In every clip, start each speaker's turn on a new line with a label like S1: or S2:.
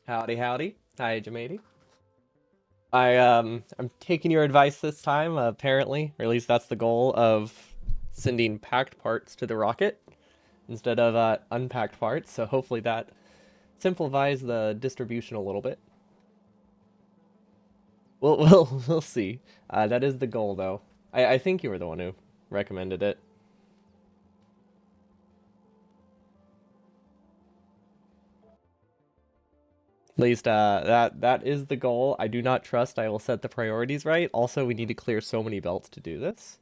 S1: Howdy, howdy. Hi, Jamady. I'm taking your advice this time, apparently, or at least that's the goal of sending packed parts to the rocket instead of unpacked parts. So hopefully that simplifies the distribution a little bit. We'll see. That is the goal, though. I think you were the one who recommended it. At least that is the goal. I do not trust I will set the priorities right. Also, we need to clear so many belts to do this.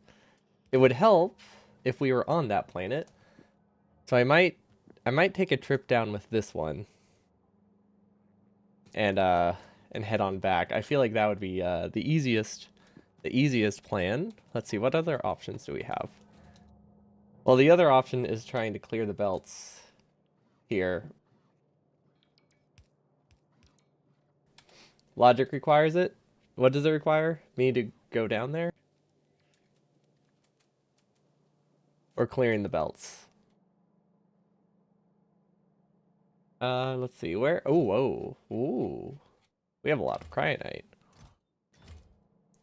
S1: It would help if we were on that planet. So I might take a trip down with this one and head on back. I feel like that would be the easiest plan. Let's see, what other options do we have? Well, the other option is trying to clear the belts here. Logic requires it. What does it require? Me to go down there? Or clearing the belts? Let's see. Where? Oh, whoa. Ooh. We have a lot of cryonite.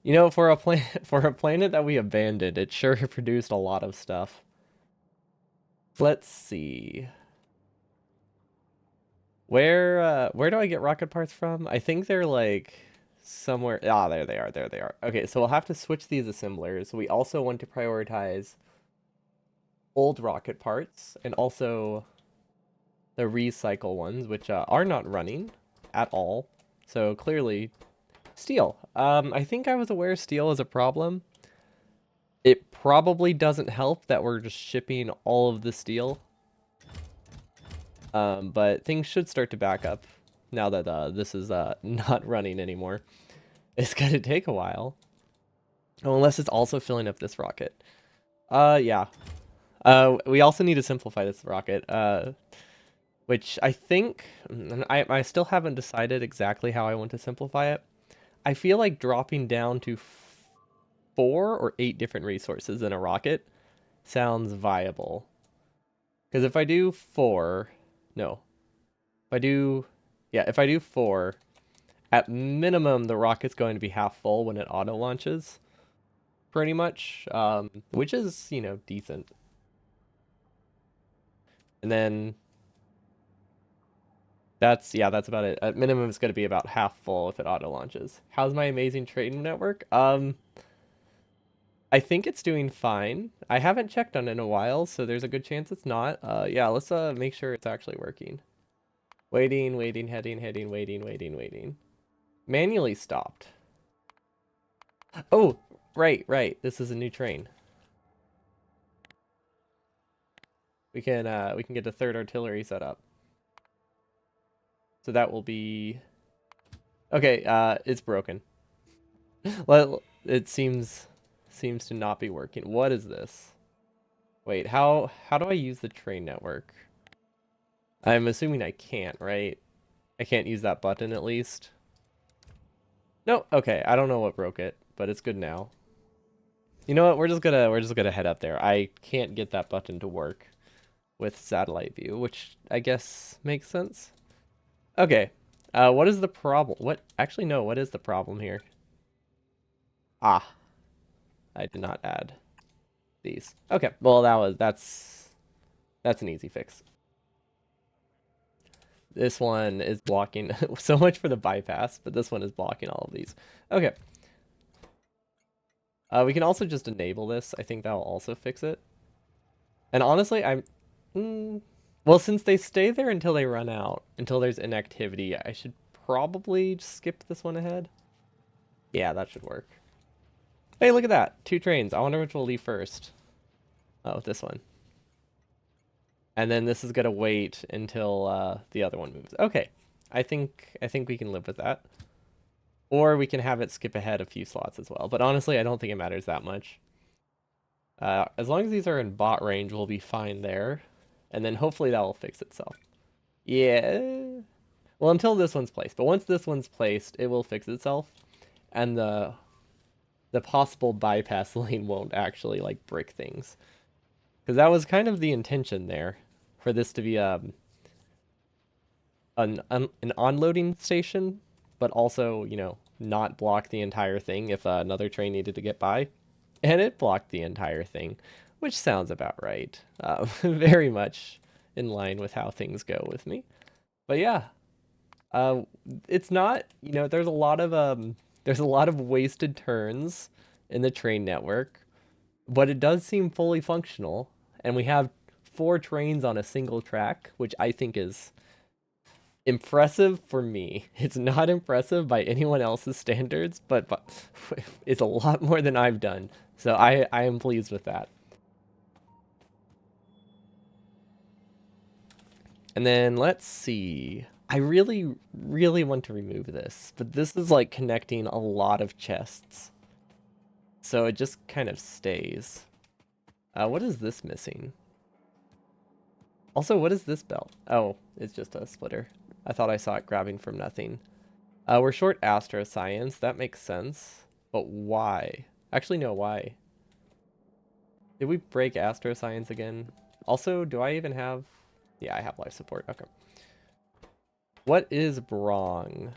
S1: You know, for a for a planet that we abandoned, it sure produced a lot of stuff. Let's see. Where do I get rocket parts from? I think they're like somewhere. Ah, there they are. There they are. Okay, so we'll have to switch these assemblers. We also want to prioritize old rocket parts and also the recycle ones, which are not running at all. So clearly, steel. I think I was aware steel is a problem. It probably doesn't help that we're just shipping all of the steel. But things should start to back up now that this is not running anymore. It's gonna take a while. Oh, unless it's also filling up this rocket. Yeah. We also need to simplify this rocket. Which I think I still haven't decided exactly how I want to simplify it. I feel like dropping down to 4 or 8 different resources in a rocket sounds viable. Because if I do 4, no, if I do, yeah, if I do 4, at minimum the rocket's going to be half full when it auto launches, pretty much, which is, decent. And then that's about it. At minimum, it's going to be about half full if it auto launches. How's my amazing trading network? I think it's doing fine. I haven't checked on it in a while, so there's a good chance it's not. Yeah, let's make sure it's actually working. Waiting, waiting, heading, waiting, waiting, waiting. Manually stopped. Oh, right. This is a new train. We can get the third artillery set up. So that will be okay. It's broken. Well, it seems to not be working. What is this? Wait, how do I use the train network? I'm assuming I can't, right? I can't use that button at least. No, okay. I don't know what broke it, but it's good now. You know what? We're just gonna head up there. I can't get that button to work with satellite view, which I guess makes sense. Okay. What is the problem? What? Actually, no. What is the problem here? Ah, I did not add these. Okay. Well, that's an easy fix. This one is blocking so much for the bypass, but this one is blocking all of these. Okay. We can also just enable this. I think that will also fix it. And honestly, well, since they stay there until they run out, until there's inactivity, I should probably just skip this one ahead. Yeah, that should work. Hey, look at that. 2 trains. I wonder which will leave first. Oh, this one. And then this is gonna wait until the other one moves. Okay. I think we can live with that. Or we can have it skip ahead a few slots as well. But honestly, I don't think it matters that much. As long as these are in bot range, we'll be fine there. And then hopefully that will fix itself. Yeah. Well, until this one's placed. But once this one's placed, it will fix itself. And the possible bypass lane won't actually like break things. Because that was kind of the intention there. For this to be an unloading station, but also, not block the entire thing if another train needed to get by. And it blocked the entire thing, which sounds about right. Very much in line with how things go with me. But yeah, uh, it's not, there's a lot of wasted turns in the train network, but it does seem fully functional. And we have 4 trains on a single track, which I think is impressive for me. It's not impressive by anyone else's standards, but it's a lot more than I've done. So I am pleased with that. And then let's see. I really, really want to remove this, but this is like connecting a lot of chests. So it just kind of stays. What is this missing? Also, what is this belt? Oh, it's just a splitter. I thought I saw it grabbing from nothing. We're short astroscience. That makes sense. But why? Actually, no, why? Did we break astroscience again? Also, do I even have... Yeah, I have life support. Okay. What is wrong?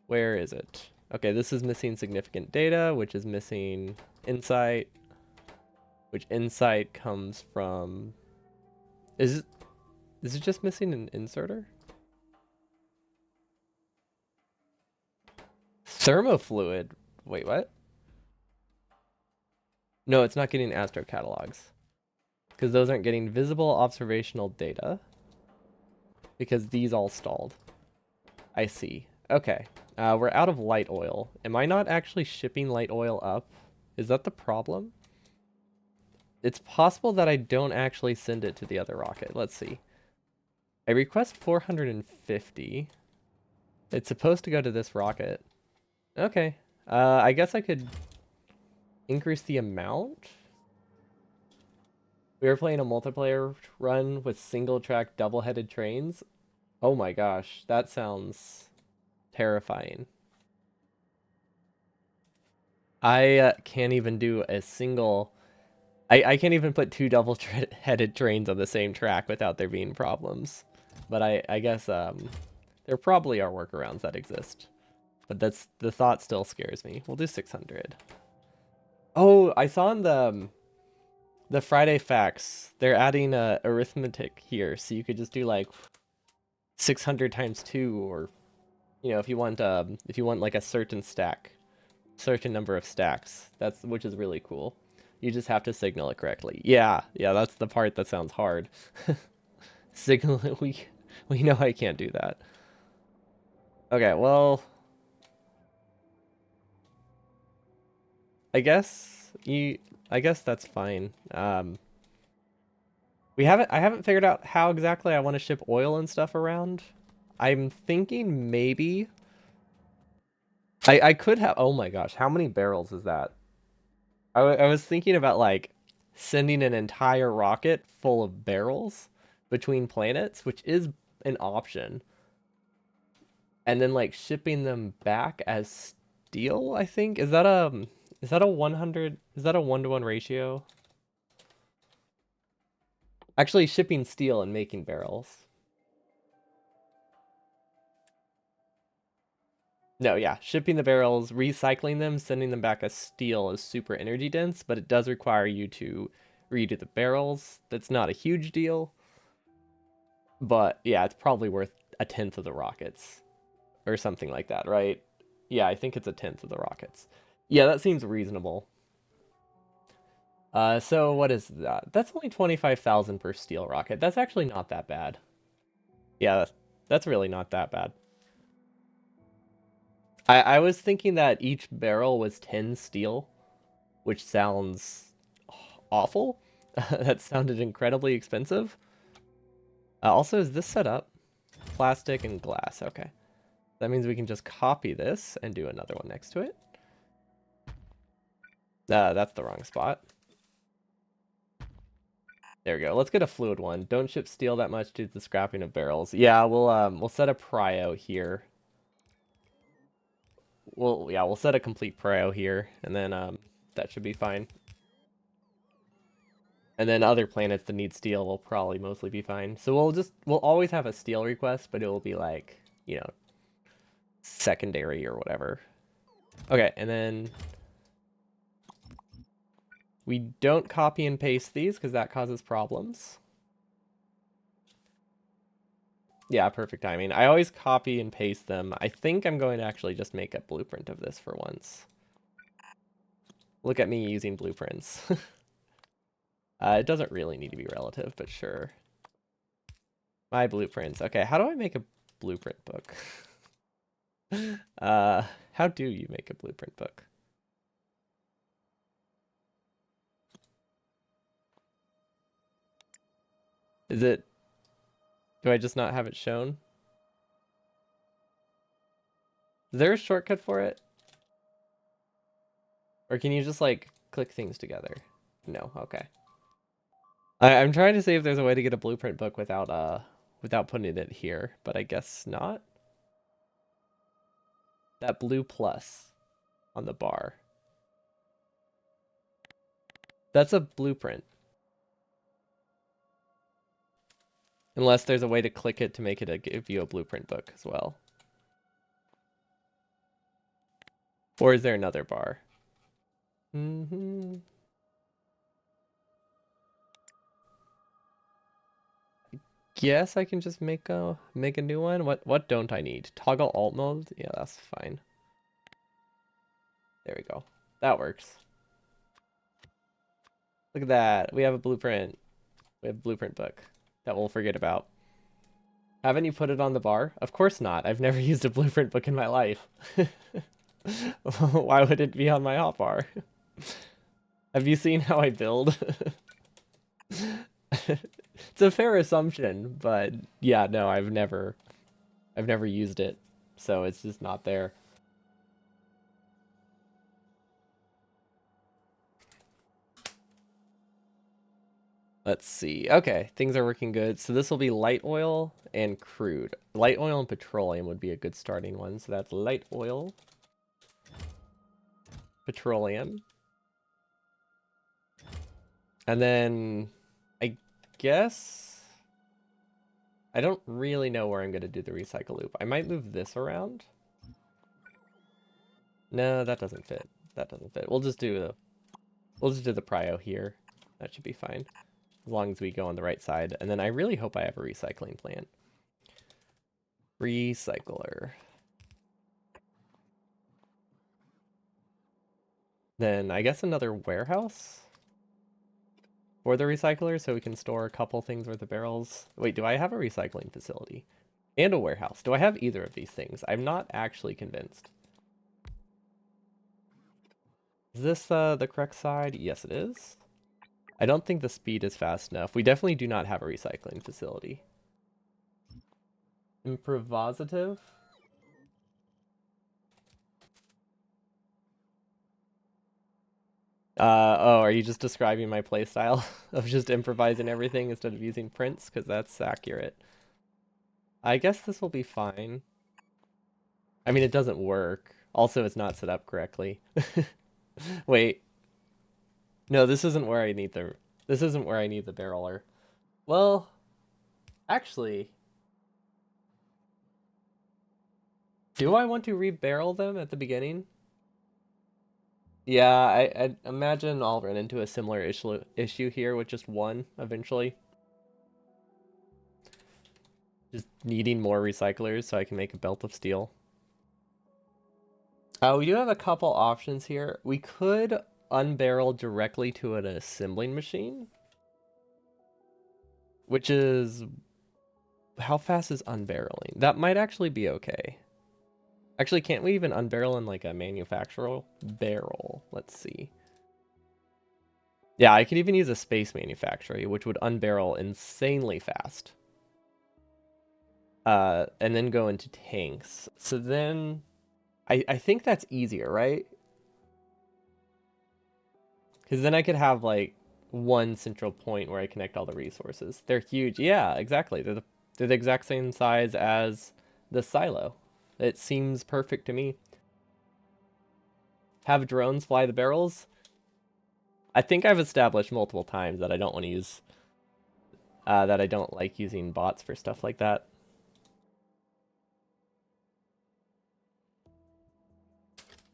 S1: Where is it? Okay, this is missing significant data, which is missing insight, which insight comes from... Is it just missing an inserter? Thermofluid. Wait, what? No, it's not getting astro catalogs. Because those aren't getting visible observational data. Because these all stalled. I see. Okay. We're out of light oil. Am I not actually shipping light oil up? Is that the problem? It's possible that I don't actually send it to the other rocket. Let's see. I request 450. It's supposed to go to this rocket. Okay. I guess I could increase the amount. We were playing a multiplayer run with single track double-headed trains. Oh my gosh, that sounds terrifying. I can't even do a single... I can't even put 2 double-headed trains on the same track without there being problems. But I guess there probably are workarounds that exist. But the thought still scares me. We'll do 600. Oh, I saw in the Friday facts, they're adding arithmetic here, so you could just do like 600 times 2, or if you want like a certain number of stacks. Which is really cool. You just have to signal it correctly. Yeah, that's the part that sounds hard. Signal it, we know I can't do that. Okay, well, I guess that's fine. I haven't figured out how exactly I want to ship oil and stuff around. I'm thinking maybe I could have... Oh my gosh, how many barrels is that? I was thinking about like sending an entire rocket full of barrels between planets, which is an option, and then like shipping them back as steel. I think is that a 100? Is that a 1-to-1 ratio? Actually, shipping steel and making barrels. No, yeah, shipping the barrels, recycling them, sending them back as steel is super energy dense, but it does require you to redo the barrels. That's not a huge deal, but yeah, it's probably worth a tenth of the rockets or something like that, right? Yeah, I think it's a tenth of the rockets. Yeah, that seems reasonable. So what is that? That's only 25,000 per steel rocket. That's actually not that bad. Yeah, that's really not that bad. I was thinking that each barrel was 10 steel, which sounds awful. That sounded incredibly expensive. Also, is this set up? Plastic and glass. Okay. That means we can just copy this and do another one next to it. That's the wrong spot. There we go. Let's get a fluid one. Don't ship steel that much due to the scrapping of barrels. Yeah, we'll set a prio here. We'll set a complete prio here, and then that should be fine. And then other planets that need steel will probably mostly be fine. So we'll always have a steel request, but it will be like, you know, secondary or whatever. Okay, and then we don't copy and paste these because that causes problems. Yeah, perfect timing. I always copy and paste them. I think I'm going to actually just make a blueprint of this for once. Look at me using blueprints. It doesn't really need to be relative, but sure. My blueprints. Okay, how do I make a blueprint book? How do you make a blueprint book? Is it, do I just not have it shown? Is there a shortcut for it? Or can you just like click things together? No, okay. I'm trying to see if there's a way to get a blueprint book without putting it here, but I guess not. That blue plus on the bar. That's a blueprint. Unless there's a way to click it to make it give you a blueprint book as well. Or is there another bar? Guess I can just make a new one. What don't I need? Toggle alt mode? Yeah, that's fine. There we go. That works. Look at that. We have a blueprint. We have a blueprint book that we'll forget about. Haven't you put it on the bar? Of course not. I've never used a blueprint book in my life. Why would it be on my hotbar? Have you seen how I build? It's a fair assumption, but yeah, no, I've never used it, so it's just not there. Let's see. Okay, things are working good. So this will be light oil and crude. Light oil and petroleum would be a good starting one. So that's light oil, petroleum. And then I guess I don't really know where I'm going to do the recycle loop. I might move this around. No, that doesn't fit. That doesn't fit. We'll just do the prio here. That should be fine. As long as we go on the right side. And then I really hope I have a recycling plant. Recycler. Then I guess another warehouse for the recycler so we can store a couple things worth of barrels. Wait, do I have a recycling facility? And a warehouse. Do I have either of these things? I'm not actually convinced. Is this the correct side? Yes, it is. I don't think the speed is fast enough. We definitely do not have a recycling facility. Improvisative? Oh, are you just describing my playstyle of just improvising everything instead of using prints? Because that's accurate. I guess this will be fine. I mean, it doesn't work. Also, it's not set up correctly. Wait. No, this isn't where I need the barreler. Well, actually, do I want to rebarrel them at the beginning? Yeah, I imagine I'll run into a similar issue here with just one eventually. Just needing more recyclers so I can make a belt of steel. We do have a couple options here. We could unbarrel directly to an assembling machine, which is, how fast is unbarreling? That might actually be okay. Actually, can't we even unbarrel in like a manufacturer barrel? Let's see. Yeah, I could even use a space manufacturer, which would unbarrel insanely fast. And then go into tanks. So then I think that's easier, right? Because then I could have like one central point where I connect all the resources. They're huge. Yeah, exactly. They're the exact same size as the silo. It seems perfect to me. Have drones fly the barrels. I think I've established multiple times that I don't want to use, that I don't like using bots for stuff like that.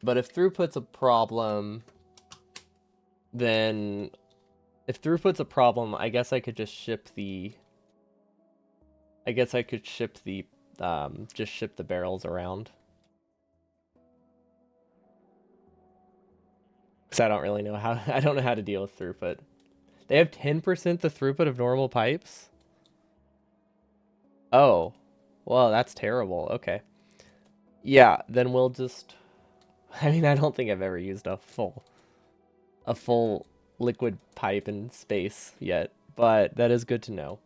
S1: But if throughput's a problem, then if throughput's a problem, I guess I could just ship the, just ship the barrels around. Because I don't really know how, I don't know how to deal with throughput. They have 10% the throughput of normal pipes? Oh, well, that's terrible. Okay. Yeah, then we'll just, I mean, I don't think I've ever used a full liquid pipe in space yet, but that is good to know.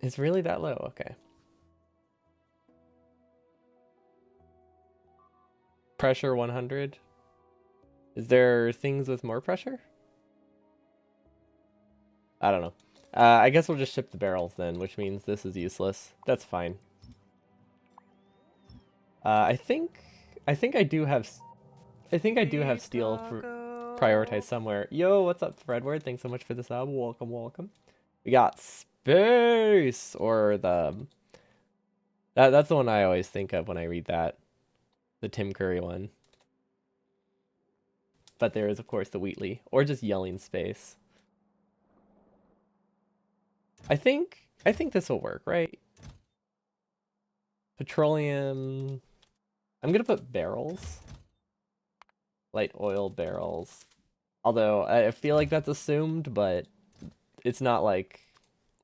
S1: It's really that low? Okay. Pressure 100. Is there things with more pressure? I don't know. I guess we'll just ship the barrels then, which means this is useless. That's fine. I think I do have steel prioritized somewhere. Yo, what's up, Fredward? Thanks so much for the sub. Welcome, welcome. We got space, or that's the one I always think of when I read that, the Tim Curry one. But there is of course the Wheatley, or just yelling space. I think this will work, right? Petroleum. I'm gonna put barrels. Light oil barrels. Although I feel like that's assumed, but it's not like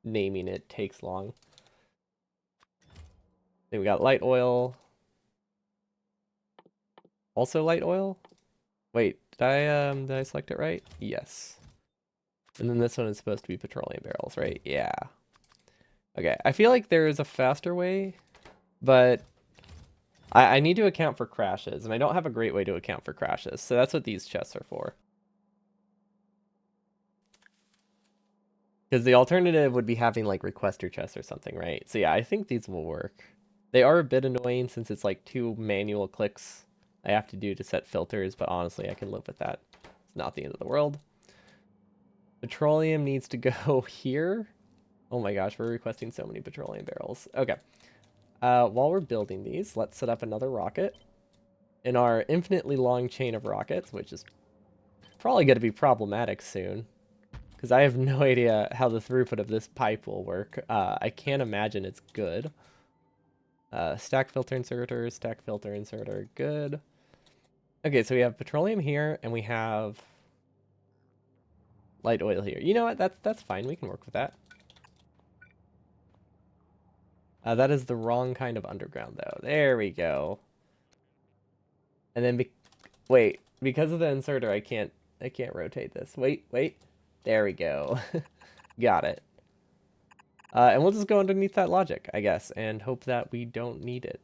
S1: naming it takes long. Then we got light oil. Also light oil? Wait, did I select it right? Yes. And then this one is supposed to be petroleum barrels, right? Yeah. Okay, I feel like there is a faster way, but I need to account for crashes, and I don't have a great way to account for crashes, so that's what these chests are for. Because the alternative would be having like requester chests or something, right? So yeah, I think these will work. They are a bit annoying since it's like 2 manual clicks I have to do to set filters, but honestly, I can live with that. It's not the end of the world. Petroleum needs to go here. Oh my gosh, we're requesting so many petroleum barrels. Okay. While we're building these, let's set up another rocket in our infinitely long chain of rockets, which is probably going to be problematic soon, because I have no idea how the throughput of this pipe will work. I can't imagine it's good. Stack filter inserter, good. Okay, so we have petroleum here, and we have light oil here. You know what? That's fine. We can work with that. That is the wrong kind of underground, though. There we go. And then, wait, because of the inserter, I can't rotate this. Wait. There we go. Got it. And we'll just go underneath that logic, I guess, and hope that we don't need it.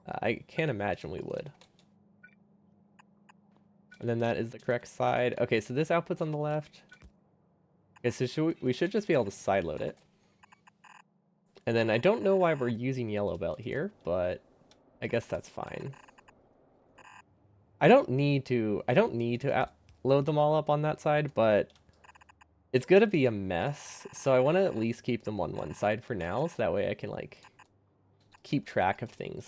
S1: I can't imagine we would. And then that is the correct side. Okay, so this output's on the left. Okay, so we should just be able to sideload it. And then I don't know why we're using yellow belt here, but I guess that's fine. I don't need to load them all up on that side, but it's gonna be a mess, so I want to at least keep them on one side for now, so that way I can like keep track of things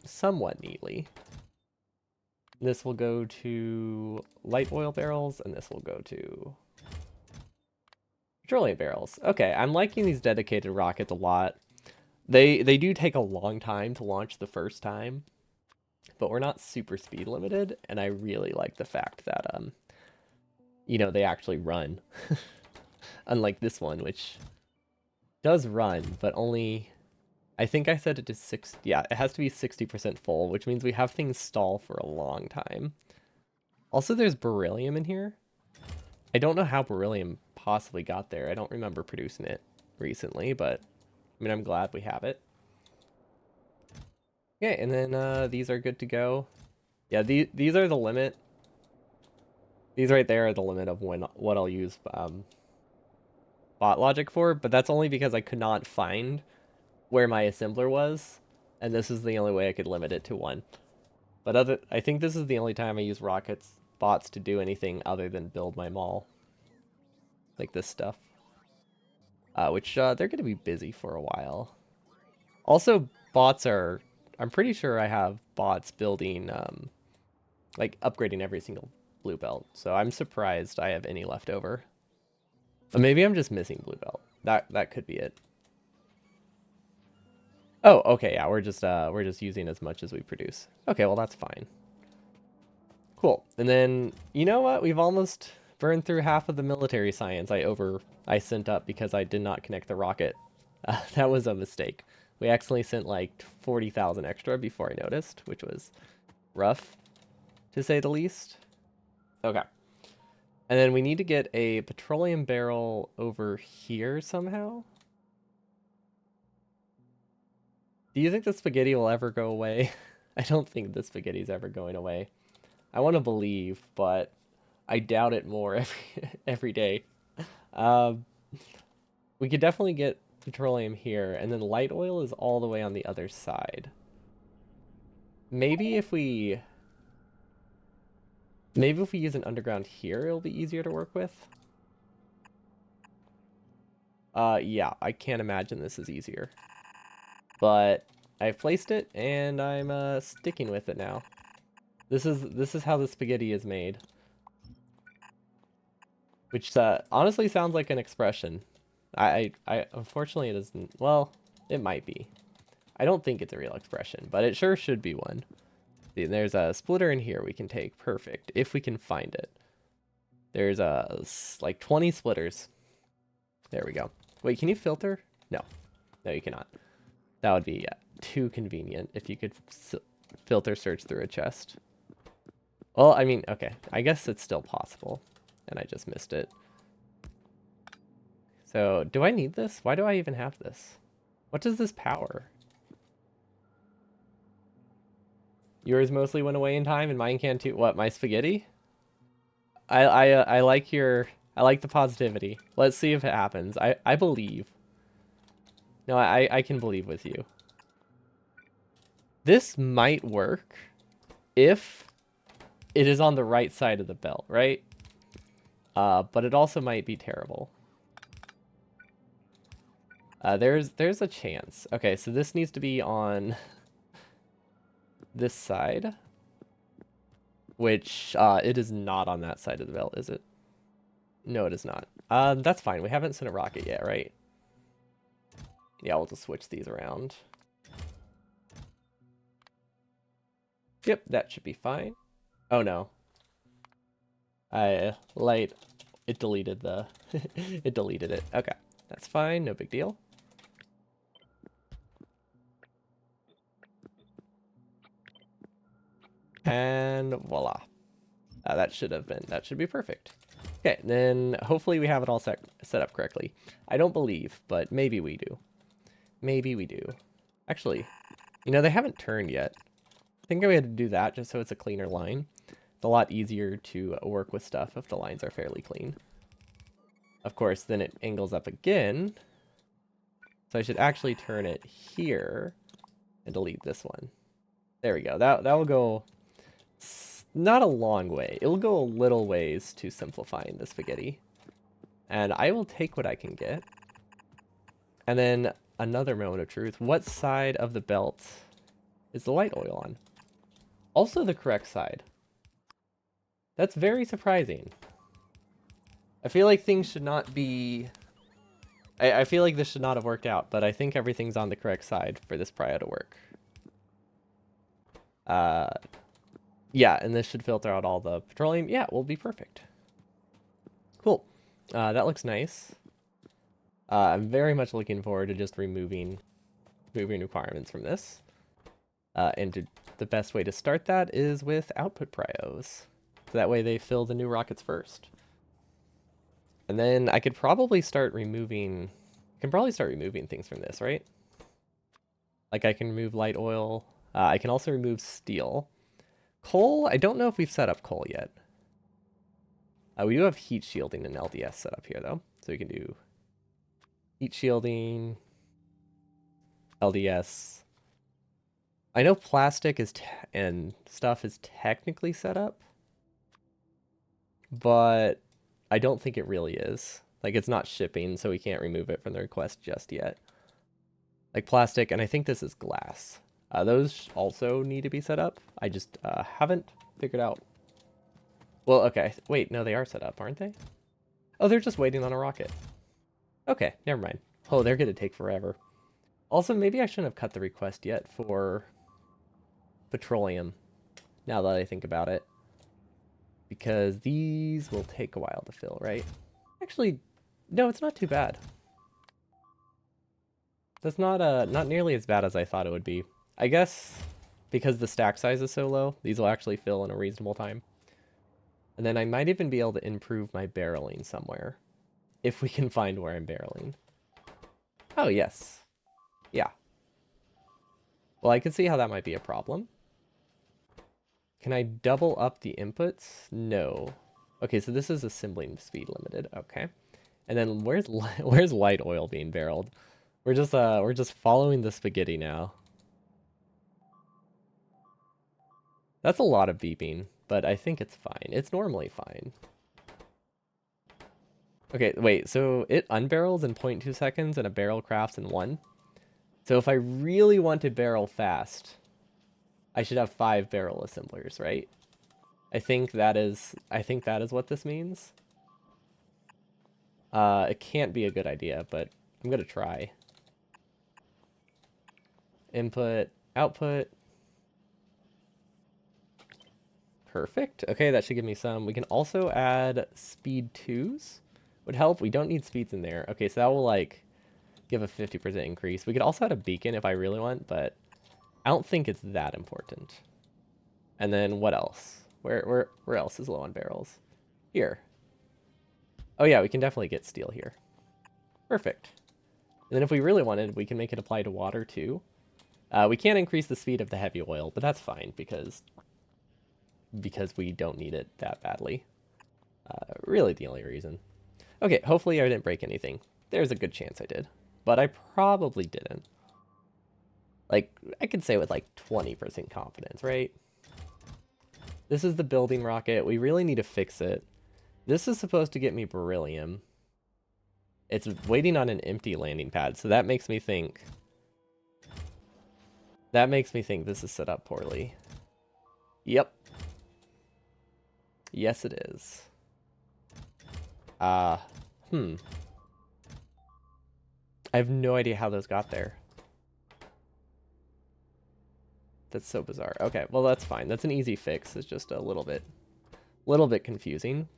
S1: somewhat neatly. This will go to light oil barrels, and this will go to petroleum barrels. Okay, I'm liking these dedicated rockets a lot. They do take a long time to launch the first time, but we're not super speed limited, and I really like the fact that you know, they actually run. Unlike this one, which does run, but only, I think I set it to 6, yeah, it has to be 60% full, which means we have things stall for a long time. Also, there's beryllium in here. I don't know how beryllium possibly got there. I don't remember producing it recently, but I mean, I'm glad we have it. Okay, and then these are good to go. Yeah, these are the limit. These right there are the limit of what I'll use bot logic for, but that's only because I could not find where my assembler was, and this is the only way I could limit it to 1. But I think this is the only time I use rockets bots to do anything other than build my mall. Like this stuff. Which they're going to be busy for a while. Also, bots are... I'm pretty sure I have bots building, like, upgrading every single blue belt. So I'm surprised I have any left over. But maybe I'm just missing blue belt. That could be it. Oh, okay, yeah, we're just using as much as we produce. Okay, well that's fine. Cool. And then, you know what? We've almost burned through half of the military science I sent up because I did not connect the rocket. That was a mistake. We accidentally sent like 40,000 extra before I noticed, which was rough, to say the least. Okay. And then we need to get a petroleum barrel over here somehow. Do you think the spaghetti will ever go away? I don't think the spaghetti's ever going away. I want to believe, but I doubt it more every day. Um, we could definitely get petroleum here, and then light oil is all the way on the other side. Maybe if we use an underground here, it'll be easier to work with. Yeah, I can't imagine this is easier. But I've placed it, and I'm sticking with it now. This is how the spaghetti is made. Which honestly sounds like an expression. I unfortunately it isn't. Well, it might be. I don't think it's a real expression, but it sure should be one. See, there's a splitter in here we can take. Perfect, if we can find it. There's like 20 splitters. There we go. Wait, can you filter? No, no, you cannot. That would be too convenient if you could filter search through a chest. Well, I mean, okay, I guess it's still possible, and I just missed it. So, do I need this? Why do I even have this? What does this power? Yours mostly went away in time, and mine can too. What, my spaghetti? I like I like the positivity. Let's see if it happens. I believe. No, I can believe with you. This might work if it is on the right side of the belt, right? But it also might be terrible. There's a chance. Okay, so this needs to be on this side, which it is not on that side of the belt, is it? No, it is not. That's fine. We haven't sent a rocket yet, right? Yeah, we'll just switch these around. Yep, that should be fine. Oh no. It deleted the it deleted it. Okay. That's fine, no big deal. And voila. That should be perfect. Okay, then hopefully we have it all set up correctly. I don't believe, but maybe we do. Maybe we do. Actually, you know, they haven't turned yet. I think we had to do that just so it's a cleaner line. It's a lot easier to work with stuff if the lines are fairly clean. Of course, then it angles up again. So I should actually turn it here and delete this one. There we go. That will go not a long way. It'll go a little ways to simplifying the spaghetti. And I will take what I can get. And then another moment of truth. What side of the belt is the light oil on? Also the correct side. That's very surprising. I feel like things should not be... I feel like this should not have worked out, but I think everything's on the correct side for this prio to work. Yeah, and this should filter out all the petroleum. Yeah, it will be perfect. Cool. That looks nice. I'm very much looking forward to just removing requirements from this. The best way to start that is with output prios. So that way they fill the new rockets first. And then I could probably start removing... things from this, right? Like I can remove light oil. I can also remove steel. Coal, I don't know if we've set up coal yet. We do have heat shielding and LDS set up here, though. So we can do heat shielding, LDS. I know plastic and stuff is technically set up. but I don't think it really is. Like, it's not shipping, so we can't remove it from the request just yet. Like plastic, and I think this is glass. Those also need to be set up. I just haven't figured out. Well, okay. Wait, no, they are set up, aren't they? Oh, they're just waiting on a rocket. Okay, never mind. Oh, they're going to take forever. Also, maybe I shouldn't have cut the request yet for petroleum, now that I think about it. Because these will take a while to fill, right? Actually, no, it's not too bad. That's not nearly as bad as I thought it would be. I guess because the stack size is so low, these will actually fill in a reasonable time. And then I might even be able to improve my barreling somewhere, if we can find where I'm barreling. Oh, yes. Yeah. Well, I can see how that might be a problem. Can I double up the inputs? No. Okay, so this is assembling speed limited. Okay. And then where's light oil being barreled? We're just following the spaghetti now. That's a lot of beeping, but I think it's fine. It's normally fine. Okay, wait, so it unbarrels in 0.2 seconds and a barrel crafts in 1. So if I really want to barrel fast, I should have 5 barrel assemblers, right? I think that is what this means. It can't be a good idea, but I'm gonna try. Input, output. Perfect. Okay, that should give me some. We can also add speed 2s. Would help. We don't need speeds in there. Okay, so that will like give a 50% increase. We could also add a beacon if I really want, but I don't think it's that important. And then what else? Where else is low on barrels? Here. Oh yeah, we can definitely get steel here. Perfect. And then if we really wanted, we can make it apply to water too. We can't increase the speed of the heavy oil, but that's fine because we don't need it that badly. Really the only reason. Okay, hopefully I didn't break anything. There's a good chance I did, but I probably didn't. Like, I could say with like 20% confidence, right? This is the building rocket. We really need to fix it. This is supposed to get me beryllium. It's waiting on an empty landing pad, so that makes me think... this is set up poorly. Yep. Yes, it is. I have no idea how those got there. That's so bizarre. Okay, well that's fine. That's an easy fix. It's just a little bit confusing.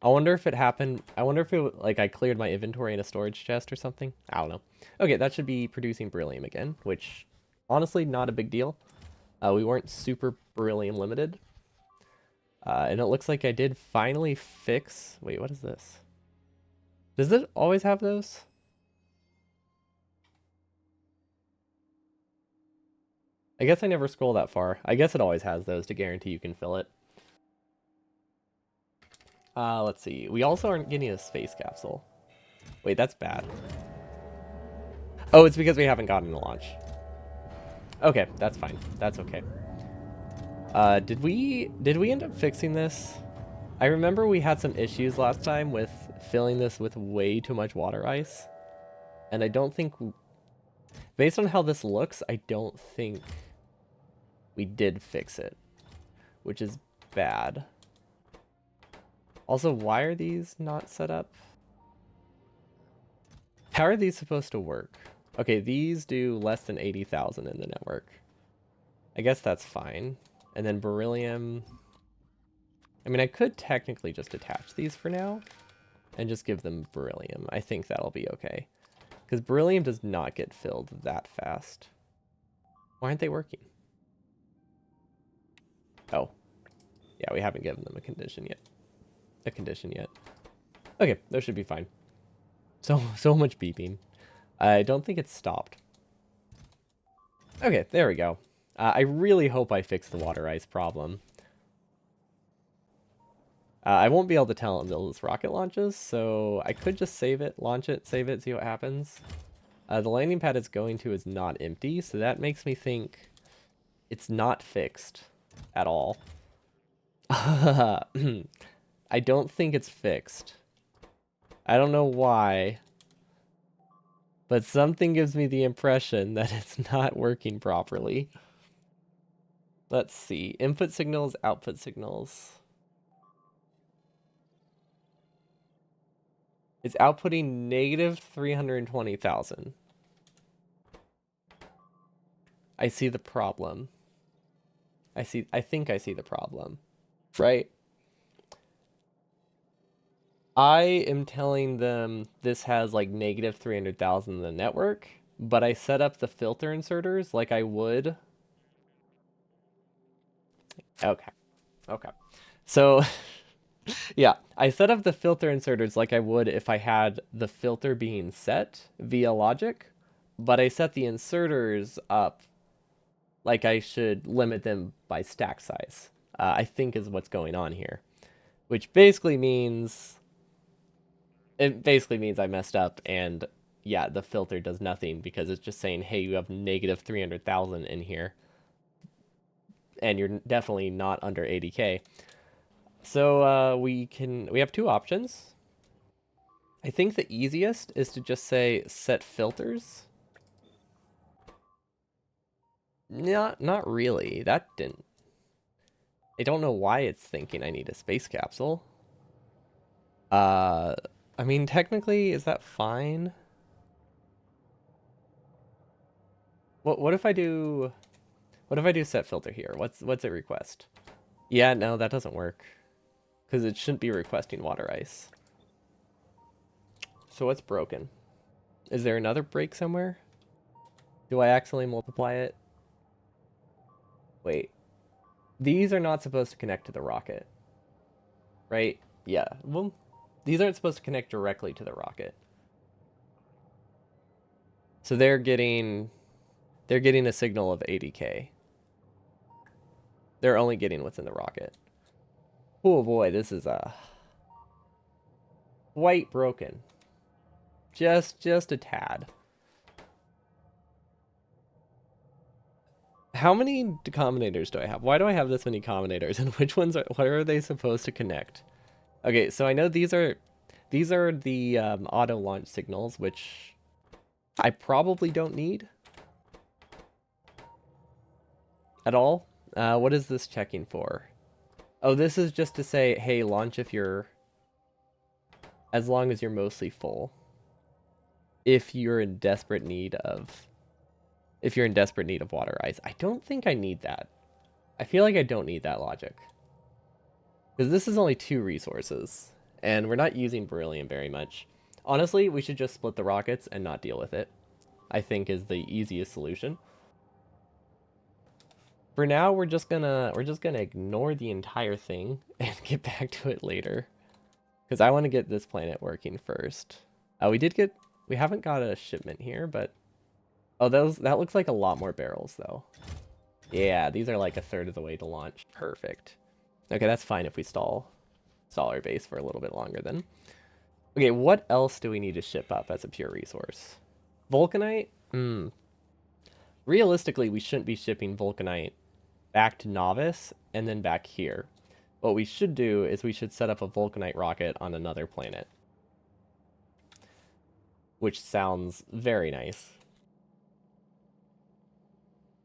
S1: I wonder if it happened. I wonder if it like I cleared my inventory in a storage chest or something. I don't know. Okay, that should be producing beryllium again, which honestly not a big deal. We weren't super beryllium limited. And it looks like I did finally fix... Wait, what is this? Does it always have those? I guess I never scroll that far. I guess it always has those to guarantee you can fill it. Let's see. We also aren't getting a space capsule. Wait, that's bad. Oh, it's because we haven't gotten a launch. Okay, that's fine. That's okay. Did we end up fixing this? I remember we had some issues last time with filling this with way too much water ice. And I don't think... Based on how this looks, I don't think we did fix it. Which is bad. Also, why are these not set up? How are these supposed to work? Okay, these do less than 80,000 in the network. I guess that's fine. And then beryllium... I mean, I could technically just attach these for now and just give them beryllium. I think that'll be okay. Because beryllium does not get filled that fast. Why aren't they working? Oh. Yeah, we haven't given them a condition yet. Okay, those should be fine. So much beeping. I don't think it's stopped. Okay, there we go. I really hope I fixed the water ice problem. I won't be able to tell until this rocket launches, so I could just save it, launch it, save it, see what happens. The landing pad it's going to is not empty, so that makes me think it's not fixed. at all. I don't think it's fixed. I don't know why, but something gives me the impression that it's not working properly. Let's see. Input signals, output signals. It's outputting negative 320,000. I see the problem. I think I see the problem. Right? I am telling them this has like negative 300,000 in the network, but I set up the filter inserters like I would. Okay. Okay. So, yeah, I set up the filter inserters like I would if I had the filter being set via logic, but I set the inserters up like I should limit them by stack size, I think is what's going on here, which basically means I messed up and yeah, the filter does nothing because it's just saying, hey, you have negative 300,000 in here and you're definitely not under 80K. So we have two options. I think the easiest is to just say set filters. Not really. That didn't. I don't know why it's thinking I need a space capsule. Uh, I mean, technically, is that fine? What if I do set filter here? What's it request? Yeah, no, that doesn't work because it shouldn't be requesting water ice. So what's broken? Is there another break somewhere? Do I accidentally multiply it? Wait, these are not supposed to connect to the rocket, right? Yeah, well, these aren't supposed to connect directly to the rocket. So they're getting a signal of 80K. They're only getting what's in the rocket. Oh boy, this is quite broken. Just a tad. How many combinators do I have? Why do I have this many combinators? And which ones what are they supposed to connect? Okay, so I know these are the auto launch signals, which I probably don't need at all. What is this checking for? Oh, this is just to say, hey, launch as long as you're mostly full. If you're in desperate need of water ice. I don't think I need that. I feel like I don't need that logic. Because this is only 2 resources, and we're not using beryllium very much. Honestly, we should just split the rockets and not deal with it. I think is the easiest solution. For now, we're just gonna ignore the entire thing and get back to it later. Because I want to get this planet working first. We haven't got a shipment here, but oh, that looks like a lot more barrels though. Yeah, these are like a third of the way to launch. Perfect. Okay, that's fine if we stall our base for a little bit longer then. Okay, what else do we need to ship up as a pure resource? Vulcanite? Realistically, we shouldn't be shipping Vulcanite back to Novice and then back here. What we should do is we should set up a Vulcanite rocket on another planet. Which sounds very nice.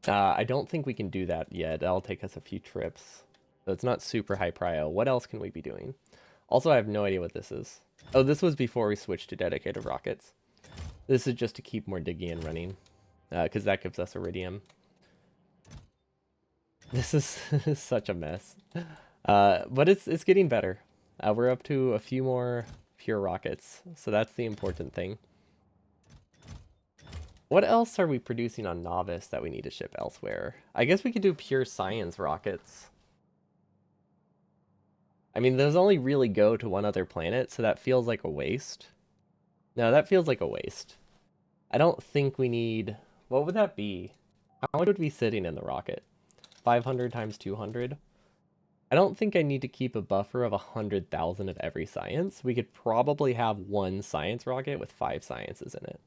S1: I don't think we can do that yet. That'll take us a few trips. So it's not super high prio. What else can we be doing? Also, I have no idea what this is. Oh, this was before we switched to dedicated rockets. This is just to keep more Digian running. Because that gives us iridium. This is such a mess. But it's getting better. We're up to a few more pure rockets. So that's the important thing. What else are we producing on Novice that we need to ship elsewhere? I guess we could do pure science rockets. I mean, those only really go to one other planet, so that feels like a waste. No, that feels like a waste. I don't think we need... What would that be? How much would be sitting in the rocket? 500 times 200? I don't think I need to keep a buffer of 100,000 of every science. We could probably have one science rocket with 5 sciences in it.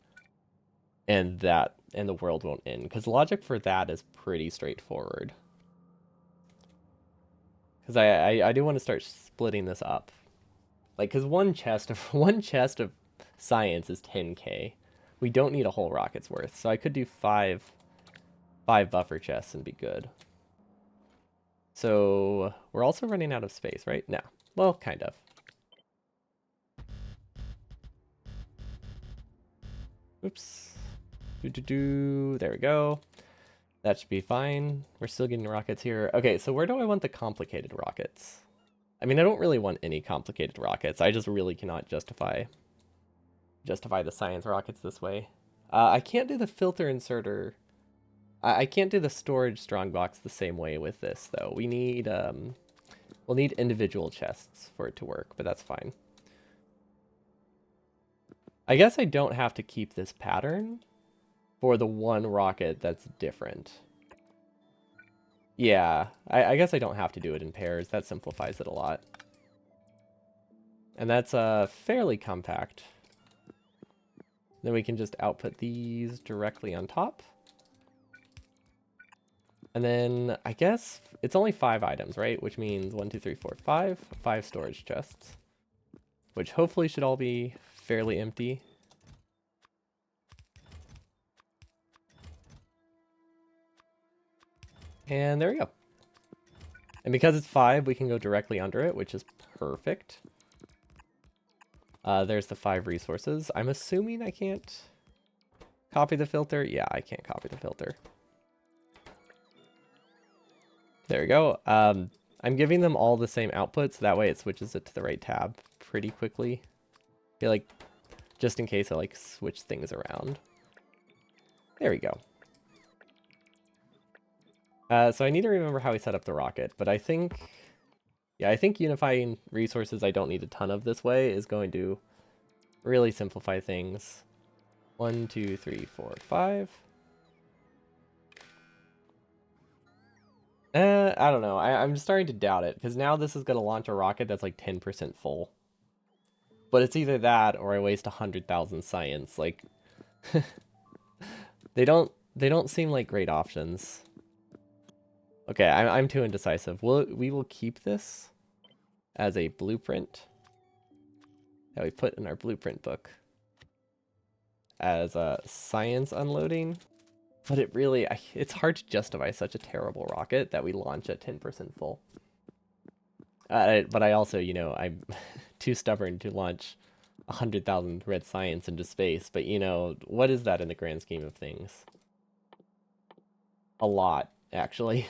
S1: And the world won't end. Because logic for that is pretty straightforward. Because I do want to start splitting this up. Like, because one chest of science is 10k. We don't need a whole rocket's worth, so I could do five buffer chests and be good. So we're also running out of space, right? No. Well, kind of. Oops. There we go. That should be fine. We're still getting rockets here. Okay, so where do I want the complicated rockets? I mean, I don't really want any complicated rockets. I just really cannot justify the science rockets this way. I can't do the filter inserter. I can't do the storage strongbox the same way with this, though. We'll need individual chests for it to work, but that's fine. I guess I don't have to keep this pattern for the one rocket that's different. Yeah, I guess I don't have to do it in pairs. That simplifies it a lot. And that's fairly compact. Then we can just output these directly on top. And then I guess it's only 5 items, right? Which means 1, 2, 3, 4, 5. 5 storage chests. Which hopefully should all be fairly empty. And there we go. And because it's 5, we can go directly under it, which is perfect. There's the 5 resources. I'm assuming I can't copy the filter. Yeah, I can't copy the filter. There we go. I'm giving them all the same output, so that way it switches it to the right tab pretty quickly. I feel like, just in case I like switch things around. There we go. So I need to remember how we set up the rocket, but I think unifying resources I don't need a ton of this way is going to really simplify things. 1, 2, 3, 4, 5. I don't know. I'm starting to doubt it, because now this is going to launch a rocket that's like 10% full. But it's either that or I waste 100,000 science. Like, they don't seem like great options. Okay, I'm too indecisive. We will keep this as a blueprint that we put in our blueprint book as a science unloading. But it's hard to justify such a terrible rocket that we launch at 10% full. But I also, I'm too stubborn to launch 100,000 red science into space. But, what is that in the grand scheme of things? A lot, actually.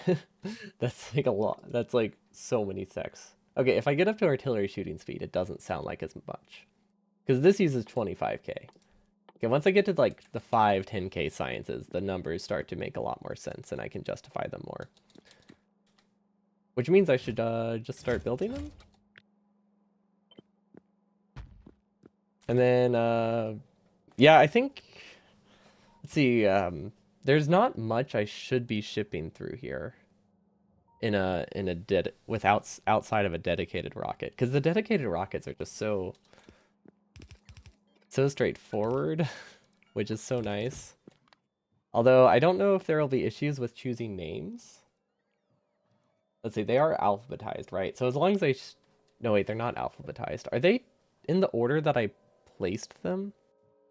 S1: That's like a lot. That's like so many secs. Okay, if I get up to artillery shooting speed, it doesn't sound like as much. Because this uses 25k. Okay, once I get to like the 5, 10k sciences, the numbers start to make a lot more sense and I can justify them more. Which means I should just start building them. And then, yeah, I think, let's see, there's not much I should be shipping through here outside of a dedicated rocket, because the dedicated rockets are just so straightforward, which is so nice. Although I don't know if there will be issues with choosing names. Let's see, they are alphabetized, right? So as long as no, wait, they're not alphabetized. Are they in the order that I placed them?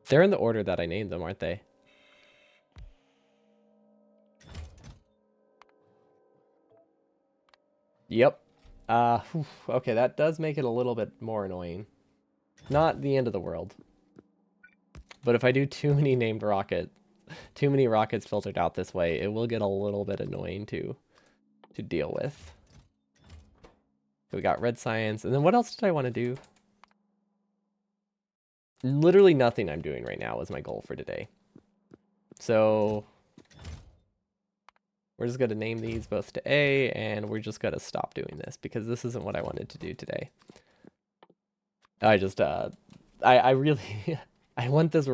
S1: They're in the order that I named them, aren't they? Yep. Okay, that does make it a little bit more annoying. Not the end of the world. But if I do too many rockets filtered out this way, it will get a little bit annoying to deal with. So we got red science, and then what else did I want to do? Literally nothing I'm doing right now is my goal for today. So we're just going to name these both to A, and we're just going to stop doing this because this isn't what I wanted to do today. I just, I really, I want this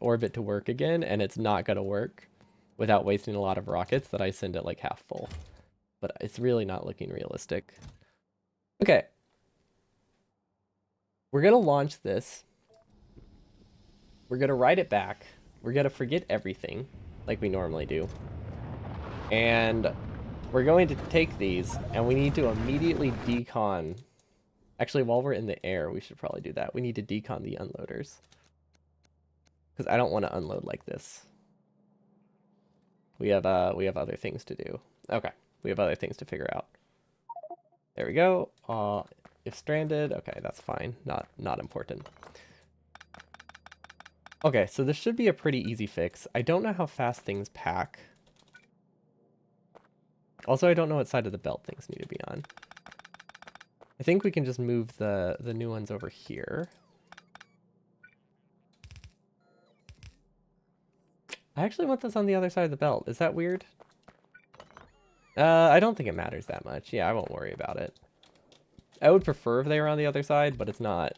S1: orbit to work again, and it's not going to work without wasting a lot of rockets that I send at like half full. But it's really not looking realistic. Okay. We're going to launch this. We're going to write it back. We're going to forget everything like we normally do. And we're going to take these, and we need to immediately decon. Actually, while we're in the air, we should probably do that. We need to decon the unloaders. Because I don't want to unload like this. We have other things to do. Okay, we have other things to figure out. There we go. If stranded, okay, that's fine. Not important. Okay, so this should be a pretty easy fix. I don't know how fast things pack. Also, I don't know what side of the belt things need to be on. I think we can just move the new ones over here. I actually want this on the other side of the belt. Is that weird? I don't think it matters that much. Yeah, I won't worry about it. I would prefer if they were on the other side, but it's not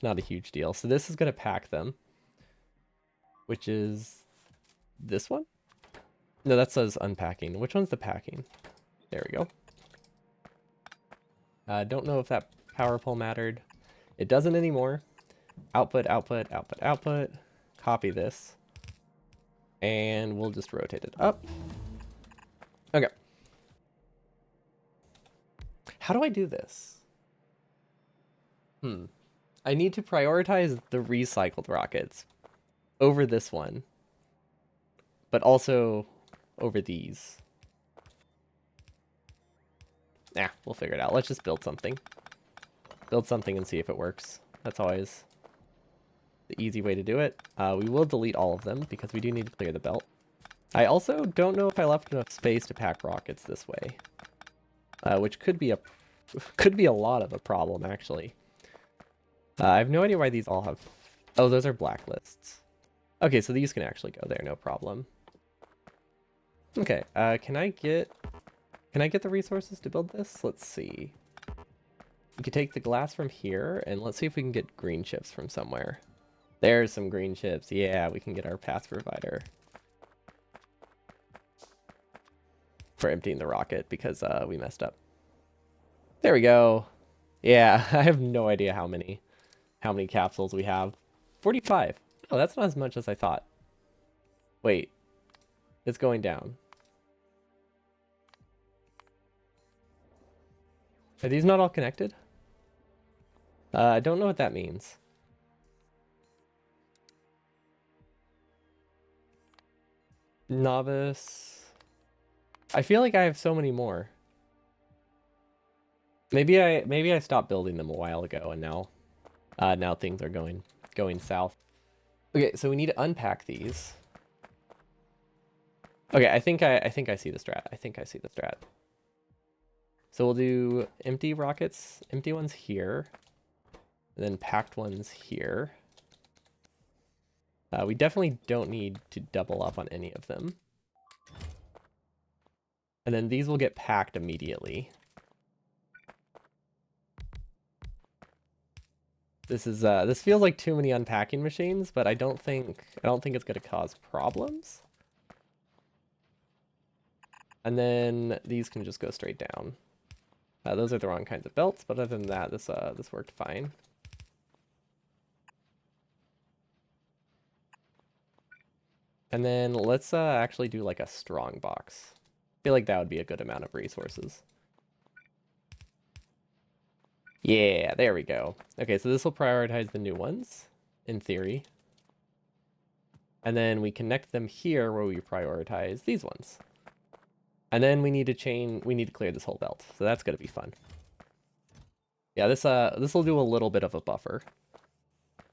S1: a huge deal. So this is going to pack them, which is this one? No, that says unpacking. Which one's the packing? There we go. Don't know if that power pole mattered. It doesn't anymore. Output, output, output, output. Copy this. And we'll just rotate it up. Okay. How do I do this? I need to prioritize the recycled rockets over this one, but also over these. Nah, we'll figure it out. Let's just build something. Build something and see if it works. That's always the easy way to do it. We will delete all of them because we do need to clear the belt. I also don't know if I left enough space to pack rockets this way, which could be a lot of a problem actually. I have no idea why these all have. Oh, those are blacklists. Okay, so these can actually go there, no problem. Okay, can I get the resources to build this? Let's see. We could take the glass from here, and let's see if we can get green chips from somewhere. There's some green chips. Yeah, we can get our path provider for emptying the rocket because we messed up. There we go. Yeah, I have no idea how many capsules we have. 45. Oh, that's not as much as I thought. Wait, it's going down. Are these not all connected? I don't know what that means. Novice. I feel like I have so many more. Maybe I stopped building them a while ago, and now things are going south. Okay, so we need to unpack these. Okay, I think I see the strat. I think I see the strat. So we'll do empty rockets, empty ones here, and then packed ones here. We definitely don't need to double up on any of them. And then these will get packed immediately. This feels like too many unpacking machines, but I don't think it's going to cause problems. And then these can just go straight down. Those are the wrong kinds of belts, but other than that, this worked fine. And then let's actually do like a strong box. I feel like that would be a good amount of resources. Yeah, there we go. Okay, so this will prioritize the new ones, in theory. And then we connect them here where we prioritize these ones. And then we need to clear this whole belt. So that's gonna be fun. Yeah, this will do a little bit of a buffer.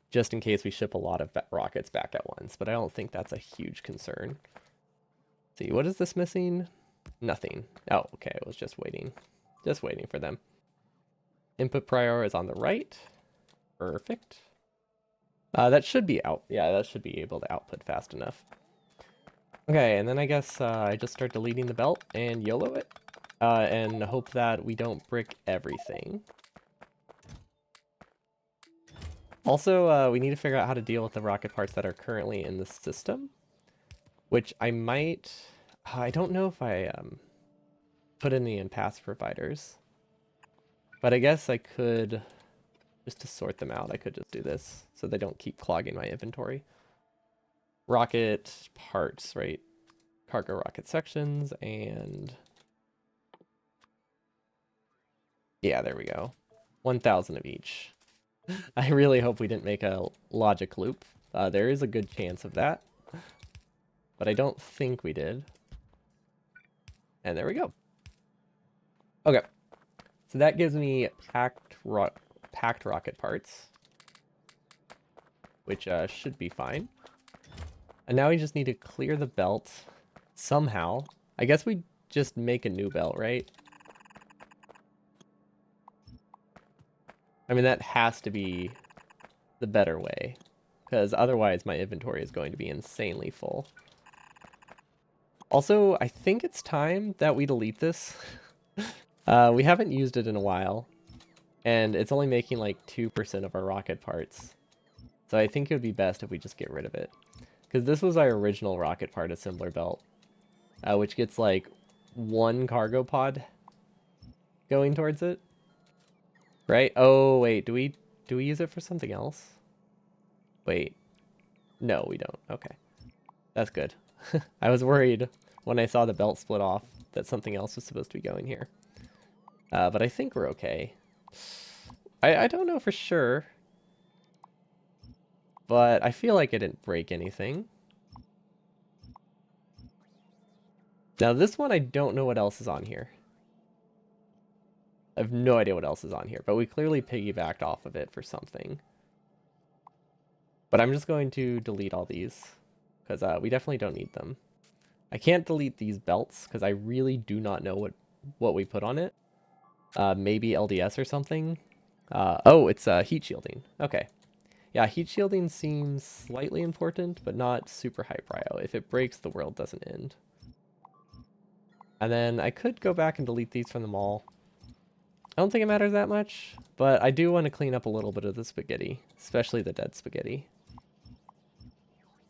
S1: Just in case we ship a lot of rockets back at once, but I don't think that's a huge concern. Let's see, what is this missing? Nothing. Oh, okay, it was just waiting for them. Input prior is on the right. Perfect. That should be out. Yeah, that should be able to output fast enough. Okay, and then I guess I just start deleting the belt and YOLO it. And hope that we don't brick everything. Also, we need to figure out how to deal with the rocket parts that are currently in the system. Which I might... I don't know if I put any in path providers. But I guess I could... Just to sort them out, I could just do this. So they don't keep clogging my inventory. Rocket parts, right? Cargo rocket sections and Yeah, there we go. 1,000 of each. I really hope we didn't make a logic loop. There is a good chance of that, but I don't think we did. And there we go. Okay, so that gives me packed rocket parts, which should be fine. And now we just need to clear the belt somehow. I guess we just make a new belt, right? I mean, that has to be the better way, because otherwise my inventory is going to be insanely full. Also, I think it's time that we delete this. We haven't used it in a while, and it's only making like 2% of our rocket parts. So I think it would be best if we just get rid of it. Because this was our original rocket part assembler belt, which gets like 1 cargo pod going towards it. Right? Oh, wait, do we use it for something else? Wait. No, we don't. Okay. That's good. I was worried when I saw the belt split off that something else was supposed to be going here. But I think we're okay. I don't know for sure, but I feel like it didn't break anything. Now this one, I don't know what else is on here. I have no idea what else is on here, but we clearly piggybacked off of it for something. But I'm just going to delete all these, because we definitely don't need them. I can't delete these belts, because I really do not know what we put on it. Maybe LDS or something. Oh, it's heat shielding. Okay. Yeah, heat shielding seems slightly important, but not super high prio. If it breaks, the world doesn't end. And then I could go back and delete these from the mall. I don't think it matters that much, but I do want to clean up a little bit of the spaghetti, especially the dead spaghetti.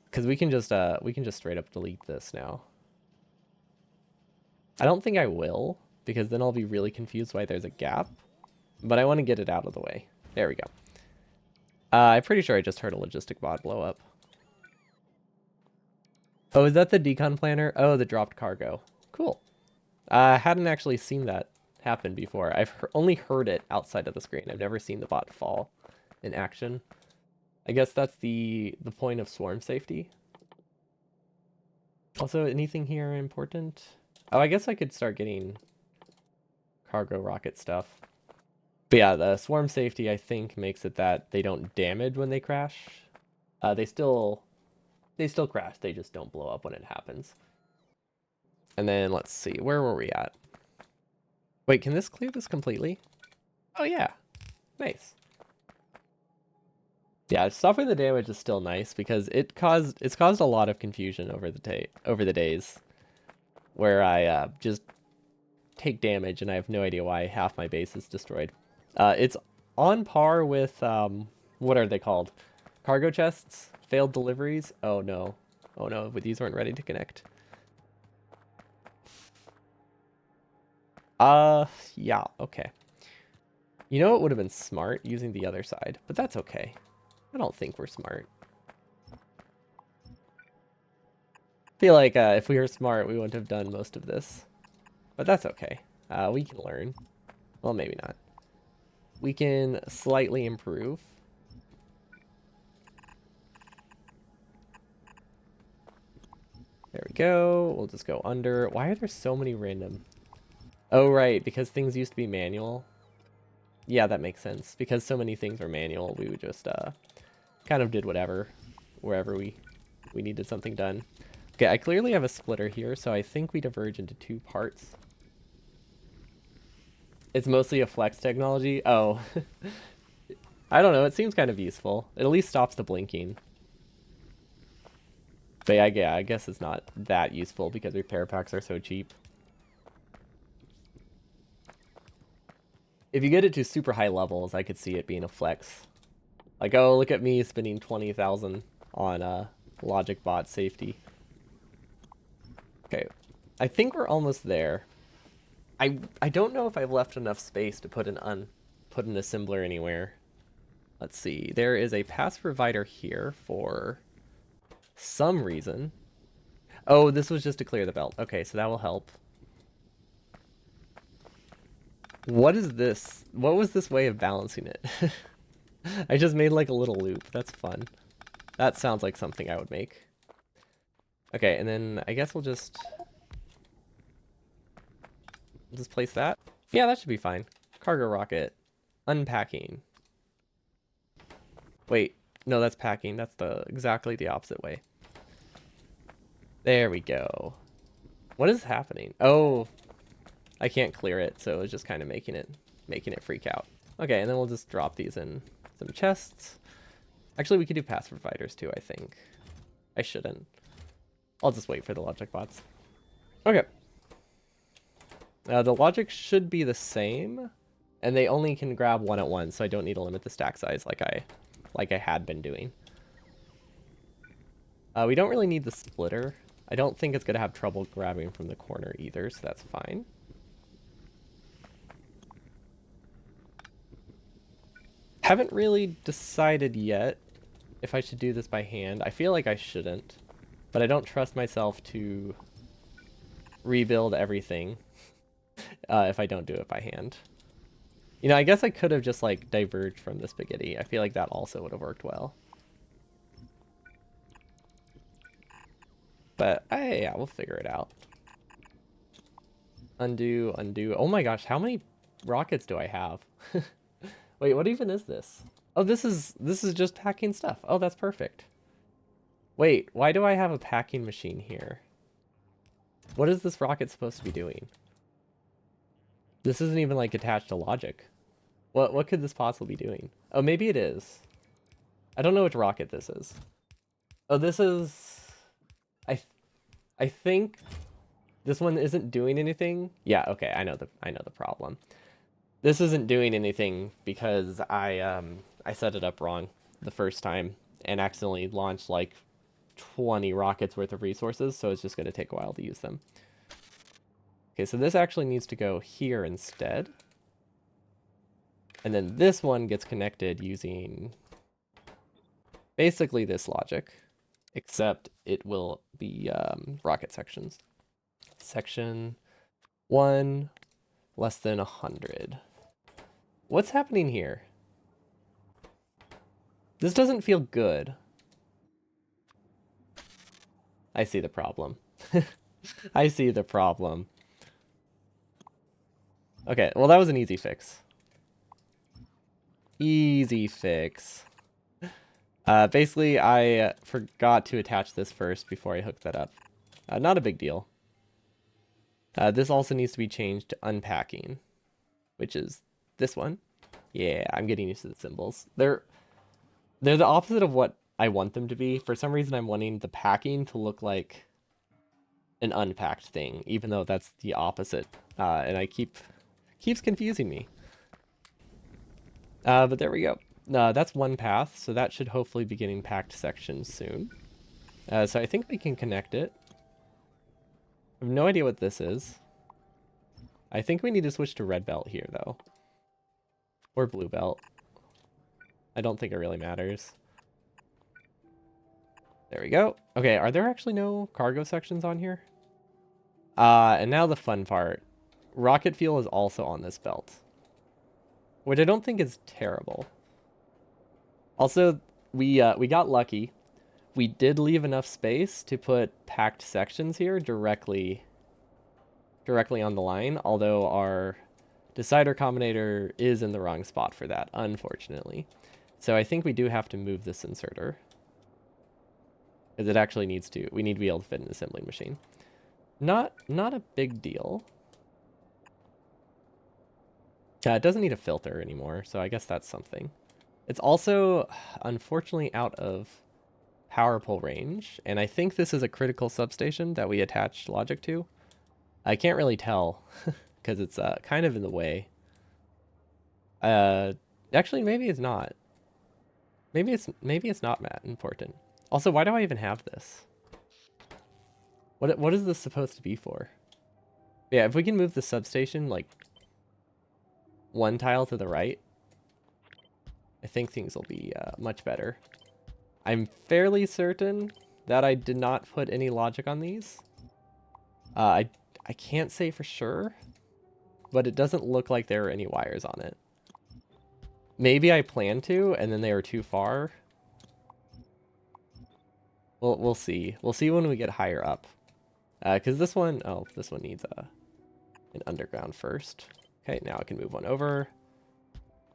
S1: Because we can just straight up delete this now. I don't think I will, because then I'll be really confused why there's a gap. But I want to get it out of the way. There we go. I'm pretty sure I just heard a logistic bot blow up. Oh, is that the decon planner? Oh, the dropped cargo. Cool. I hadn't actually seen that happen before. I've only heard it outside of the screen. I've never seen the bot fall in action. I guess that's the point of swarm safety. Also, anything here important? Oh, I guess I could start getting cargo rocket stuff. But yeah, the swarm safety, I think, makes it that they don't damage when they crash. They still crash. They just don't blow up when it happens. And then let's see, where were we at? Wait, can this clear this completely? Oh yeah, nice. Yeah, stopping the damage is still nice because it's caused a lot of confusion over the days, where I just take damage and I have no idea why half my base is destroyed. It's on par with what are they called? Cargo chests, failed deliveries. Oh no, but these weren't ready to connect. Yeah, okay. You know, it would have been smart using the other side, but that's okay. I don't think we're smart. Feel like if we were smart, we wouldn't have done most of this. But that's okay. We can learn. Well, maybe not. We can slightly improve. There we go. We'll just go under. Why are there so many random? Oh, right, because things used to be manual. Yeah, that makes sense. Because so many things were manual, we would just kind of did whatever, wherever we needed something done. Okay, I clearly have a splitter here, so I think we diverge into 2 parts. It's mostly a flex technology. Oh, I don't know. It seems kind of useful. It at least stops the blinking. But yeah, I guess it's not that useful because repair packs are so cheap. If you get it to super high levels, I could see it being a flex. Like, oh, look at me spending 20,000 on logic bot safety. Okay, I think we're almost there. I don't know if I've left enough space to put an assembler anywhere. Let's see. There is a pass provider here for some reason. Oh, this was just to clear the belt. Okay, so that will help. What is this? What was this way of balancing it? I just made like a little loop. That's fun. That sounds like something I would make. Okay, and then I guess we'll just place that. Yeah, that should be fine. Cargo rocket. Unpacking. Wait, no, that's packing. That's exactly the opposite way. There we go. What is happening? Oh, I can't clear it, so it's just kind of making it freak out. Okay, and then we'll just drop these in some chests. Actually, we could do pass providers too, I think. I shouldn't. I'll just wait for the logic bots. Okay. The logic should be the same, and they only can grab one at once, so I don't need to limit the stack size like I had been doing. We don't really need the splitter. I don't think it's going to have trouble grabbing from the corner either, so that's fine. Haven't really decided yet if I should do this by hand. I feel like I shouldn't, but I don't trust myself to rebuild everything if I don't do it by hand. You know, I guess I could have just like diverged from the spaghetti. I feel like that also would have worked well. But yeah, we'll figure it out. Undo, undo. Oh my gosh, how many rockets do I have? Wait, what even is this? Oh, this is just packing stuff. Oh, that's perfect. Wait, why do I have a packing machine here? What is this rocket supposed to be doing? This isn't even like attached to logic. What could this possibly be doing? Oh, maybe it is. I don't know which rocket this is. Oh, this is I think this one isn't doing anything. Yeah, okay, I know the problem. This isn't doing anything because I set it up wrong the first time and accidentally launched like 20 rockets worth of resources, so it's just going to take a while to use them. Okay, so this actually needs to go here instead. And then this one gets connected using basically this logic, except it will be rocket sections. Section 1, less than 100. What's happening here? This doesn't feel good. I see the problem. I see the problem. Okay, well that was an easy fix. Easy fix. Basically, I forgot to attach this first before I hooked that up. Not a big deal. This also needs to be changed to unpacking, which is this one. Yeah, I'm getting used to the symbols. They're the opposite of what I want them to be. For some reason, I'm wanting the packing to look like an unpacked thing, even though that's the opposite. And I keeps confusing me. But there we go. That's one path, so that should hopefully be getting packed sections soon. So I think we can connect it. I have no idea what this is. I think we need to switch to red belt here, though. Or blue belt. I don't think it really matters. There we go. Okay, are there actually no cargo sections on here? And now the fun part. Rocket fuel is also on this belt, which I don't think is terrible. Also, we got lucky. We did leave enough space to put packed sections here directly on the line, although our decider combinator is in the wrong spot for that, unfortunately. So I think we do have to move this inserter, because it actually needs to. We need to be able to fit an assembly machine. Not a big deal. It doesn't need a filter anymore, so I guess that's something. It's also, unfortunately, out of power pole range, and I think this is a critical substation that we attached logic to. I can't really tell, because it's kind of in the way. Actually, maybe it's not. Maybe it's not that important. Also, why do I even have this? What is this supposed to be for? Yeah, if we can move the substation like one tile to the right, I think things will be much better. I'm fairly certain that I did not put any logic on these. I can't say for sure, but it doesn't look like there are any wires on it. Maybe I planned to, and then they were too far. We'll see. We'll see when we get higher up. Because this one needs an underground first. Okay, now I can move one over.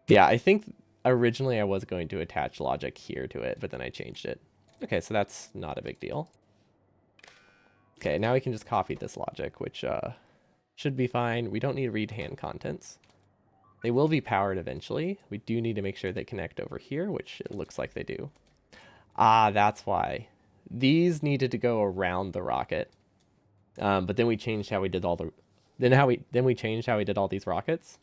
S1: Yeah, I think originally I was going to attach logic here to it, but then I changed it. Okay, so that's not a big deal. Okay, now we can just copy this logic, which should be fine. We don't need to read hand contents. They will be powered eventually. We do need to make sure they connect over here, which it looks like they do. Ah, that's why. These needed to go around the rocket. But then we changed how we did all the then we changed how we did all these rockets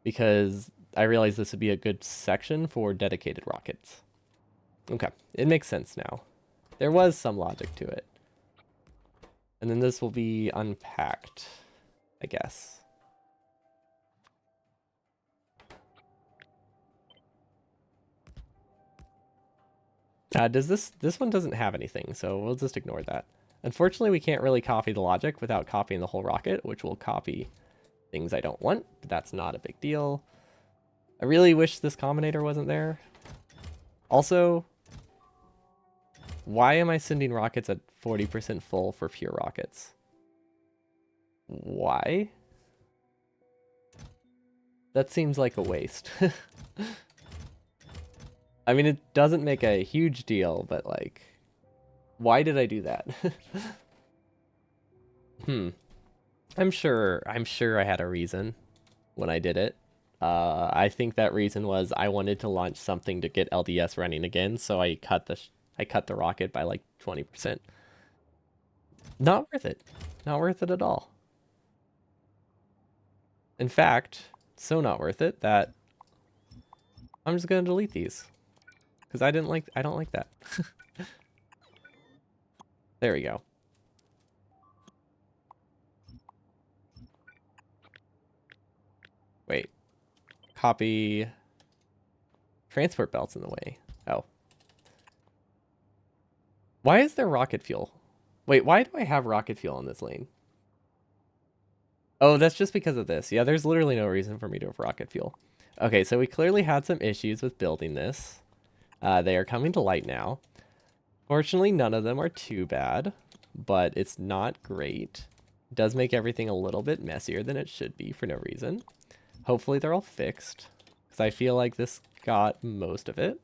S1: because I realized this would be a good section for dedicated rockets. Okay, it makes sense now. There was some logic to it. And then this will be unpacked, I guess. This one doesn't have anything, so we'll just ignore that. Unfortunately, we can't really copy the logic without copying the whole rocket, which will copy things I don't want, but that's not a big deal. I really wish this combinator wasn't there. Also, why am I sending rockets at 40% full for pure rockets? Why? That seems like a waste. I mean, it doesn't make a huge deal, but like, why did I do that? I'm sure I had a reason when I did it. I think that reason was I wanted to launch something to get LDS running again, so I cut the rocket by like 20%. Not worth it. Not worth it at all. In fact, so not worth it that I'm just gonna delete these. Because I don't like that. There we go. Wait. Copy. Transport belt's in the way. Oh. Why is there rocket fuel? Wait, why do I have rocket fuel on this lane? Oh, that's just because of this. Yeah, there's literally no reason for me to have rocket fuel. Okay, so we clearly had some issues with building this. They are coming to light now. Fortunately, none of them are too bad, but it's not great. It does make everything a little bit messier than it should be for no reason. Hopefully they're all fixed, because I feel like this got most of it.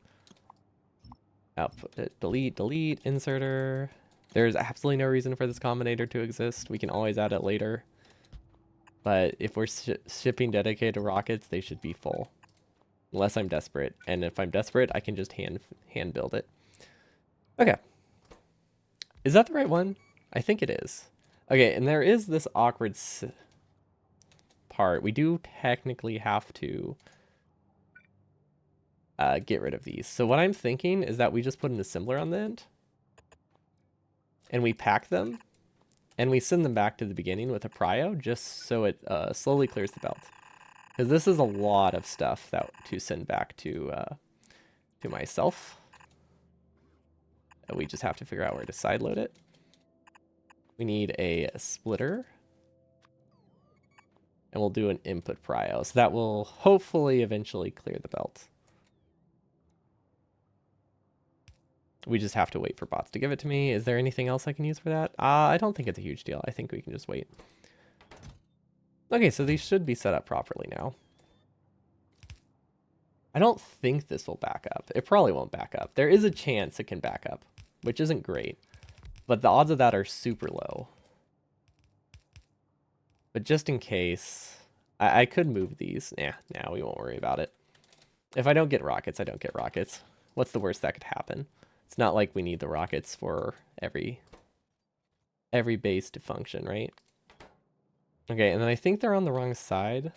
S1: Output, delete, inserter. There's absolutely no reason for this combinator to exist. We can always add it later. But if we're shipping dedicated rockets, they should be full. Unless I'm desperate. And if I'm desperate, I can just hand build it. Okay. Is that the right one? I think it is. Okay, and there is this awkward part. We do technically have to get rid of these. So what I'm thinking is that we just put an assembler on the end. And we pack them. And we send them back to the beginning with a prio, just so it slowly clears the belt. Because this is a lot of stuff to send back to myself. We just have to figure out where to sideload it. We need a splitter. And we'll do an input prio. So that will hopefully eventually clear the belt. We just have to wait for bots to give it to me. Is there anything else I can use for that? I don't think it's a huge deal. I think we can just wait. Okay, so these should be set up properly now. I don't think this will back up. It probably won't back up. There is a chance it can back up, which isn't great. But the odds of that are super low. But just in case, I could move these. Nah, we won't worry about it. If I don't get rockets, I don't get rockets. What's the worst that could happen? It's not like we need the rockets for every base to function, right? Okay, and then I think they're on the wrong side.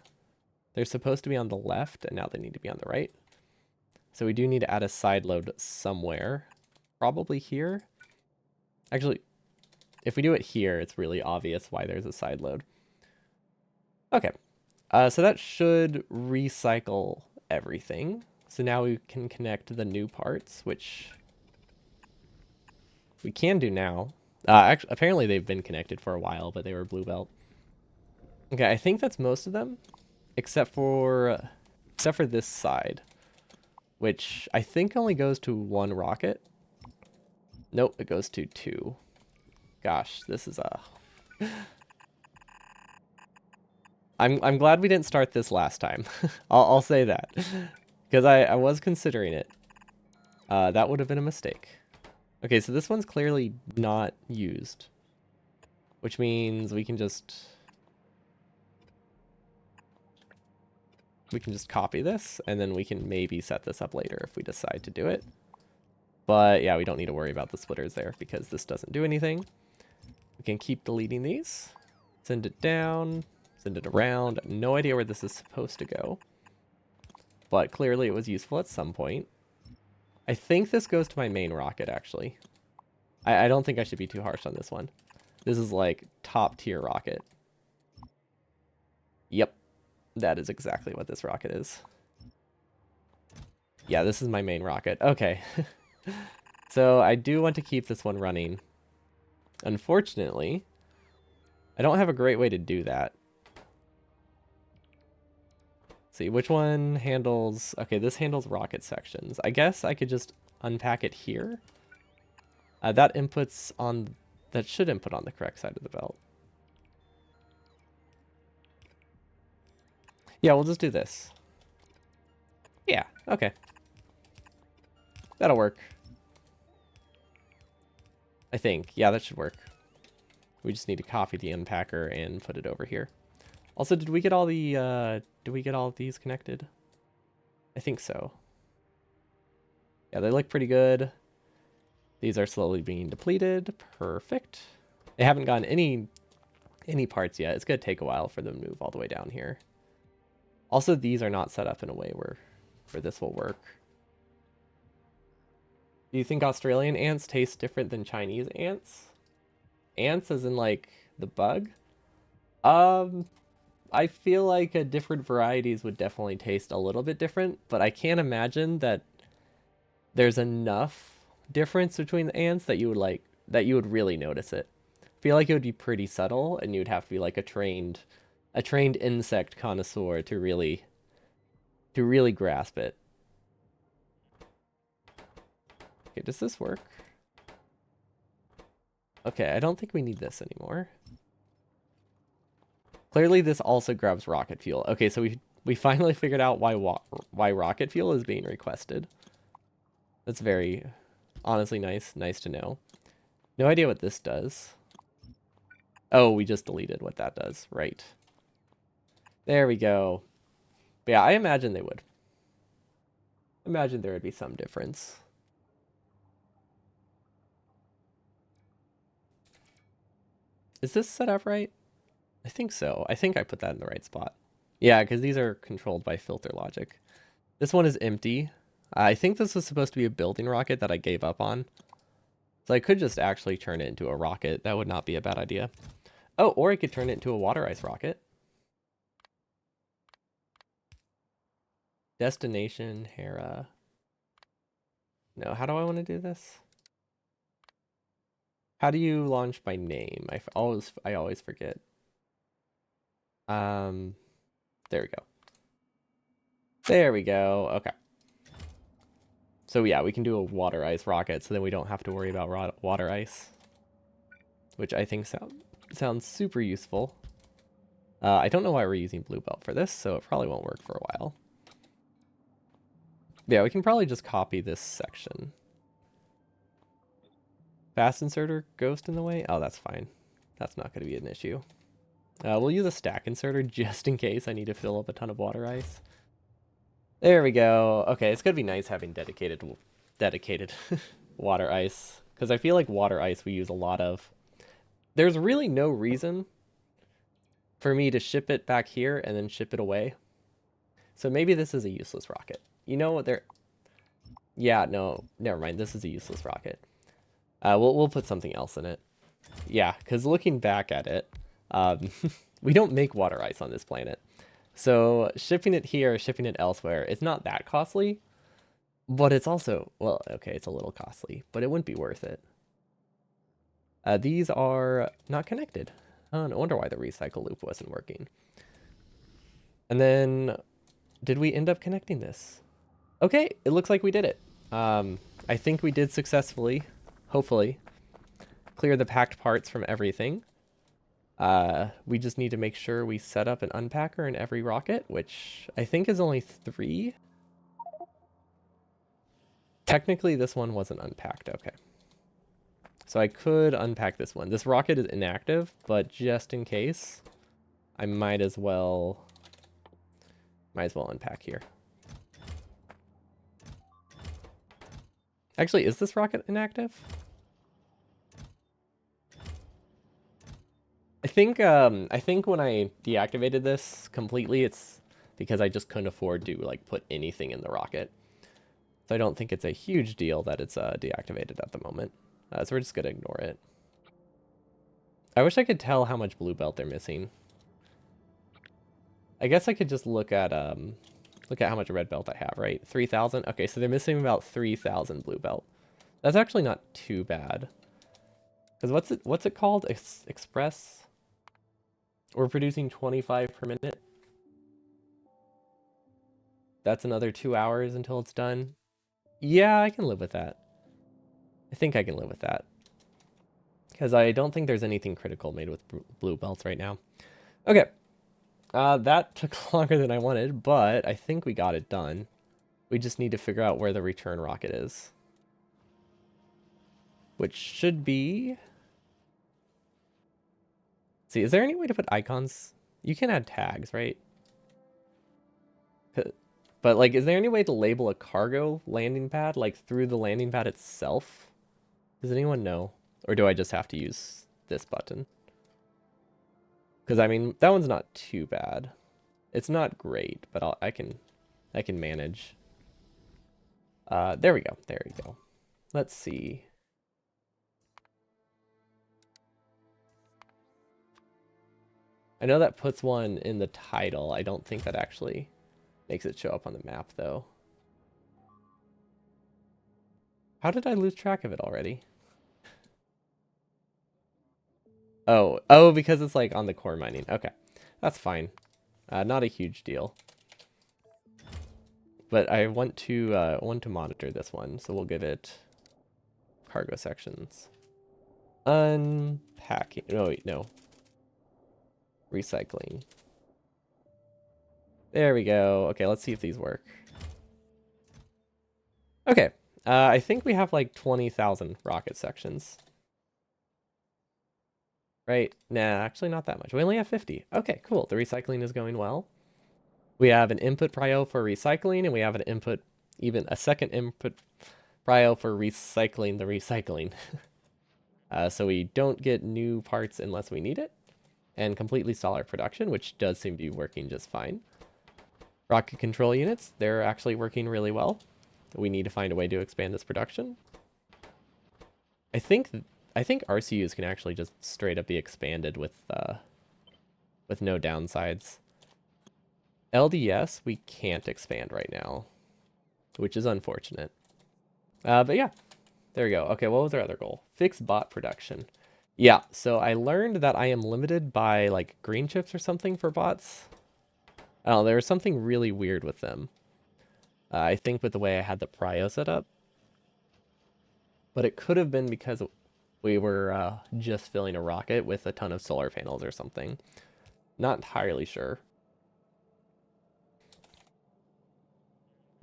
S1: They're supposed to be on the left, and now they need to be on the right. So we do need to add a side load somewhere. Probably here. Actually, if we do it here, it's really obvious why there's a side load. Okay, so that should recycle everything. So now we can connect the new parts, which we can do now. Actually, apparently they've been connected for a while, but they were blue belt. Okay, I think that's most of them, except for this side, which I think only goes to one rocket. Nope, it goes to two. Gosh, this is a... I'm glad we didn't start this last time. I'll say that. Because I was considering it. That would have been a mistake. Okay, so this one's clearly not used. Which means we can just copy this, and then we can maybe set this up later if we decide to do it. But yeah, we don't need to worry about the splitters there because this doesn't do anything. We can keep deleting these. Send it down. Send it around. No idea where this is supposed to go. But clearly it was useful at some point. I think this goes to my main rocket, actually. I don't think I should be too harsh on this one. This is like top tier rocket. Yep. That is exactly what this rocket is. Yeah, this is my main rocket. Okay. So I do want to keep this one running. Unfortunately, I don't have a great way to do that. See, which one handles... Okay, this handles rocket sections. I guess I could just unpack it here. That inputs on... That should input on the correct side of the belt. Yeah, we'll just do this. Yeah, okay. That'll work. I think. Yeah, that should work. We just need to copy the unpacker and put it over here. Also, did we get all the, did we get all of these connected? I think so. Yeah, they look pretty good. These are slowly being depleted. Perfect. They haven't gotten any parts yet. It's going to take a while for them to move all the way down here. Also, these are not set up in a way where this will work. Do you think Australian ants taste different than Chinese ants? Ants as in like the bug? I feel like different varieties would definitely taste a little bit different, but I can't imagine that there's enough difference between the ants that you would really notice it. I feel like it would be pretty subtle, and you'd have to be like a trained insect connoisseur to really grasp it. Okay, does this work? Okay, I don't think we need this anymore. Clearly, this also grabs rocket fuel. Okay, so we finally figured out why rocket fuel is being requested. That's very, honestly, nice to know. No idea what this does. Oh, we just deleted what that does. Right. There we go. But yeah, I imagine they would. Imagine there would be some difference. Is this set up right? I think so. I think I put that in the right spot. Yeah, because these are controlled by filter logic. This one is empty. I think this was supposed to be a building rocket that I gave up on. So I could just actually turn it into a rocket. That would not be a bad idea. Oh, or I could turn it into a water ice rocket. Destination, Hera. No, how do I want to do this? How do you launch by name? I always forget. There we go. There we go. Okay. So yeah, we can do a water ice rocket, so then we don't have to worry about water ice, which I think sounds super useful. I don't know why we're using blue belt for this, so it probably won't work for a while. Yeah, we can probably just copy this section. Fast inserter ghost in the way? Oh, that's fine. That's not going to be an issue. We'll use a stack inserter just in case I need to fill up a ton of water ice. There we go. Okay, it's going to be nice having dedicated water ice, because I feel like water ice we use a lot of. There's really no reason for me to ship it back here and then ship it away. So maybe this is a useless rocket. You know what? Yeah, no, never mind. This is a useless rocket. We'll put something else in it. Yeah, because looking back at it, we don't make water ice on this planet. So shipping it here, shipping it elsewhere, it's not that costly. But it's also, well, okay, it's a little costly, but it wouldn't be worth it. These are not connected. Oh, no wonder why the recycle loop wasn't working. And then, did we end up connecting this? Okay, it looks like we did it. I think we did successfully, hopefully, clear the packed parts from everything. We just need to make sure we set up an unpacker in every rocket, which I think is only 3. Technically, this one wasn't unpacked. Okay. So I could unpack this one. This rocket is inactive, but just in case, I might as well unpack here. Actually, is this rocket inactive? I think when I deactivated this completely, it's because I just couldn't afford to like put anything in the rocket. So I don't think it's a huge deal that it's deactivated at the moment. So we're just gonna ignore it. I wish I could tell how much blue belt they're missing. I guess I could just look at how much red belt I have, right? 3,000. Okay, so they're missing about 3,000 blue belt. That's actually not too bad. Because what's it called? Express? We're producing 25 per minute. That's another 2 hours until it's done. Yeah, I can live with that. I think I can live with that. Because I don't think there's anything critical made with blue belts right now. Okay. That took longer than I wanted, but I think we got it done. We just need to figure out where the return rocket is. Which should be... See, is there any way to put icons? You can add tags, right? But, like, is there any way to label a cargo landing pad, like, through the landing pad itself? Does anyone know? Or do I just have to use this button? Because, I mean, that one's not too bad. It's not great, but I can manage. There we go. There we go. Let's see. I know that puts one in the title. I don't think that actually makes it show up on the map, though. How did I lose track of it already? Oh, because it's like on the core mining. Okay, that's fine. Not a huge deal. But I want to monitor this one, so we'll give it cargo sections. Unpacking. No, wait, no. Recycling. There we go. Okay, let's see if these work. Okay, I think we have like 20,000 rocket sections. Right? Nah, actually not that much. We only have 50. Okay, cool. The recycling is going well. We have an input prio for recycling, and we have an input, even a second input prio for recycling the recycling. So we don't get new parts unless we need it, and completely stall our production, which does seem to be working just fine. Rocket control units, they're actually working really well. We need to find a way to expand this production. I think RCUs can actually just straight up be expanded with no downsides. LDS we can't expand right now, which is unfortunate. But yeah, there we go. Okay, what was our other goal? Fix bot production. Yeah, so I learned that I am limited by like green chips or something for bots. Oh, there was something really weird with them. I think with the way I had the prio set up. But it could have been because we were just filling a rocket with a ton of solar panels or something. Not entirely sure.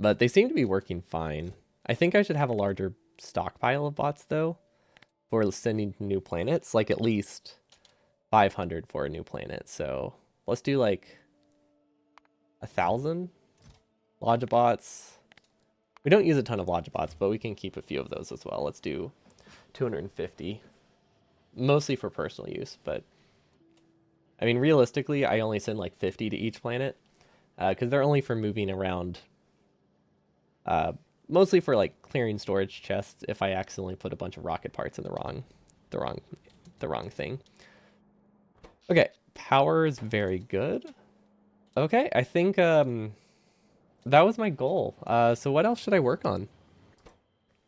S1: But they seem to be working fine. I think I should have a larger stockpile of bots, though, for sending to new planets. Like, at least 500 for a new planet. So, let's do, like, 1,000 Logibots. We don't use a ton of Logibots, but we can keep a few of those as well. Let's do 250. Mostly for personal use, but... I mean, realistically, I only send, like, 50 to each planet. Because they're only for moving around... mostly for like clearing storage chests if I accidentally put a bunch of rocket parts in the wrong thing. Okay, power is very good. Okay, I think that was my goal. So what else should I work on?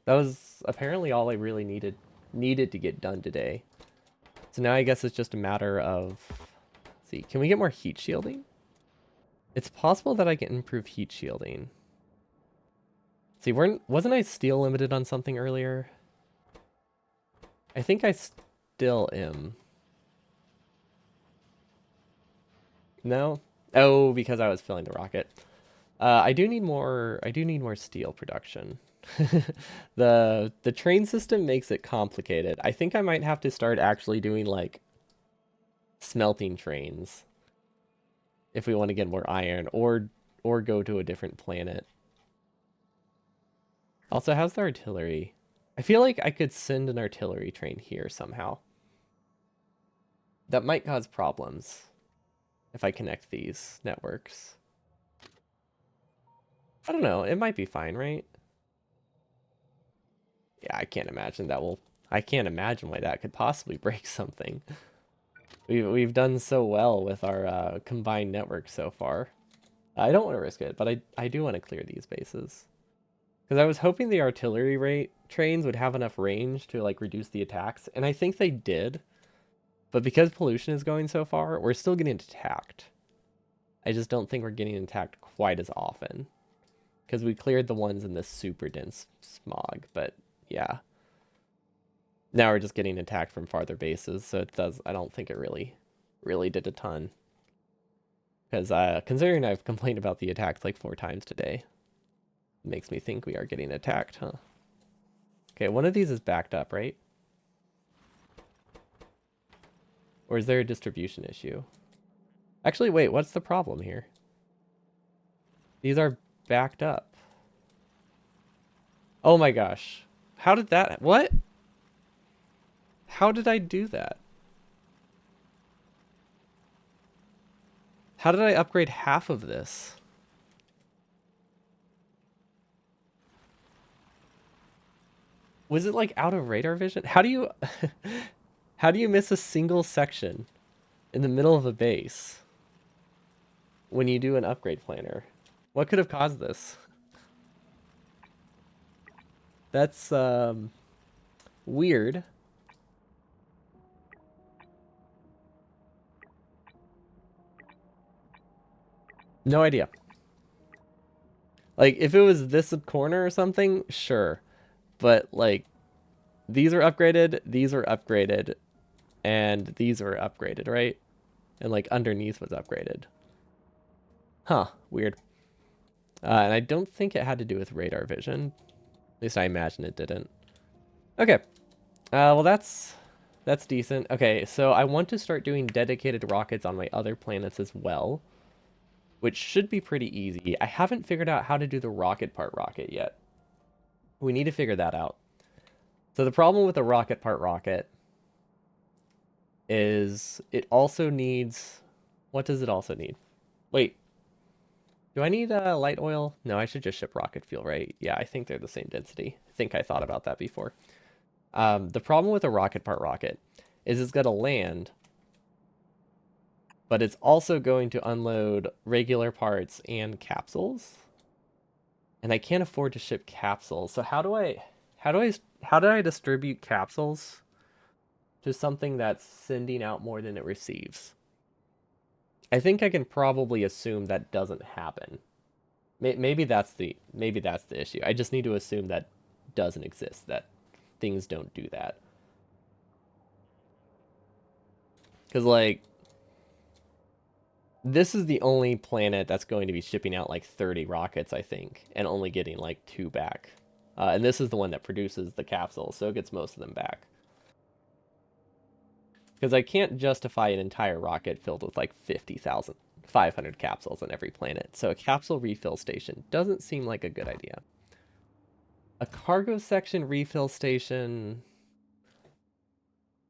S1: That was apparently all I really needed to get done today. So now I guess it's just a matter of, let's see, can we get more heat shielding? It's possible that I can improve heat shielding. See, wasn't I steel limited on something earlier? I think I still am. No? Oh, because I was filling the rocket. I do need more. I do need more steel production. The train system makes it complicated. I think I might have to start actually doing like smelting trains if we want to get more iron, or go to a different planet. Also, how's the artillery? I feel like I could send an artillery train here somehow. That might cause problems if I connect these networks. I don't know. It might be fine, right? Yeah, I can't imagine that will. I can't imagine why that could possibly break something. We've done so well with our combined network so far. I don't want to risk it, but I do want to clear these bases. Because I was hoping the artillery rate trains would have enough range to like reduce the attacks, and I think they did. But because pollution is going so far, we're still getting attacked. I just don't think we're getting attacked quite as often. Because we cleared the ones in this super dense smog, but yeah. Now we're just getting attacked from farther bases, so it does. I don't think it really did a ton. Because considering I've complained about the attacks like 4 times today, it makes me think we are getting attacked, huh? Okay, one of these is backed up, right? Or is there a distribution issue? Actually, wait, what's the problem here? These are backed up. Oh my gosh. How did that... What? How did I do that? How did I upgrade half of this? Was it like out of radar vision? How do you... How do you miss a single section in the middle of a base when you do an upgrade planner? What could have caused this? That's weird. No idea. Like if it was this corner or something, sure. But like these are upgraded, and these are upgraded, right? And like underneath was upgraded. Huh, weird. And I don't think it had to do with radar vision. At least I imagine it didn't. Okay. Well, that's decent. Okay, so I want to start doing dedicated rockets on my other planets as well, which should be pretty easy. I haven't figured out how to do the rocket part rocket yet. We need to figure that out. So the problem with the rocket part rocket is it also needs... What does it also need? Wait, do I need light oil? No, I should just ship rocket fuel, right? Yeah, I think they're the same density. I think I thought about that before. The problem with a rocket part rocket is it's going to land, but it's also going to unload regular parts and capsules. And I can't afford to ship capsules. So how do I distribute capsules to something that's sending out more than it receives? I think I can probably assume that doesn't happen. Maybe that's the issue. I just need to assume that doesn't exist, that things don't do that. Because like this is the only planet that's going to be shipping out like 30 rockets, I think, and only getting like 2 back. And this is the one that produces the capsules, so it gets most of them back. Because I can't justify an entire rocket filled with like 50,500 capsules on every planet. So a capsule refill station doesn't seem like a good idea. A cargo section refill station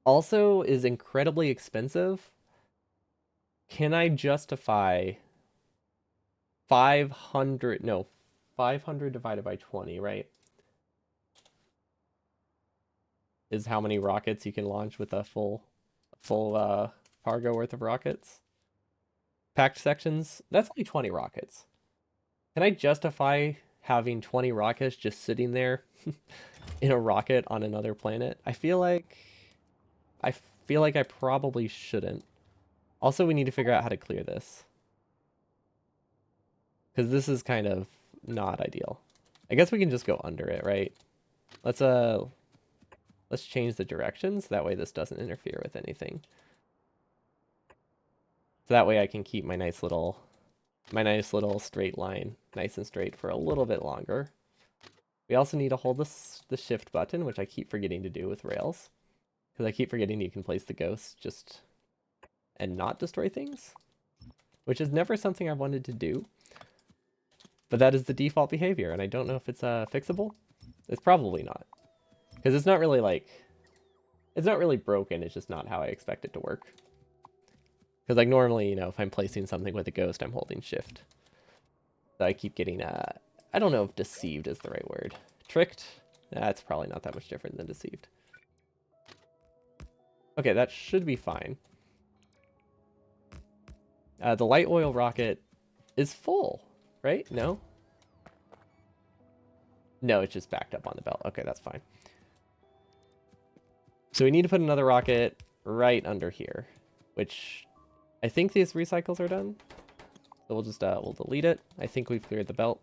S1: also is incredibly expensive. Can I justify 500? No, 500 divided by 20, right? Is how many rockets you can launch with a full cargo worth of rockets. Packed sections, that's only 20 rockets. Can I justify having 20 rockets just sitting there in a rocket on another planet? I feel feel like I probably shouldn't. Also, we need to figure out how to clear this. Because this is kind of not ideal. I guess we can just go under it, right? Let's change the directions. That way this doesn't interfere with anything. So that way I can keep my nice little straight line nice and straight for a little bit longer. We also need to hold the shift button, which I keep forgetting to do with Rails. Because I keep forgetting you can place the ghosts just and not destroy things. Which is never something I've wanted to do. But that is the default behavior, and I don't know if it's fixable. It's probably not. Because it's not really like... It's not really broken, it's just not how I expect it to work. Because like normally, you know, if I'm placing something with a ghost, I'm holding shift. So I keep getting, I don't know if deceived is the right word. Tricked? That's probably not that much different than deceived. Okay, that should be fine. The light oil rocket is full, right? No? No, it's just backed up on the belt. Okay, that's fine. So we need to put another rocket right under here, which I think these recycles are done. So we'll just, we'll delete it. I think we've cleared the belt.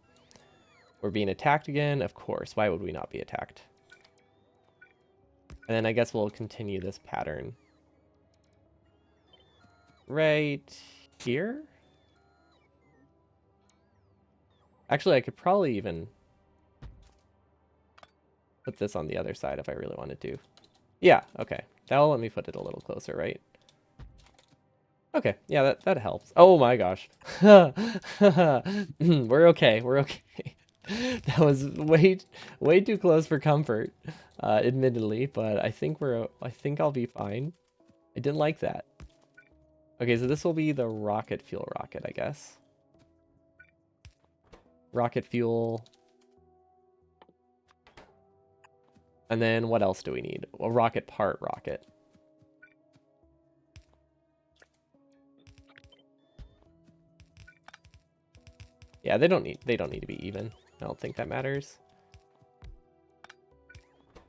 S1: We're being attacked again. Of course, why would we not be attacked? And then I guess we'll continue this pattern. Right here? Actually, I could probably even put this on the other side if I really wanted to. Yeah, okay. That'll let me put it a little closer, right? Okay, yeah, that helps. Oh my gosh. We're okay, we're okay. That was way too close for comfort, admittedly, but I think I'll be fine. I didn't like that. Okay, so this will be the rocket fuel rocket, I guess. Rocket fuel. And then what else do we need? A rocket part rocket. Yeah, they don't need to be even. I don't think that matters.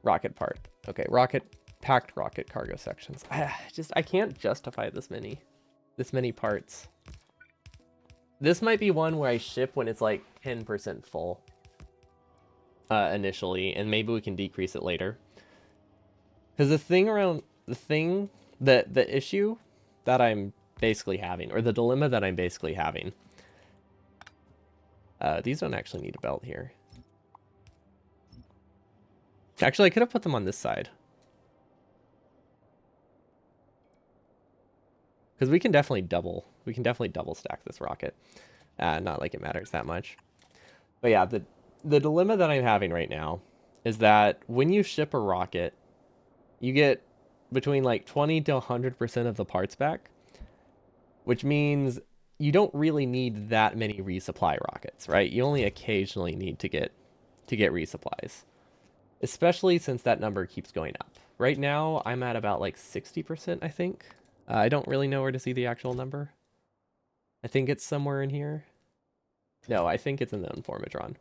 S1: Rocket part. Okay, packed rocket cargo sections. I can't justify this many parts. This might be one where I ship when it's like 10% full initially, and maybe we can decrease it later. Because the issue that I'm basically having, or the dilemma that I'm basically having, these don't actually need a belt here. Actually, I could have put them on this side. Because we can definitely double stack this rocket. Not like it matters that much. But yeah, the dilemma that I'm having right now is that when you ship a rocket, you get between like 20 to 100% of the parts back, which means you don't really need that many resupply rockets, right? You only occasionally need to get resupplies, especially since that number keeps going up. Right now, I'm at about like 60%, I think. I don't really know where to see the actual number. I think it's somewhere in here. No, I think it's in the Informatron.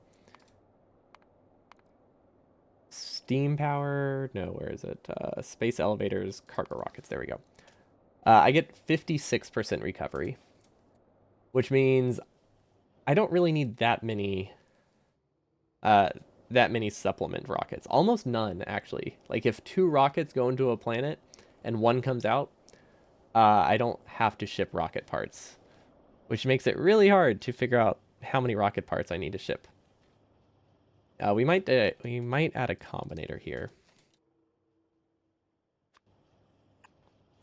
S1: Steam power. No, where is it? Space elevators, cargo rockets. There we go. I get 56% recovery, which means I don't really need that many supplement rockets. Almost none, actually. Like if 2 rockets go into a planet and 1 comes out, I don't have to ship rocket parts, which makes it really hard to figure out how many rocket parts I need to ship. We might add a combinator here,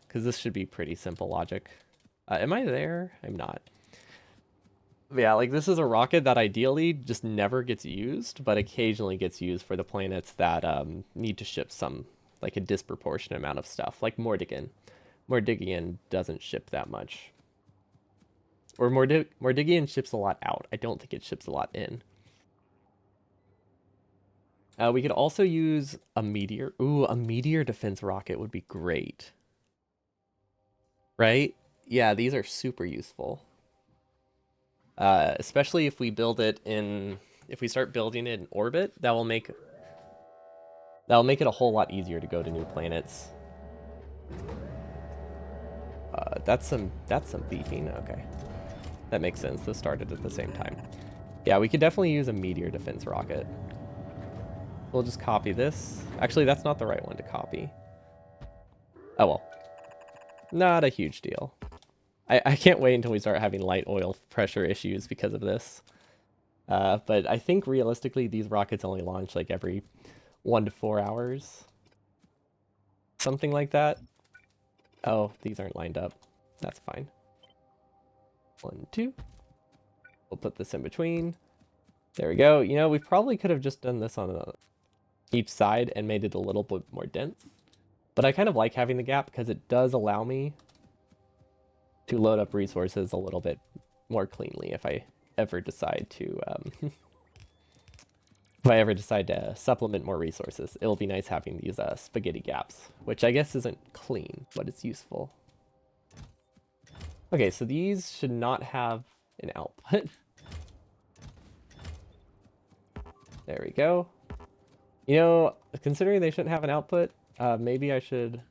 S1: because this should be pretty simple logic. Am I there? I'm not. But yeah, like this is a rocket that ideally just never gets used, but occasionally gets used for the planets that need to ship like a disproportionate amount of stuff, like Mordigan. Mordigian doesn't ship that much. Or Mordigian ships a lot out. I don't think it ships a lot in. We could also use a meteor. Ooh, a meteor defense rocket would be great. Right? Yeah, these are super useful. Especially if we start building it in orbit, that'll make it a whole lot easier to go to new planets. That's some beefing. Okay. That makes sense. Those started at the same time. Yeah, we could definitely use a meteor defense rocket. We'll just copy this. Actually, that's not the right one to copy. Oh well. Not a huge deal. I can't wait until we start having light oil pressure issues because of this. But I think realistically, these rockets only launch like every 1 to 4 hours. Something like that. Oh, these aren't lined up. That's fine. 1, 2. We'll put this in between. There we go. You know, we probably could have just done this on each side and made it a little bit more dense. But I kind of like having the gap because it does allow me to load up resources a little bit more cleanly if I ever decide to supplement more resources. It'll be nice having these spaghetti gaps, which I guess isn't clean, but it's useful. Okay, so these should not have an output. There we go. You know, considering they shouldn't have an output, maybe I should...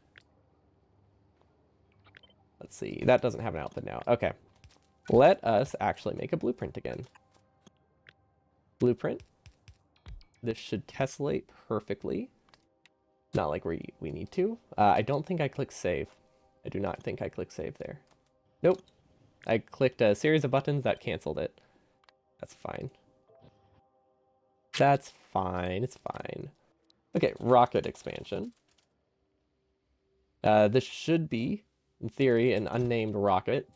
S1: Let's see, that doesn't have an output now. Okay, let us actually make a blueprint again. Blueprint. This should tessellate perfectly. Not like we need to. I don't think I clicked save. I do not think I clicked save there. Nope. I clicked a series of buttons that canceled it. That's fine. That's fine. It's fine. Okay, rocket expansion. This should be, in theory, an unnamed rocket.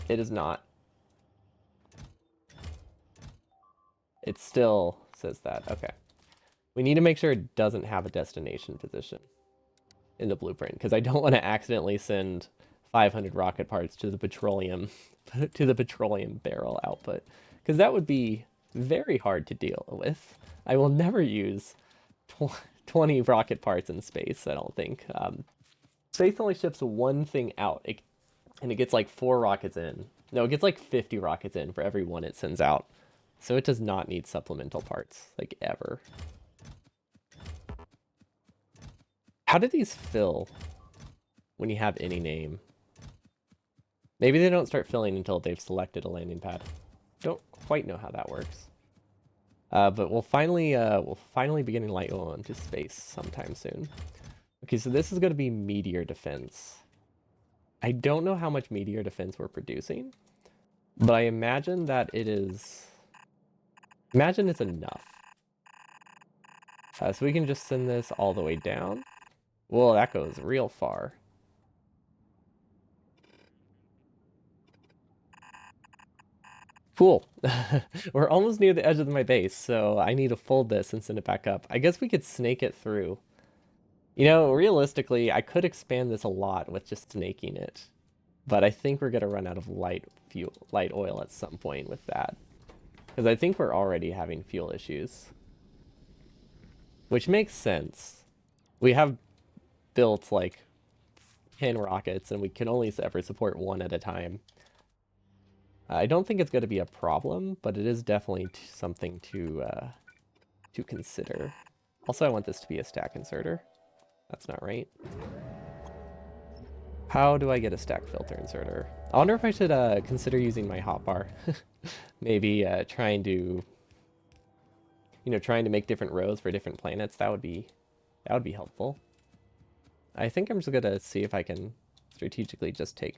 S1: It is not. It still says that. Okay. We need to make sure it doesn't have a destination position in the blueprint, because I don't want to accidentally send 500 rocket parts to the petroleum barrel output, because that would be very hard to deal with. I will never use 20 rocket parts in space, I don't think. Space only ships one thing out, and it gets like 4 rockets in. No, it gets like 50 rockets in for every one it sends out. So it does not need supplemental parts, like ever. How do these fill when you have any name? Maybe they don't start filling until they've selected a landing pad. Don't quite know how that works. But we'll finally be getting light oil into space sometime soon. Okay, so this is going to be meteor defense. I don't know how much meteor defense we're producing, but I imagine that it is... Imagine it's enough. So we can just send this all the way down. Well, that goes real far. Cool. We're almost near the edge of my base, so I need to fold this and send it back up. I guess we could snake it through. You know, realistically, I could expand this a lot with just snaking it. But I think we're going to run out of light oil at some point with that. Because I think we're already having fuel issues. Which makes sense. We have built like 10 rockets and we can only ever support 1 at a time. I don't think it's going to be a problem, but it is definitely something to consider. Also, I want this to be a stack inserter. That's not right. How do I get a stack filter inserter? I wonder if I should consider using my hotbar. Maybe trying to make different rows for different planets. That would be helpful. I think I'm just gonna see if I can strategically just take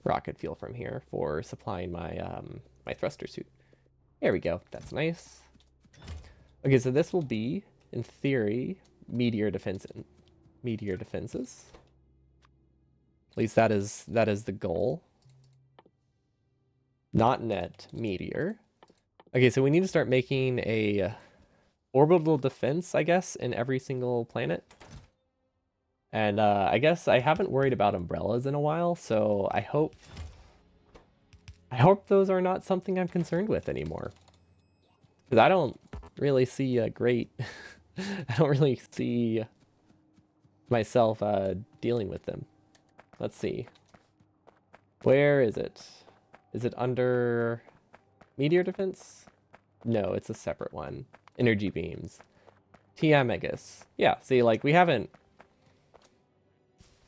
S1: rocket fuel from here for supplying my my thruster suit. There we go. That's nice. Okay, so this will be, in theory, meteor defenses. At least that is the goal. Not net meteor. Okay, so we need to start making a orbital defense, I guess, in every single planet. And I guess I haven't worried about umbrellas in a while, so I hope those are not something I'm concerned with anymore. Because I don't really see a great... I don't really see myself dealing with them. Let's see. Where is it? Is it under meteor defense? No, it's a separate one. Energy beams. TM, I guess. Yeah, see, like, we haven't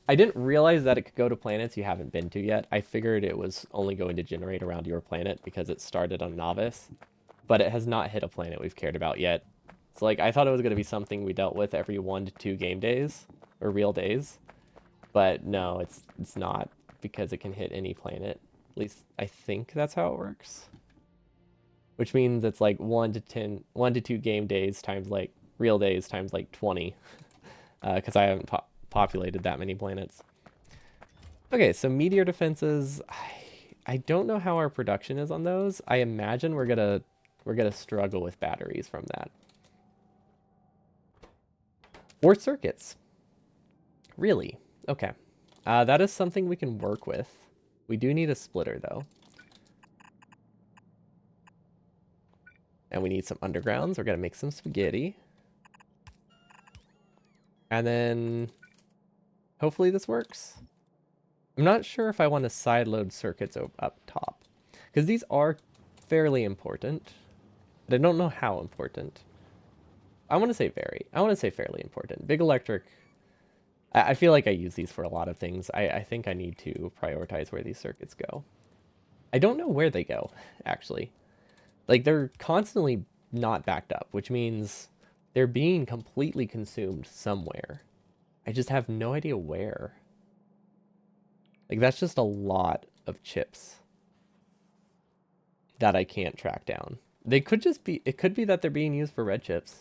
S1: I didn't realize that it could go to planets you haven't been to yet. I figured it was only going to generate around your planet because it started on Novice, but it has not hit a planet we've cared about yet. So like I thought it was going to be something we dealt with every 1 to 2 game days or real days, but no, it's not because it can hit any planet. At least I think that's how it works. Which means it's like 1 to 2 game days times like real days times like 20, because I haven't populated that many planets. Okay, so meteor defenses. I don't know how our production is on those. I imagine we're gonna struggle with batteries from that. Or circuits. Really? Okay. That is something we can work with. We do need a splitter though. And we need some undergrounds. We're gonna make some spaghetti. And then hopefully this works. I'm not sure if I want to sideload circuits up top, because these are fairly important, but I don't know how important. I want to say fairly important. Big electric, I feel like I use these for a lot of things. I think I need to prioritize where these circuits go. I don't know where they go, actually. Like, they're constantly not backed up, which means they're being completely consumed somewhere. I just have no idea where. Like, that's just a lot of chips that I can't track down. They could just be, it could be that they're being used for red chips.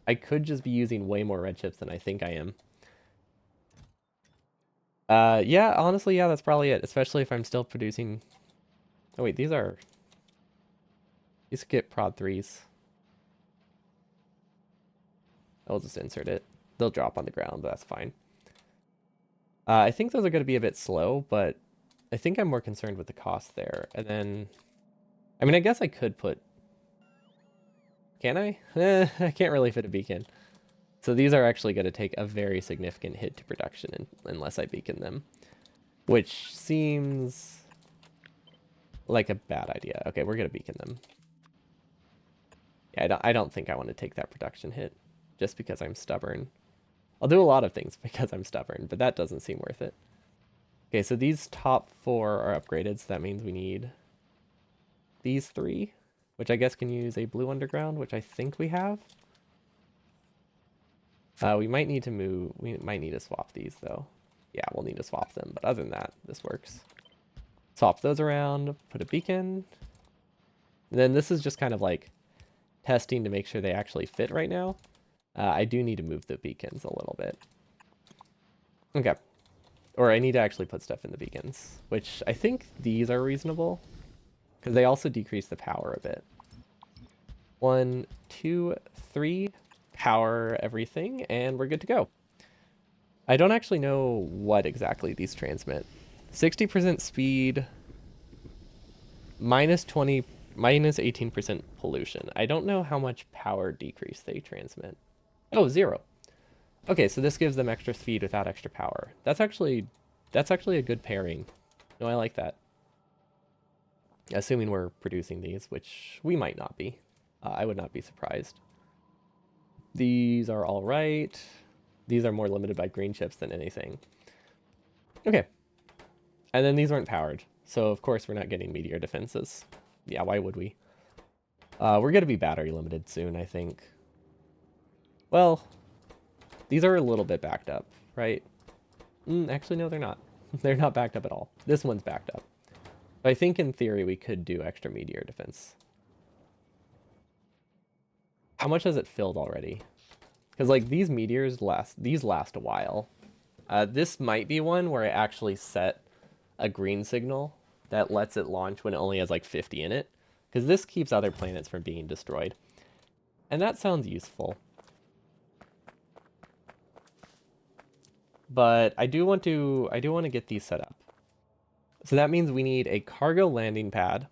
S1: I could just be using way more red chips than I think I am. Yeah, honestly, yeah, that's probably it. Especially if I'm still producing. Oh wait, these get prod 3s. I'll just insert it. They'll drop on the ground, but that's fine. I think those are going to be a bit slow, but I think I'm more concerned with the cost there. And then, I mean, I guess I could put. Can I? I can't really fit a beacon. So these are actually going to take a very significant hit to production unless I beacon them, which seems like a bad idea. Okay, we're going to beacon them. Yeah, I don't think I want to take that production hit just because I'm stubborn. I'll do a lot of things because I'm stubborn, but that doesn't seem worth it. Okay, so these top 4 are upgraded, so that means we need these 3, which I guess can use a blue underground, which I think we have. We might need to swap these though. Yeah, we'll need to swap them, but other than that, this works. Swap those around, put a beacon. And then this is just kind of like testing to make sure they actually fit right now. I do need to move the beacons a little bit. Okay. Or I need to actually put stuff in the beacons, which I think these are reasonable because they also decrease the power a bit. 1, 2, 3, power everything, and we're good to go. I don't actually know what exactly these transmit. 60% speed, minus 20, minus 18% pollution. I don't know how much power decrease they transmit. Oh, 0. Okay, so this gives them extra speed without extra power. That's actually a good pairing. No, I like that. Assuming we're producing these, which we might not be. I would not be surprised. These are all right. These are more limited by green chips than anything. Okay. And then these weren't powered. So of course we're not getting meteor defenses. Yeah, why would we? We're going to be battery limited soon, I think. Well, these are a little bit backed up, right? Actually, no, they're not. They're not backed up at all. This one's backed up. But I think in theory we could do extra meteor defense. How much has it filled already? Because like these meteors last a while. This might be one where I actually set a green signal that lets it launch when it only has like 50 in it. Because this keeps other planets from being destroyed. And that sounds useful. But I do want to get these set up. So that means we need a cargo landing pad.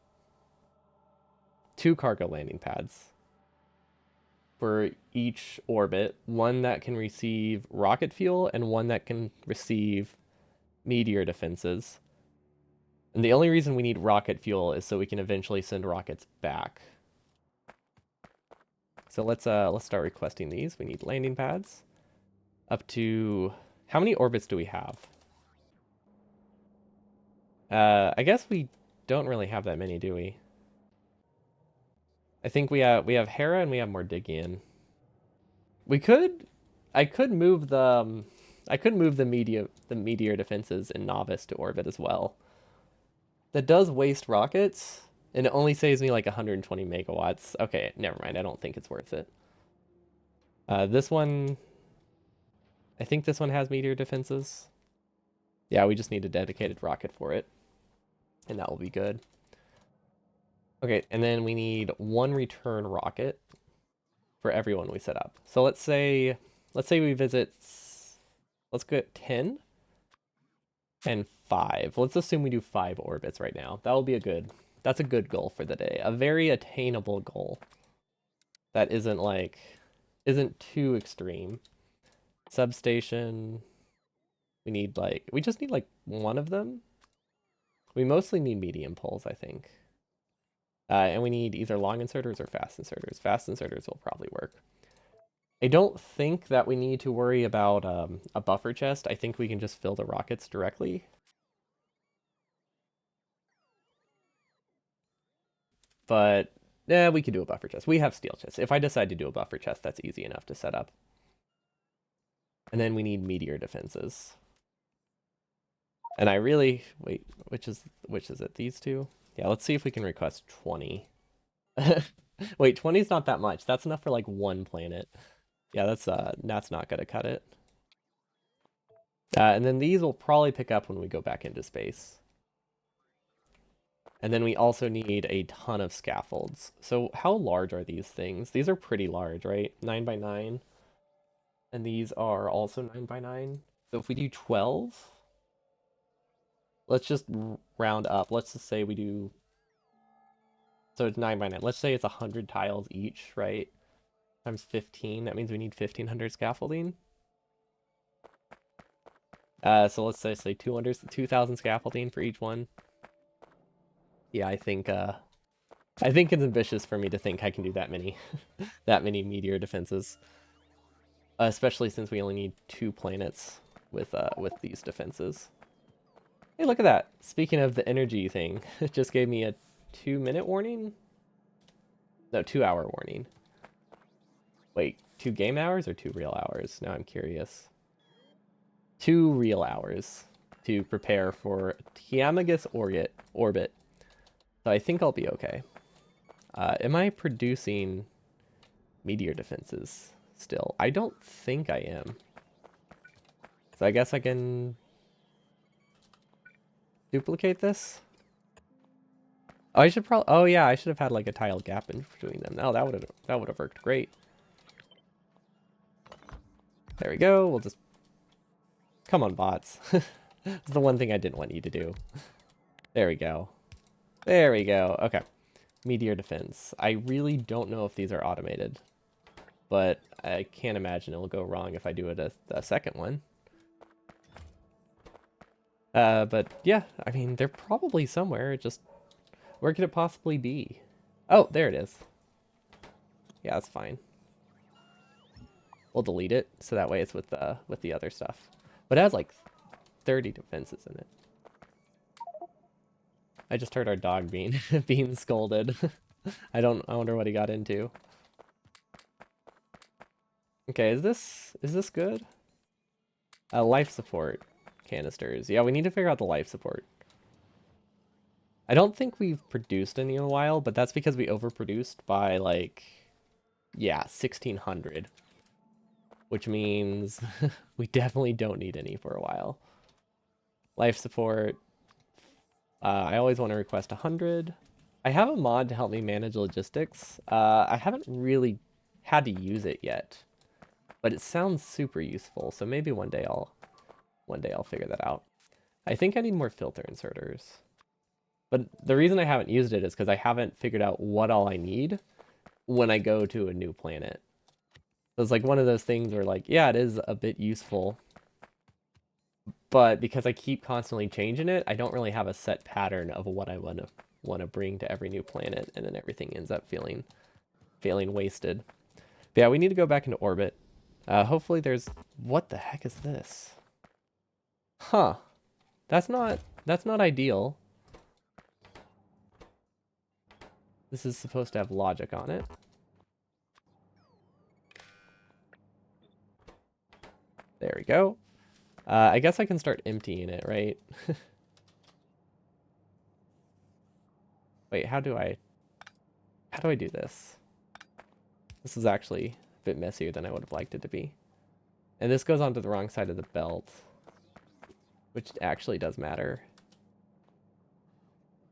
S1: 2 cargo landing pads for each orbit. One that can receive rocket fuel and one that can receive meteor defenses. And the only reason we need rocket fuel is so we can eventually send rockets back. So let's start requesting these. We need landing pads. Up to How many orbits do we have? I guess we don't really have that many, do we? I think we have Hera and we have Mordigian. We could, I could move the meteor defenses in Novice to orbit as well. That does waste rockets, and it only saves me like 120 megawatts. Okay, never mind. I don't think it's worth it. This one, I think this one has meteor defenses. Yeah, we just need a dedicated rocket for it, and that will be good. Okay, and then we need one return rocket for everyone we set up. So let's say we visit, let's get 10 and 5. Let's assume we do 5 orbits right now. That will be that's a good goal for the day. A very attainable goal. That isn't too extreme. Substation, we just need like one of them. We mostly need medium poles, I think. And we need either long inserters or fast inserters. Fast inserters will probably work. I don't think that we need to worry about a buffer chest. I think we can just fill the rockets directly. But we could do a buffer chest. We have steel chests. If I decide to do a buffer chest, that's easy enough to set up. And then we need meteor defenses. And I really wait, which is it? These two? Yeah, let's see if we can request 20. Wait, 20 is not that much. That's enough for like one planet. Yeah, that's not gonna cut it. And then these will probably pick up when we go back into space. And then we also need a ton of scaffolds. So how large are these things? These are pretty large, right? 9 by 9. And these are also 9 by 9. So if we do 12, let's just round up. Let's just say we do, so it's 9 by 9. Let's say it's 100 tiles each, right? Times 15. That means we need 1,500 scaffolding. So let's say 2,000 scaffolding for each one. Yeah, I think it's ambitious for me to think I can do that many that many meteor defenses. Especially since we only need 2 planets with these defenses. Hey, look at that. Speaking of the energy thing, it just gave me a 2-minute warning? No, 2-hour warning. Wait, 2 game hours or 2 real hours? Now I'm curious. 2 real hours to prepare for Tiamagus orbit. So I think I'll be okay. Am I producing meteor defenses still? I don't think I am. So I guess I can duplicate this. Oh, I should probably. Oh yeah, I should have had like a tile gap in between them. No, that would have worked great. There we go. We'll just come on, bots. It's the one thing I didn't want you to do. There we go. There we go. Okay. Meteor defense. I really don't know if these are automated, but I can't imagine it'll go wrong if I do it a second one. But yeah, I mean, they're probably somewhere. Just where could it possibly be? Oh, there it is. Yeah, that's fine. We'll delete it so that way it's with the other stuff. But it has like 30 defenses in it. I just heard our dog being scolded. I wonder what he got into. Okay, is this good? Life support canisters. Yeah, we need to figure out the life support. I don't think we've produced any in a while, but that's because we overproduced by like, yeah, 1,600. Which means we definitely don't need any for a while. Life support. I always want to request 100. I have a mod to help me manage logistics. I haven't really had to use it yet, but it sounds super useful. So maybe one day I'll figure that out. I think I need more filter inserters. But the reason I haven't used it is because I haven't figured out what all I need when I go to a new planet. So it's like one of those things where like, yeah, it is a bit useful, but because I keep constantly changing it, I don't really have a set pattern of what I want to bring to every new planet, and then everything ends up feeling wasted. But yeah, we need to go back into orbit. Hopefully there's, what the heck is this? Huh. That's not ideal. This is supposed to have logic on it. There we go. I guess I can start emptying it, right? Wait, how do I do this? This is actually a bit messier than I would have liked it to be. And this goes onto the wrong side of the belt, which actually does matter.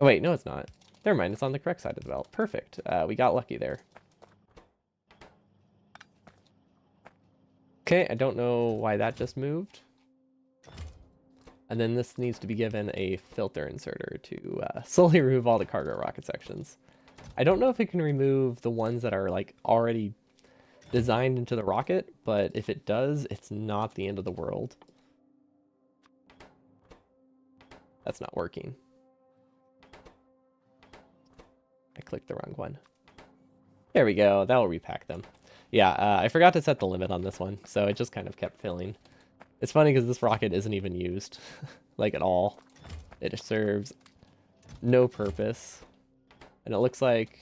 S1: Oh wait, no it's not. Never mind, it's on the correct side of the belt. Perfect. We got lucky there. Okay, I don't know why that just moved. And then this needs to be given a filter inserter to slowly remove all the cargo rocket sections. I don't know if it can remove the ones that are like already designed into the rocket, but if it does, it's not the end of the world. That's not working. I clicked the wrong one. There we go. That will repack them. Yeah, I forgot to set the limit on this one, so it just kind of kept filling. It's funny because this rocket isn't even used, like at all. It serves no purpose. And it looks like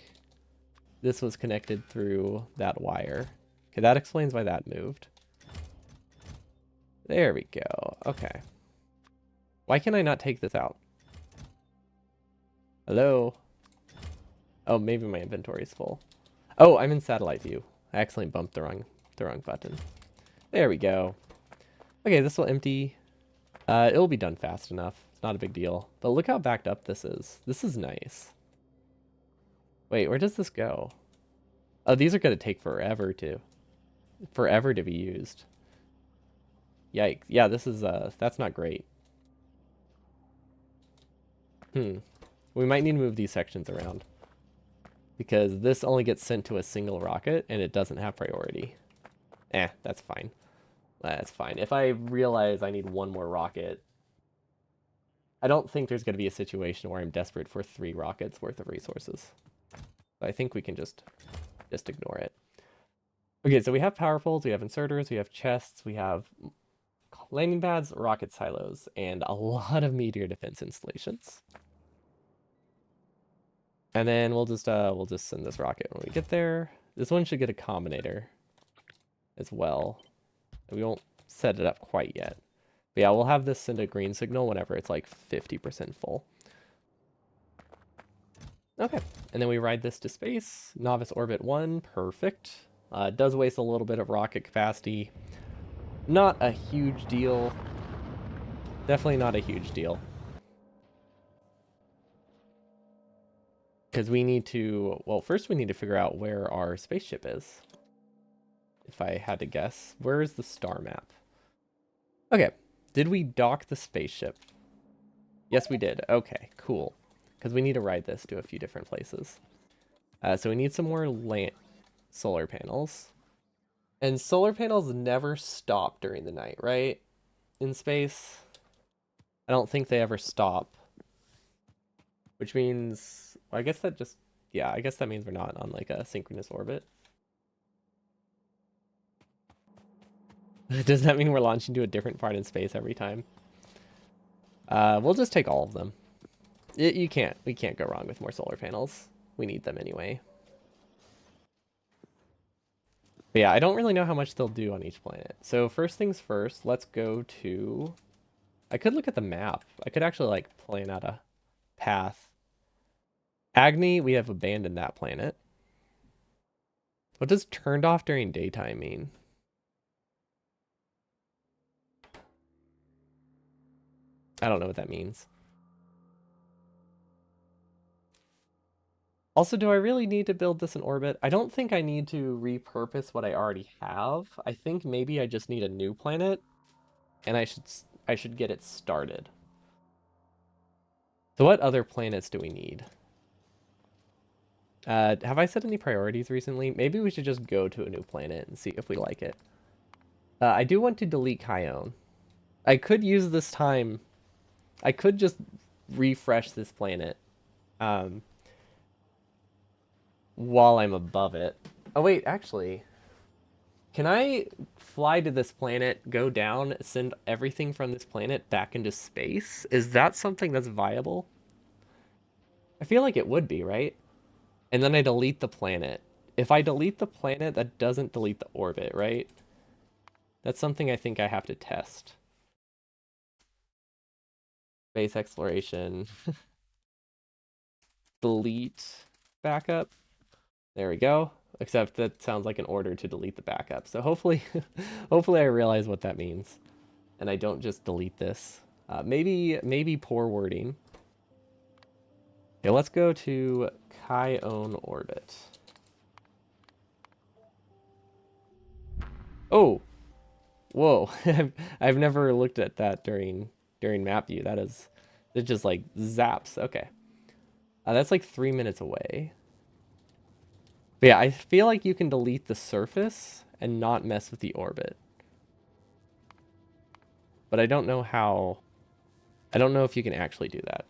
S1: this was connected through that wire. Okay, that explains why that moved. There we go. Okay. Why can I not take this out? Hello? Oh, maybe my inventory is full. Oh, I'm in satellite view. I accidentally bumped the wrong button. There we go. Okay, this will empty. It'll be done fast enough. It's not a big deal. But look how backed up this is. This is nice. Wait, where does this go? Oh, these are going to take forever to be used. Yikes. Yeah, this is that's not great. We might need to move these sections around, because this only gets sent to a single rocket and it doesn't have priority. That's fine. That's fine. If I realize I need one more rocket, I don't think there's going to be a situation where I'm desperate for 3 rockets worth of resources. So I think we can just ignore it. Okay, so we have power poles, we have inserters, we have chests, we have landing pads, rocket silos, and a lot of meteor defense installations. And then we'll just send this rocket when we get there. This one should get a combinator as well. We won't set it up quite yet. But yeah, we'll have this send a green signal whenever it's like 50% full. Okay, and then we ride this to space. Novice orbit 1, perfect. It does waste a little bit of rocket capacity. Not a huge deal. Definitely not a huge deal. Because we need to, well, first we need to figure out where our spaceship is. If I had to guess, where is the star map? Okay, did we dock the spaceship? Yes, we did. Okay, cool. Because we need to ride this to a few different places. So we need some more solar panels. And solar panels never stop during the night, right? In space? I don't think they ever stop. Which means, well, I guess that just, yeah, I guess that means we're not on like a synchronous orbit. Does that mean we're launching to a different part in space every time? We'll just take all of them. We can't go wrong with more solar panels. We need them anyway. But yeah, I don't really know how much they'll do on each planet. So first things first, let's go to, I could look at the map. I could actually like plan out a path. Agni, we have abandoned that planet. What does turned off during daytime mean? I don't know what that means. Also, do I really need to build this in orbit? I don't think I need to repurpose what I already have. I think maybe I just need a new planet, and I should get it started. So what other planets do we need? Have I set any priorities recently? Maybe we should just go to a new planet and see if we like it. I do want to delete Kyone. I could use this time. I could just refresh this planet while I'm above it. Oh wait, actually, Can I fly to this planet, go down, send everything from this planet back into space? Is that something that's viable? I feel like it would be, right? And then I delete the planet. If I delete the planet, that doesn't delete the orbit, right? That's something I think I have to test. Space exploration. Delete backup. There we go. Except that sounds like an order to delete the backup. So hopefully, hopefully I realize what that means, and I don't just delete this. Maybe poor wording. Okay, let's go to Chion orbit. Oh, whoa! I've never looked at that during map view. It just like zaps. Okay, that's like 3 minutes away. But yeah, I feel like you can delete the surface and not mess with the orbit. But I don't know how. I don't know if you can actually do that.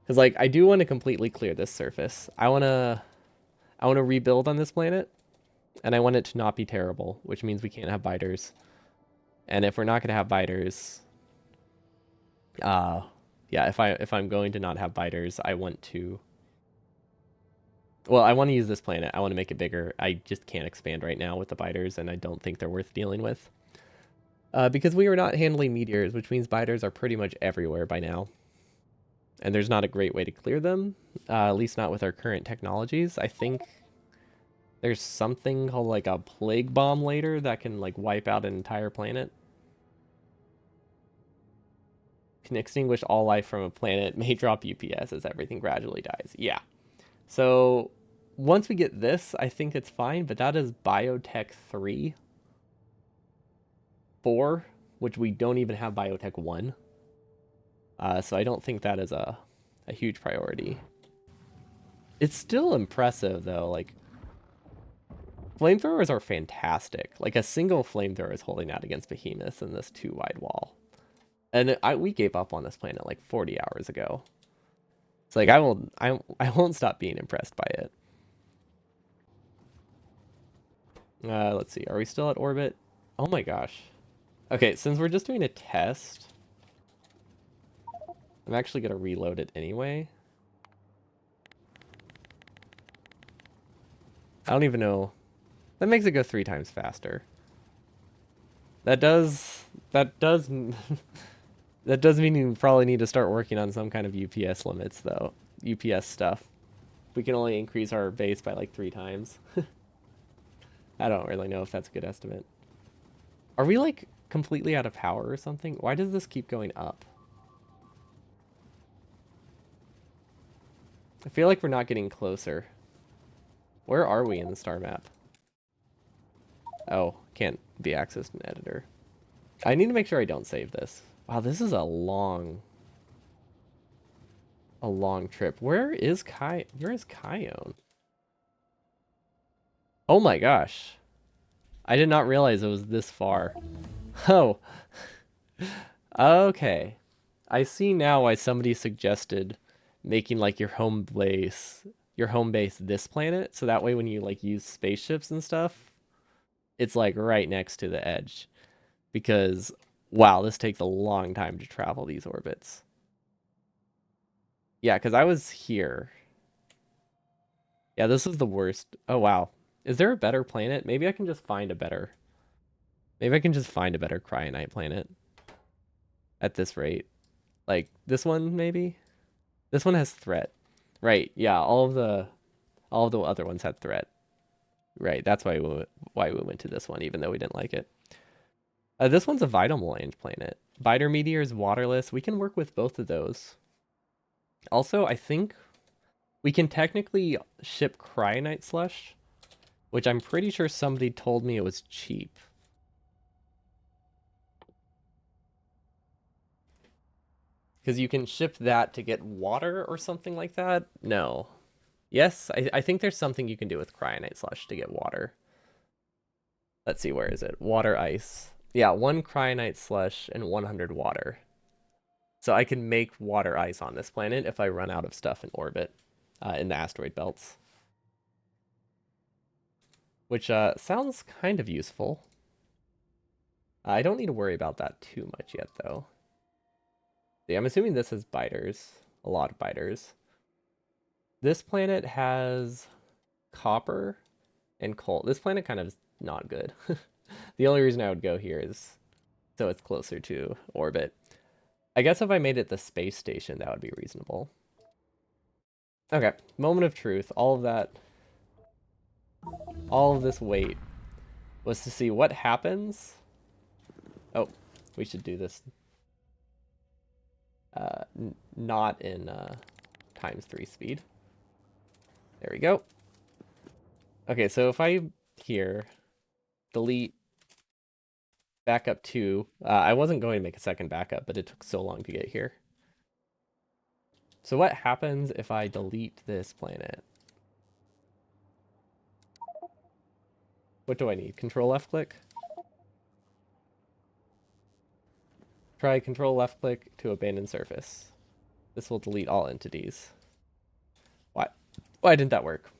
S1: Because like I do want to completely clear this surface. I wanna rebuild on this planet, and I want it to not be terrible, which means we can't have biters. And if we're not gonna have biters, uh yeah, if I'm going to not have biters, I want to well, I want to use this planet. I want to make it bigger. I just can't expand right now with the biters, and I don't think they're worth dealing with. Because we are not handling meteors, which means biters are pretty much everywhere by now. And there's not a great way to clear them, at least not with our current technologies. I think there's something called like a plague bomb later that can like wipe out an entire planet. Can extinguish all life from a planet, may drop UPS as everything gradually dies. Yeah. So once we get this, I think it's fine, but that is Biotech 3, 4, which we don't even have Biotech 1. So I don't think that is a huge priority. It's still impressive though, like flamethrowers are fantastic. Like a single flamethrower is holding out against behemoths in this 2 wide wall. And we gave up on this planet like 40 hours ago. It's like I won't stop being impressed by it. Let's see. Are we still at orbit? Oh my gosh. Okay, since we're just doing a test, I'm actually gonna reload it anyway. I don't even know. That makes it go 3 times faster. That does that does mean you probably need to start working on some kind of UPS limits though. UPS stuff. We can only increase our base by like 3 times. I don't really know if that's a good estimate. Are we like completely out of power or something? Why does this keep going up? I feel like we're not getting closer. Where are we in the star map? Oh, can't be accessed in editor. I need to make sure I don't save this. Wow, this is a long trip. Where is Kion? Oh my gosh. I did not realize it was this far. Oh. Okay. I see now why somebody suggested making like your home base this planet, so that way when you like use spaceships and stuff, it's like right next to the edge. Because wow, this takes a long time to travel these orbits. Yeah, because I was here. Yeah, this is the worst. Oh wow. Is there a better planet? Maybe I can just find a better. Maybe I can just find a better cryonite planet at this rate. Like this one maybe? This one has threat. Right. Yeah, all of the other ones had threat. Right. That's why we went to this one even though we didn't like it. This one's a vital melange planet. Biter meteor is waterless. We can work with both of those. Also, I think we can technically ship cryonite slush, which I'm pretty sure somebody told me it was cheap. Because you can ship that to get water or something like that? No. Yes, I think there's something you can do with cryonite slush to get water. Let's see, where is it? Water ice. Yeah, 1 cryonite slush and 100 water. So I can make water ice on this planet if I run out of stuff in orbit, in the asteroid belts. which sounds kind of useful. I don't need to worry about that too much yet, though. See, I'm assuming this has biters, a lot of biters. This planet has copper and coal. This planet kind of is not good. The only reason I would go here is so it's closer to orbit. I guess if I made it the space station, that would be reasonable. Okay, moment of truth. All of this wait was to see what happens. Oh, we should do this not in ×3 speed. There we go. Okay, so if I here delete backup 2, I wasn't going to make a second backup, but it took so long to get here. So what happens if I delete this planet? What do I need? Control left click? Try control left click to abandon surface. This will delete all entities. Why? Why didn't that work?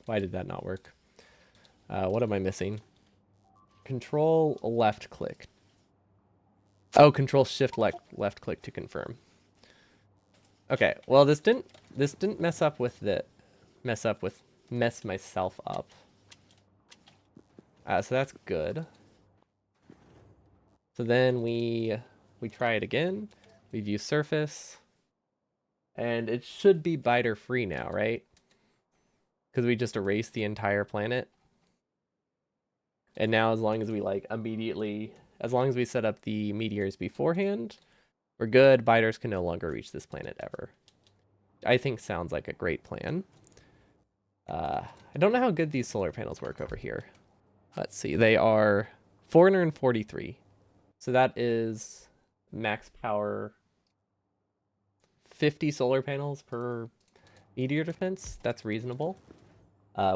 S1: Why did that not work? What am I missing? Control left click. Oh, control shift left click to confirm. Okay, well this didn't mess myself up. So that's good. So then we try it again. We view surface, and it should be biter free now, right? Because we just erased the entire planet. And now as long as we as long as we set up the meteors beforehand, we're good. Biters can no longer reach this planet ever. I think sounds like a great plan. I don't know how good these solar panels work over here. Let's see. They are 443. So that is max power 50 solar panels per meteor defense. That's reasonable.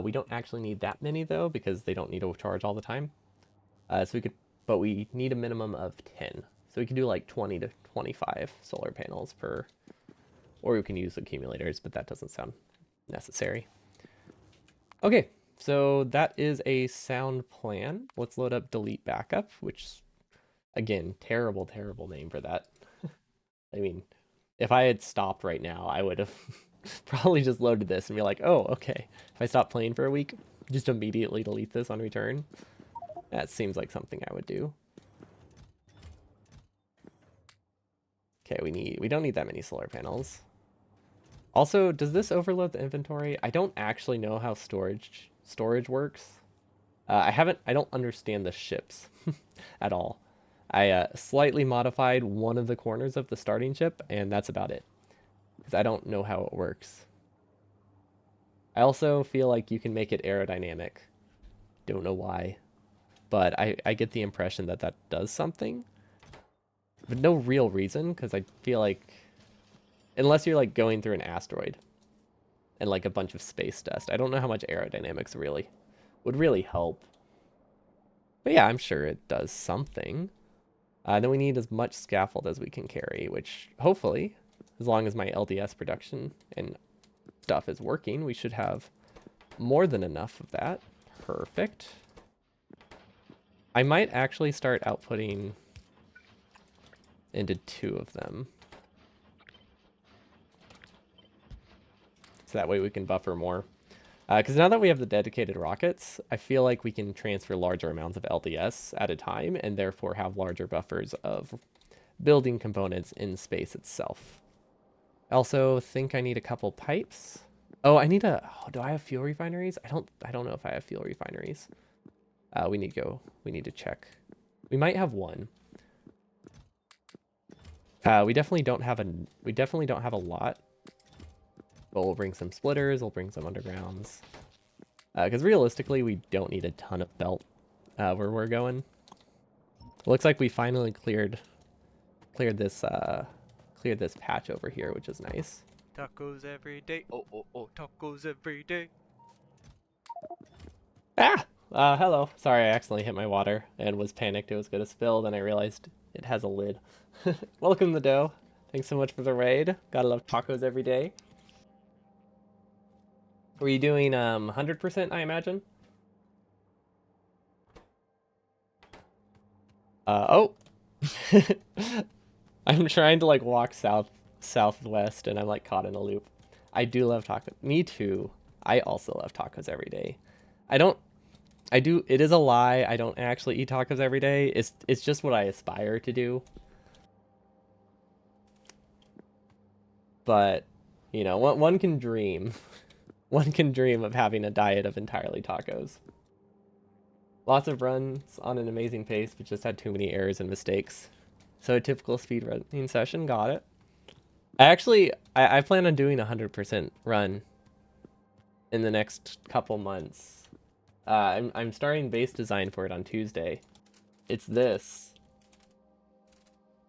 S1: We don't actually need that many though, because they don't need to charge all the time. But we need a minimum of 10. So we can do like 20 to 25 solar panels per, or we can use accumulators, but that doesn't sound necessary. Okay, so that is a sound plan. Let's load up delete backup, which, again, terrible name for that. I mean, if I had stopped right now, I would have probably just loaded this and be like, oh, okay. If I stop playing for a week, just immediately delete this on return. That seems like something I would do. Okay, we don't need that many solar panels. Also, does this overload the inventory? I don't actually know how storage works. I don't understand the ships at all. I slightly modified one of the corners of the starting ship, and that's about it. Because I don't know how it works. I also feel like you can make it aerodynamic. Don't know why. But I get the impression that that does something. But no real reason, because I feel like unless you're like going through an asteroid and like a bunch of space dust, I don't know how much aerodynamics would really help. But yeah, I'm sure it does something. Then we need as much scaffold as we can carry, which hopefully, as long as my LDS production and stuff is working, we should have more than enough of that. Perfect. I might actually start outputting into 2 of them. So that way we can buffer more. Because now that we have the dedicated rockets, I feel like we can transfer larger amounts of LDS at a time and therefore have larger buffers of building components in space itself. I also think I need a couple pipes. Oh, do I have fuel refineries? I don't know if I have fuel refineries. We need to check. We might have one. We definitely don't have a lot. But we'll bring some splitters, we'll bring some undergrounds. Because realistically, we don't need a ton of belt where we're going. Looks like we finally cleared this patch over here, which is nice.
S2: Tacos every day. Oh, tacos every day.
S1: Ah! Hello. Sorry, I accidentally hit my water and was panicked it was going to spill. Then I realized it has a lid. Welcome, the dough. Thanks so much for the raid. Gotta love tacos every day. Were you doing 100%, I imagine? Oh. I'm trying to like walk southwest and I'm like caught in a loop. I do love tacos. Me too. I also love tacos every day. I don't I do it is a lie. I don't actually eat tacos every day. It's just what I aspire to do. But, one can dream. One can dream of having a diet of entirely tacos. Lots of runs on an amazing pace, but just had too many errors and mistakes. So a typical speedrunning session, got it. I plan on doing a 100% run in the next couple months. I'm starting base design for it on Tuesday. It's this,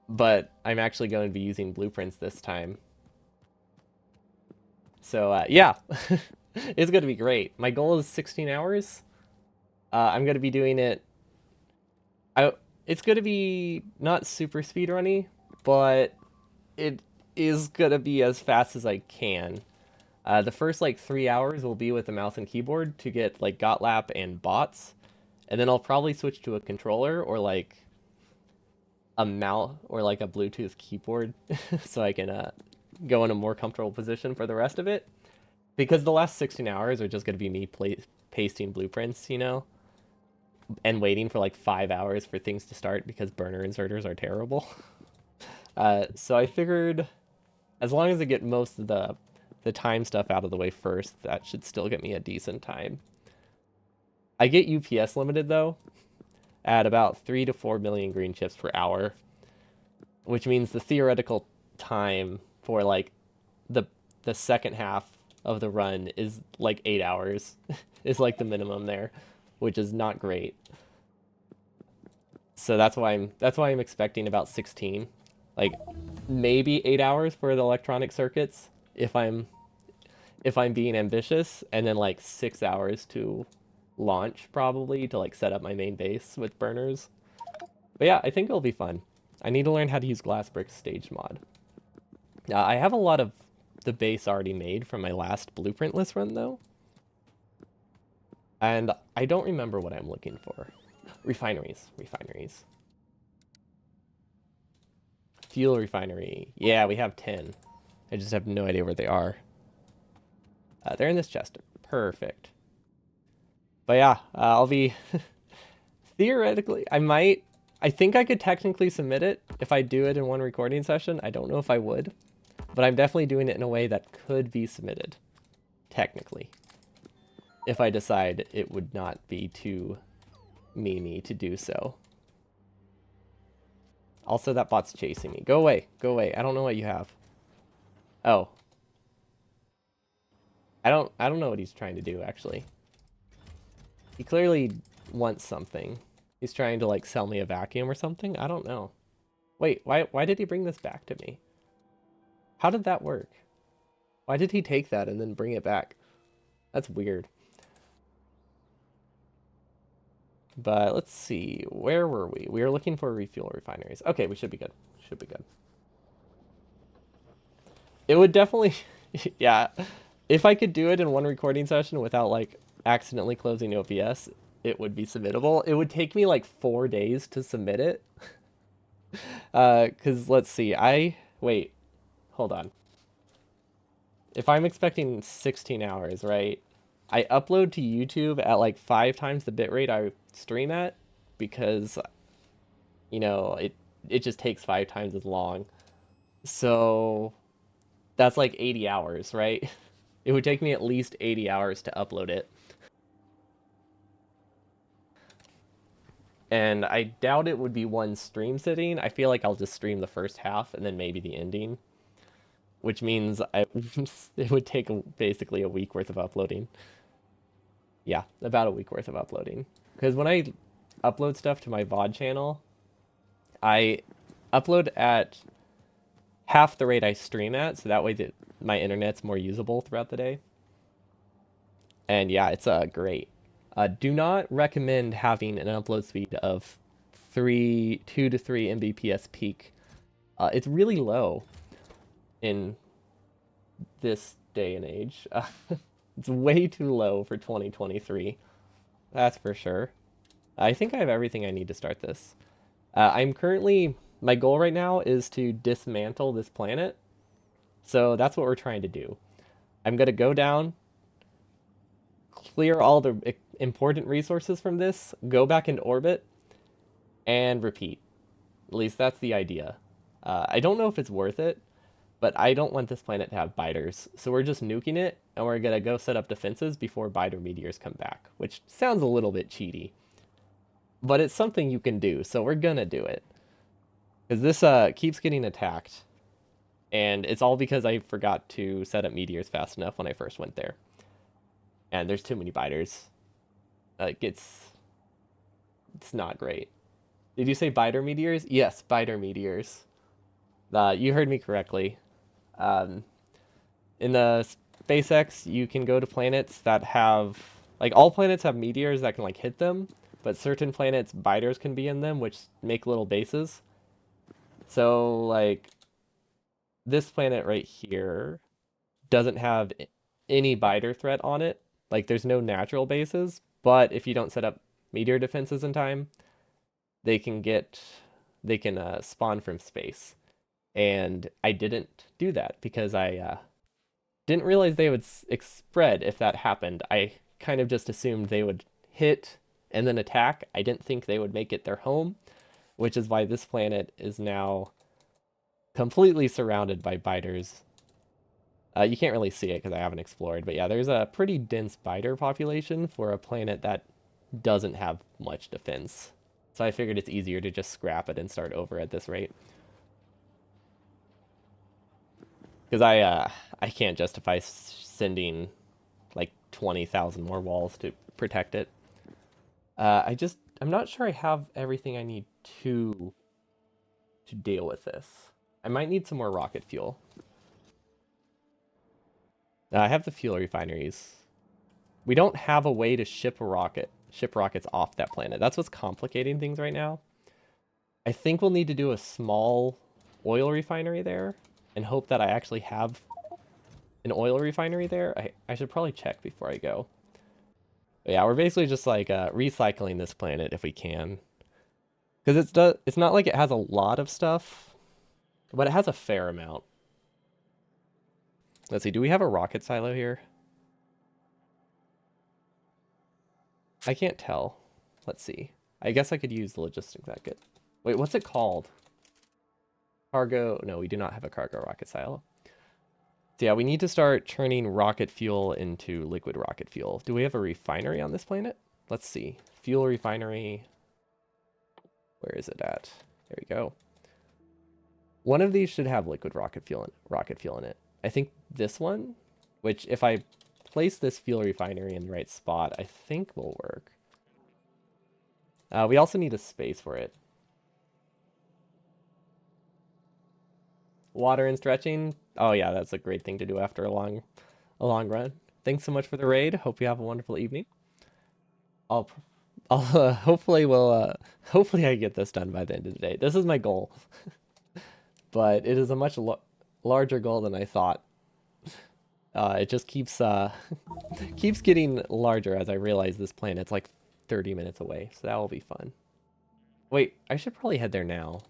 S1: but I'm actually going to be using blueprints this time. So yeah, it's going to be great. My goal is 16 hours. I'm going to be doing it. I It's going to be not super speedrunny, but it is going to be as fast as I can. The first like 3 hours will be with the mouse and keyboard to get like GotLap and bots, and then I'll probably switch to a controller or like a mouse or like a Bluetooth keyboard so I can go in a more comfortable position for the rest of it. Because the last 16 hours are just going to be me pasting blueprints, and waiting for like 5 hours for things to start because burner inserters are terrible. So I figured as long as I get most of the time stuff out of the way first, that should still get me a decent time. I get UPS limited though at about 3 to 4 million green chips per hour, which means the theoretical time for like the the second half of the run is like 8 hours is like the minimum there, which is not great. So that's why I'm expecting about 16. Like maybe 8 hours for the electronic circuits if I'm being ambitious, and then like 6 hours to launch probably to like set up my main base with burners. But yeah, I think it'll be fun. I need to learn how to use Glassbrick's stage mod. I have a lot of the base already made from my last blueprint list run though, and I don't remember what I'm looking for. Refineries. Fuel refinery. Yeah, we have 10. I just have no idea where they are. They're in this chest. Perfect. But yeah, I'll be theoretically. I think I could technically submit it if I do it in one recording session. I don't know if I would, but I'm definitely doing it in a way that could be submitted technically if I decide it would not be too memey to do so. Also, that bot's chasing me. Go away. Go away. I don't know what you have. Oh. I don't know what he's trying to do actually. He clearly wants something. He's trying to like sell me a vacuum or something. I don't know. Wait, why did he bring this back to me? How did that work? Why did he take that and then bring it back? That's weird. But let's see. Where were we? We were looking for refuel refineries. Okay, we should be good. Should be good. It would definitely yeah. If I could do it in one recording session without like accidentally closing OBS, it would be submittable. It would take me like 4 days to submit it. Cause let's see, wait, hold on. If I'm expecting 16 hours, right? I upload to YouTube at like 5 times the bitrate I stream at because it just takes 5 times as long. So that's like 80 hours, right? It would take me at least 80 hours to upload it. And I doubt it would be one stream sitting. I feel like I'll just stream the first half and then maybe the ending, which means it would take basically a week worth of uploading. Yeah, about a week worth of uploading. Because when I upload stuff to my VOD channel, I upload at half the rate I stream at, so that way my internet's more usable throughout the day. And yeah, it's great. Do not recommend having an upload speed of 2 to 3 Mbps peak. It's really low in this day and age. It's way too low for 2023. That's for sure. I think I have everything I need to start this. My goal right now is to dismantle this planet. So that's what we're trying to do. I'm going to go down, clear all the important resources from this, go back into orbit, and repeat. At least that's the idea. I don't know if it's worth it, but I don't want this planet to have biters. So we're just nuking it, and we're going to go set up defenses before biter meteors come back, which sounds a little bit cheaty. But it's something you can do, so we're going to do it. Because this keeps getting attacked. And it's all because I forgot to set up meteors fast enough when I first went there. And there's too many biters. It's not great. Did you say biter meteors? Yes, biter meteors. You heard me correctly. Um, in the SpaceX, you can go to planets that have like all planets have meteors that can like hit them, but certain planets biters can be in them, which make little bases. So like this planet right here doesn't have any biter threat on it. Like there's no natural bases, but if you don't set up meteor defenses in time, they can get they can spawn from space. And I didn't do that because I didn't realize they would spread if that happened. I kind of just assumed they would hit and then attack. I didn't think they would make it their home, which is why this planet is now completely surrounded by biters. You can't really see it because I haven't explored, but yeah, there's a pretty dense biter population for a planet that doesn't have much defense. So I figured it's easier to just scrap it and start over at this rate. Because I can't justify sending like 20,000 more walls to protect it. I'm not sure I have everything I need to deal with this. I might need some more rocket fuel. I have the fuel refineries. We don't have a way to ship rockets off that planet. That's what's complicating things right now. I think we'll need to do a small oil refinery there and hope that I actually have an oil refinery there. I should probably check before I go. But yeah, we're basically just like recycling this planet if we can. Because it's not like it has a lot of stuff, but it has a fair amount. Let's see, do we have a rocket silo here? I can't tell. Let's see. I guess I could use the logistics packet. Wait, what's it called? Cargo. No, we do not have a cargo rocket silo. So yeah, we need to start turning rocket fuel into liquid rocket fuel. Do we have a refinery on this planet? Let's see. Fuel refinery. Where is it at? There we go. One of these should have liquid rocket fuel in it. I think this one, which if I place this fuel refinery in the right spot, I think will work. We also need a space for it. Water and stretching. Oh yeah, that's a great thing to do after a long run. Thanks so much for the raid. Hope you have a wonderful evening. I'll hopefully I get this done by the end of the day. This is my goal, but it is a much larger goal than I thought. It just keeps keeps getting larger as I realize this planet's like 30 minutes away, so that will be fun. Wait, I should probably head there now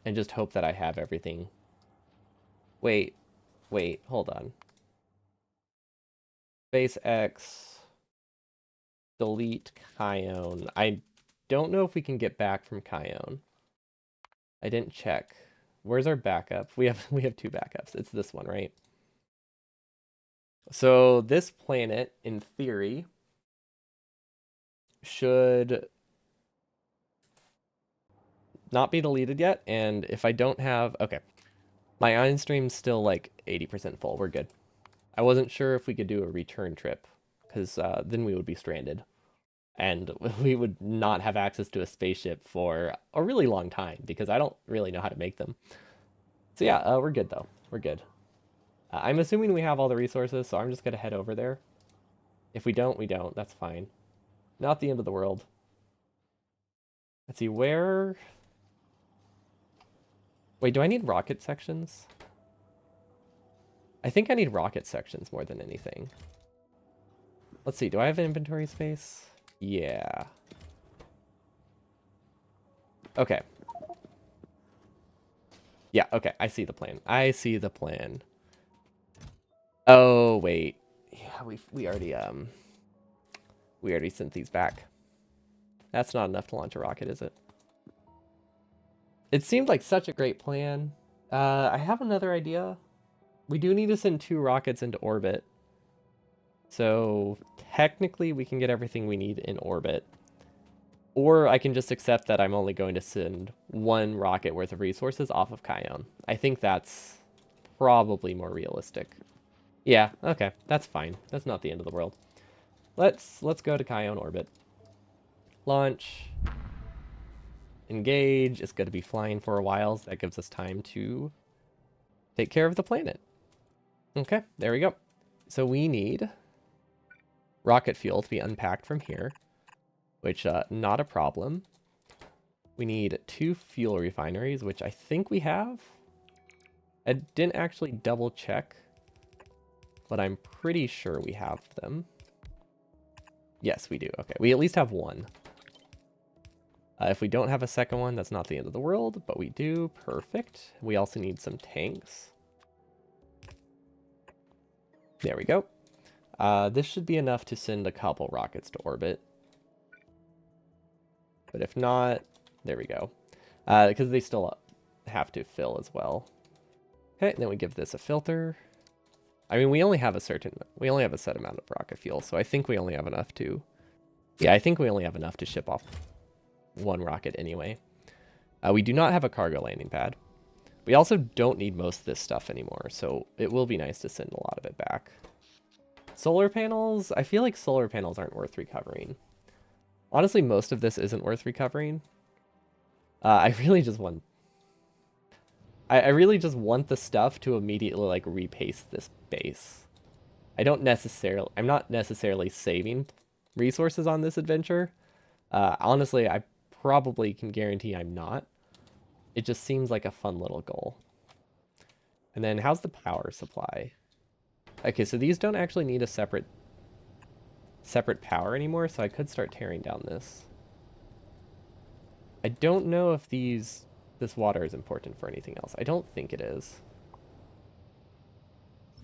S1: and just hope that I have everything. Wait, hold on. SpaceX, delete Kion. I don't know if we can get back from Kion. I didn't check. Where's our backup? We have two backups. It's this one, right? So this planet, in theory, should not be deleted yet. And if I don't have, okay, my ion stream's still like 80% full. We're good. I wasn't sure if we could do a return trip because then we would be stranded and we would not have access to a spaceship for a really long time because I don't really know how to make them. So yeah, we're good though. We're good. I'm assuming we have all the resources, so I'm just gonna head over there. If we don't, we don't. That's fine. Not the end of the world. Let's see, where... Wait, do I need rocket sections? I think I need rocket sections more than anything. Let's see, do I have inventory space? Yeah. Okay. Yeah, okay. I see the plan. I see the plan. Oh, wait. Yeah, we already sent these back. That's not enough to launch a rocket, is it? It seemed like such a great plan. I have another idea. We do need to send 2 rockets into orbit. So technically we can get everything we need in orbit. Or I can just accept that I'm only going to send 1 rocket worth of resources off of Kion. I think that's probably more realistic. Yeah, okay, that's fine. That's not the end of the world. Let's go to Kion orbit. Launch. Engage. It's going to be flying for a while, so that gives us time to take care of the planet. Okay, there we go. So we need rocket fuel to be unpacked from here, which not a problem. We need 2 fuel refineries, which I think we have. I didn't actually double check, but I'm pretty sure we have them. Yes, we do. Okay, we at least have 1. If we don't have a second one, that's not the end of the world, but we do. Perfect. We also need some tanks. There we go. This should be enough to send a couple rockets to orbit. But if not, there we go. Because they still have to fill as well. Okay, then we give this a filter. I mean, we only have a set amount of rocket fuel, so I think we only have enough to... Yeah, I think we only have enough to ship off 1 rocket anyway. We do not have a cargo landing pad. We also don't need most of this stuff anymore, so it will be nice to send a lot of it back. Solar panels, I feel like solar panels aren't worth recovering. Honestly, most of this isn't worth recovering. I really just want... I really just want the stuff to immediately, like, repaste this base. I'm not necessarily saving resources on this adventure. Honestly, I probably can guarantee I'm not. It just seems like a fun little goal. And then how's the power supply? Okay, so these don't actually need a separate power anymore, so I could start tearing down this. I don't know if this water is important for anything else. I don't think it is.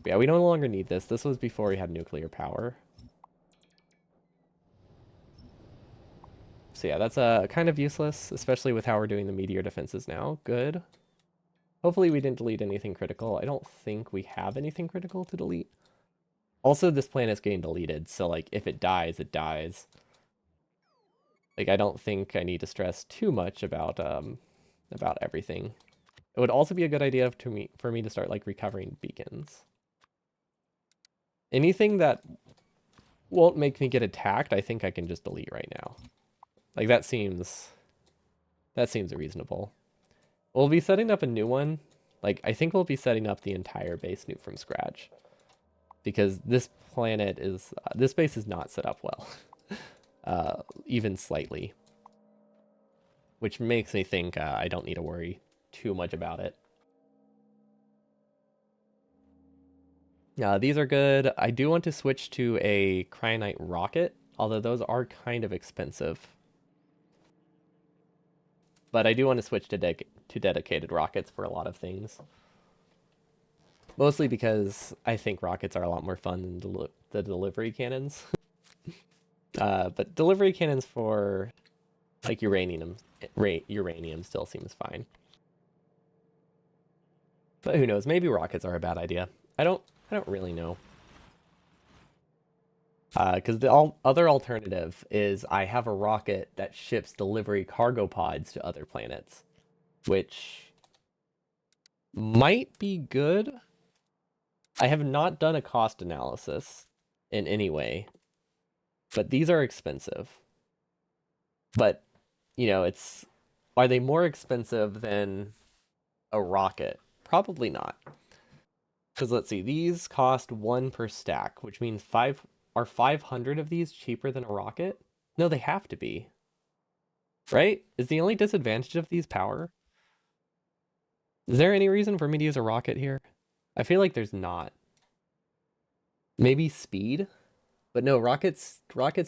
S1: But yeah, we no longer need this. This was before we had nuclear power. So yeah, that's kind of useless, especially with how we're doing the meteor defenses now. Good. Hopefully we didn't delete anything critical. I don't think we have anything critical to delete. Also, this planet's getting deleted, so like if it dies, it dies. Like I don't think I need to stress too much about everything. It would also be a good idea for me to start like recovering beacons. Anything that won't make me get attacked, I think I can just delete right now. Like that seems reasonable. We'll be setting up a new one. Like I think we'll be setting up the entire base new from scratch. Because this base is not set up well. Even slightly. Which makes me think I don't need to worry too much about it. These are good. I do want to switch to a cryonite rocket, although those are kind of expensive. But I do want to switch to dedicated rockets for a lot of things. Mostly because I think rockets are a lot more fun than the delivery cannons. But delivery cannons for like uranium still seems fine. But who knows? Maybe rockets are a bad idea. I don't really know. Because the other alternative is I have a rocket that ships delivery cargo pods to other planets, which might be good. I have not done a cost analysis in any way, but these are expensive. But, you know, are they more expensive than a rocket? Probably not. Because let's see, these cost 1 per stack, which means 500 of these cheaper than a rocket? No, they have to be. Right? Is the only disadvantage of these power? Is there any reason for me to use a rocket here? I feel like there's not. Maybe speed? But no, rockets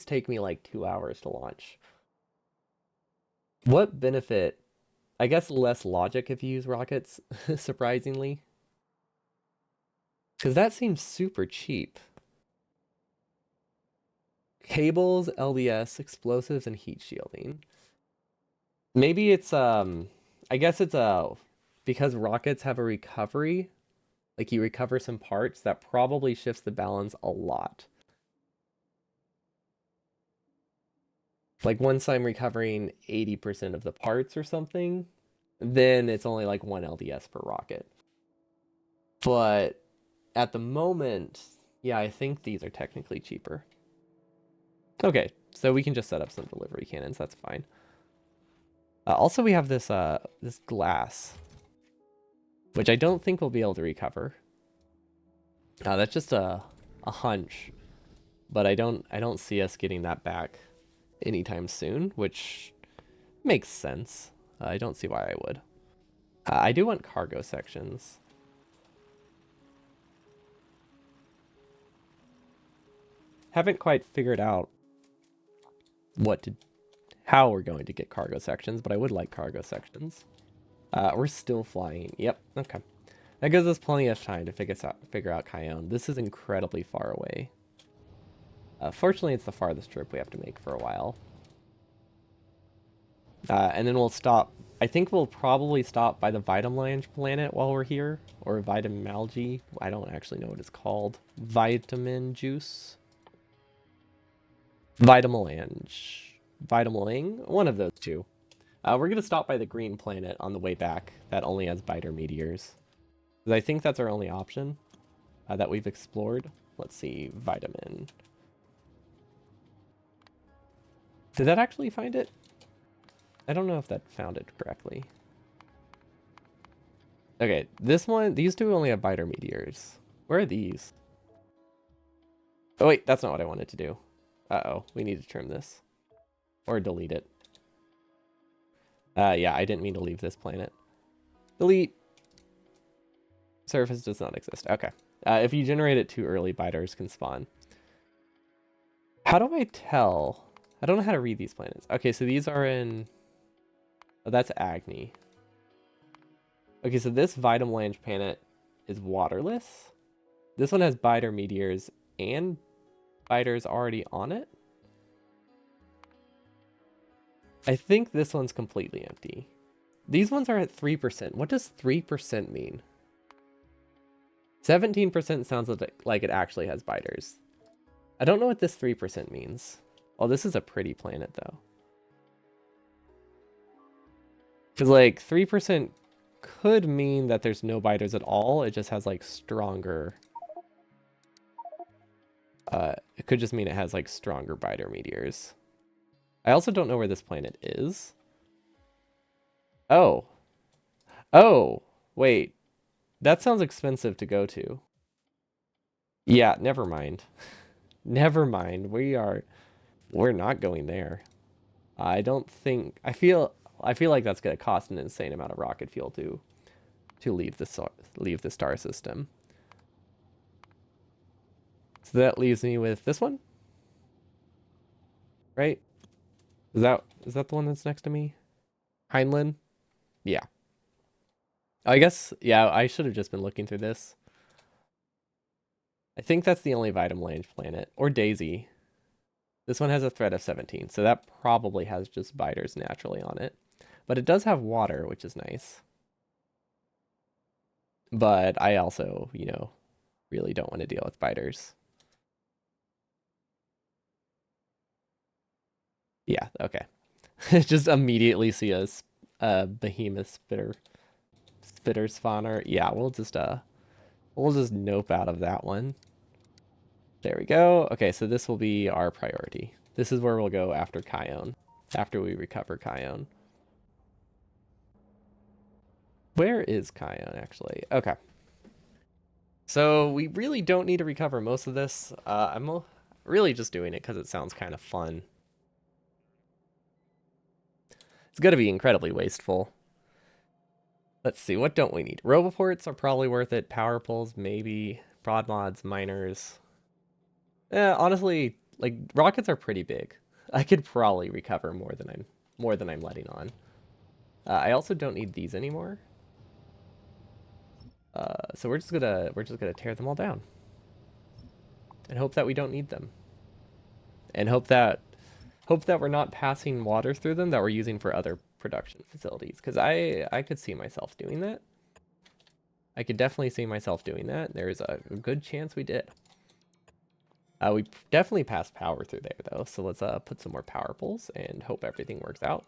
S1: take me like 2 hours to launch. What benefit I guess less logic if you use rockets, surprisingly. Because that seems super cheap. Cables, LDS, explosives, and heat shielding. Maybe it's I guess it's because rockets have a recovery, like you recover some parts, that probably shifts the balance a lot. Like once I'm recovering 80% of the parts or something, then it's only like 1 LDS per rocket. But at the moment, yeah, I think these are technically cheaper. Okay, so we can just set up some delivery cannons, that's fine. Also, we have this glass, which I don't think we'll be able to recover. That's just a hunch, but I don't see us getting that back anytime soon, which makes sense. I don't see why I would. I do want cargo sections. Haven't quite figured out what to, how we're going to get cargo sections, but I would like cargo sections. We're still flying. Yep. Okay. That gives us plenty of time to figure out Kion. This is incredibly far away. Fortunately, it's the farthest trip we have to make for a while. And then we'll stop. I think we'll probably stop by the Vitamelange planet while we're here. Or Vitamalgi. I don't actually know what it's called. Vitamin juice? Vitamelange. Vitameling? One of those two. We're going to stop by the green planet on the way back that only has biter meteors. Because I think that's our only option that we've explored. Let's see. Vitamin. Did that actually find it? I don't know if that found it correctly. Okay, this one, these two only have biter meteors. Where are these? Oh wait, that's not what I wanted to do. Uh-oh, we need to trim this. Or delete it. Yeah, I didn't mean to leave this planet. Delete. Surface does not exist. Okay. If you generate it too early, biters can spawn. How do I tell? I don't know how to read these planets. Okay, so these are in... Oh, that's Agni. Okay, so this Vitamelange planet is waterless. This one has biter meteors and biters already on it. I think this one's completely empty. These ones are at 3%. What does 3% mean? 17% sounds like it actually has biters. I don't know what this 3% means. Oh, this is a pretty planet, though. Because, like, 3% could mean that there's no biters at all. It just has, like, stronger... it could just mean it has, like, stronger biter meteors. I also don't know where this planet is. Oh. Oh! Wait. That sounds expensive to go to. Yeah, never mind. Never mind. We're not going there. I don't think I feel like that's gonna cost an insane amount of rocket fuel to leave the star system. So that leaves me with this one, right? Is that the one that's next to me? Heinlein? Yeah. I guess yeah, I should have just been looking through this. I think that's the only Vitamelange planet. Or Daisy. This one has a threat of 17, so that probably has just biters naturally on it. But it does have water, which is nice. But I also, really don't want to deal with biters. Yeah, okay. Just immediately see a behemoth spitter spawner. Yeah, we'll just nope out of that one. There we go. Okay, so this will be our priority. This is where we'll go after Kion, after we recover Kion. Where is Kion, actually? Okay. So we really don't need to recover most of this. I'm really just doing it because it sounds kind of fun. It's going to be incredibly wasteful. Let's see, what don't we need? Roboports are probably worth it. Power poles, maybe. Prod mods, miners. Honestly, like rockets are pretty big. I could probably recover more than I'm letting on. I also don't need these anymore. So we're just gonna tear them all down and hope that we don't need them, and hope that we're not passing water through them that we're using for other production facilities. Because I could see myself doing that. I could definitely see myself doing that. There's a good chance we did. We definitely passed power through there though, so let's put some more power poles and hope everything works out.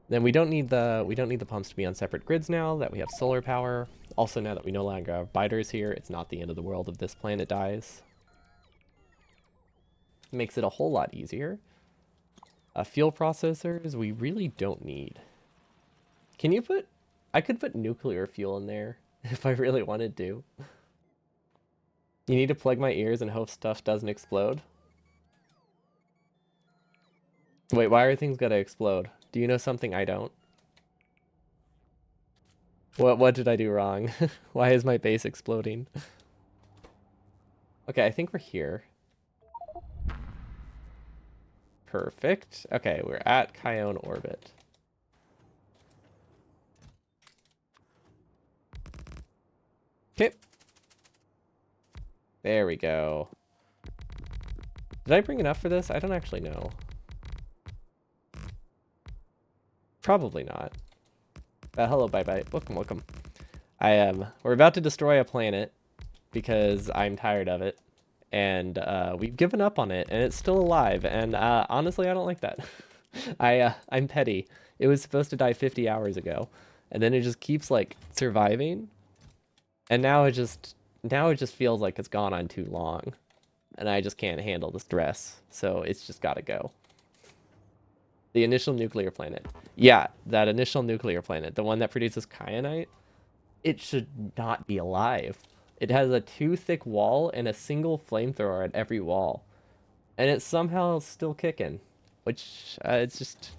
S1: Then we don't need the pumps to be on separate grids now that we have solar power. Also, now that we no longer have biters here, it's not the end of the world if this planet dies. Makes it a whole lot easier. Fuel processors we really don't need. Can you put? I could put nuclear fuel in there if I really wanted to. You need to plug my ears and hope stuff doesn't explode. Wait, why are things gonna explode? Do you know something I don't? What did I do wrong? Why is my base exploding? Okay, I think we're here. Perfect. Okay, we're at Chion orbit. Okay. There we go. Did I bring enough for this? I don't actually know. Probably not. Hello, bye-bye. Welcome, welcome. We're about to destroy a planet because I'm tired of it. And we've given up on it, and it's still alive. And honestly, I don't like that. I'm petty. It was supposed to die 50 hours ago, and then it just keeps like surviving. And now it just feels like it's gone on too long, and I just can't handle the stress. So it's just got to go. The initial nuclear planet. Yeah, that initial nuclear planet, the one that produces kyanite, it should not be alive. It has a too thick wall and a single flamethrower at every wall. And it's somehow still kicking. Which, it's just...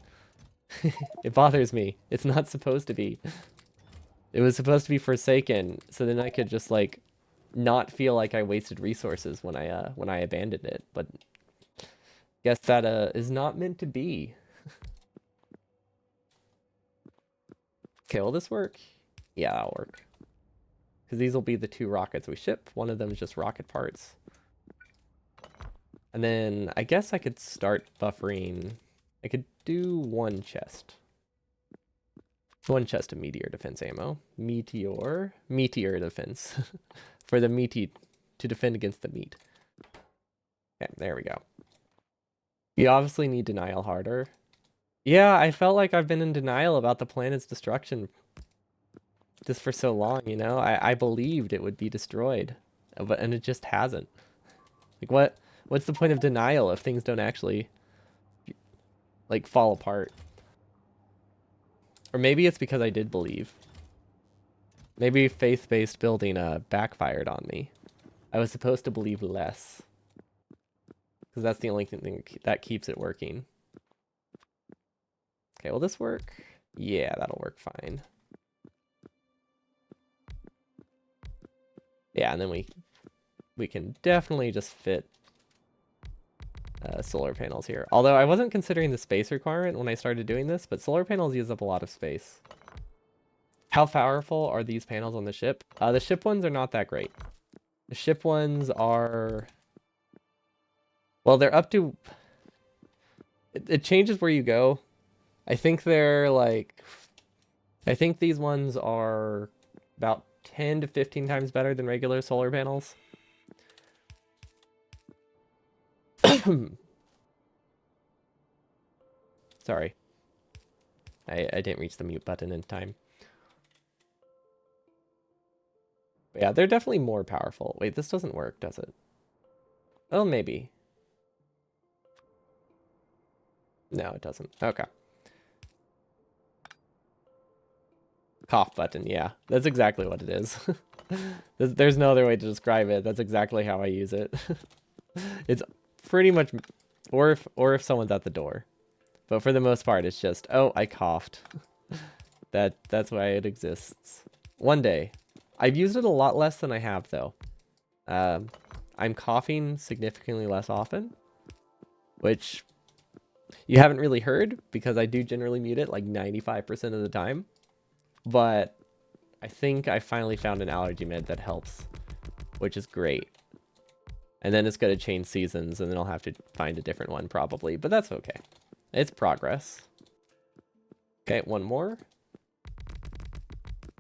S1: it bothers me. It's not supposed to be. It was supposed to be forsaken, so then I could just, like, not feel like I wasted resources when I abandoned it. But guess that, is not meant to be. Okay, will this work? Yeah, that'll work. Because these will be the 2 rockets we ship. One of them is just rocket parts. And then I guess I could start buffering. I could do 1 chest. 1 chest of meteor defense ammo. Meteor defense. For the meaty, to defend against the meat. Okay, there we go. You obviously need denial harder. Yeah, I felt like I've been in denial about the planet's destruction just for so long, you know? I believed it would be destroyed, and it just hasn't. Like, what's the point of denial if things don't actually, like, fall apart? Or maybe it's because I did believe. Maybe faith-based building backfired on me. I was supposed to believe less. Because that's the only thing that keeps it working. Okay, will this work? Yeah, that'll work fine. Yeah, and then we can definitely just fit solar panels here. Although I wasn't considering the space requirement when I started doing this, but solar panels use up a lot of space. How powerful are these panels on the ship? The ship ones are not that great. The ship ones are... Well, they're up to... It changes where you go. I think they're like... I think these ones are about 10 to 15 times better than regular solar panels. Sorry. I didn't reach the mute button in time. But yeah, they're definitely more powerful. Wait, this doesn't work, does it? Oh, maybe. No, it doesn't. Okay. Cough button, yeah. That's exactly what it is. There's no other way to describe it. That's exactly how I use it. It's pretty much... Or if someone's at the door. But for the most part, it's just, oh, I coughed. That's why it exists. One day. I've used it a lot less than I have, though. I'm coughing significantly less often, which You haven't really heard because I do generally mute it like 95% of the time, but I think I finally found an allergy med that helps, which is great. And then it's going to change seasons, and then I'll have to find a different one probably, but that's okay. It's progress. Okay, one more.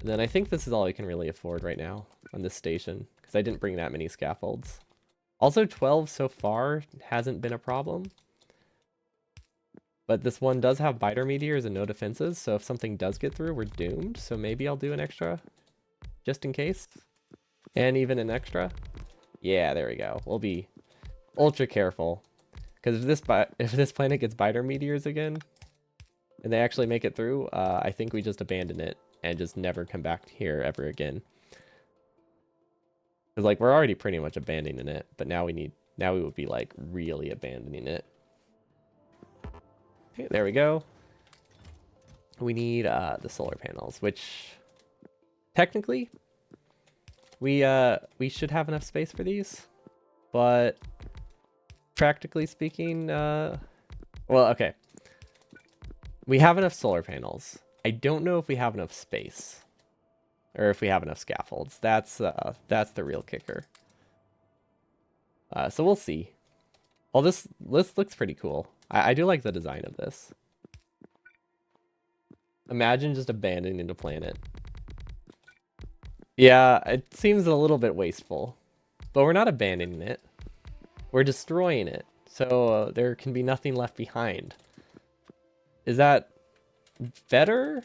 S1: And then I think this is all I can really afford right now on this station, because I didn't bring that many scaffolds. Also, 12 so far hasn't been a problem. But this one does have biter meteors and no defenses, so if something does get through, we're doomed. So maybe I'll do an extra, just in case. And even an extra. Yeah, there we go. We'll be ultra careful. Because if this planet gets biter meteors again, and they actually make it through, I think we just abandon it and just never come back here ever again. Because like we're already pretty much abandoning it, but now we would be like really abandoning it. Okay, there we go. We need the solar panels, which technically we should have enough space for these, but practically speaking, well, okay. We have enough solar panels. I don't know if we have enough space, or if we have enough scaffolds. That's the real kicker. So we'll see. Well, this looks pretty cool. I do like the design of this. Imagine just abandoning a planet. Yeah, it seems a little bit wasteful, but we're not abandoning it. We're destroying it, so there can be nothing left behind. Is that better?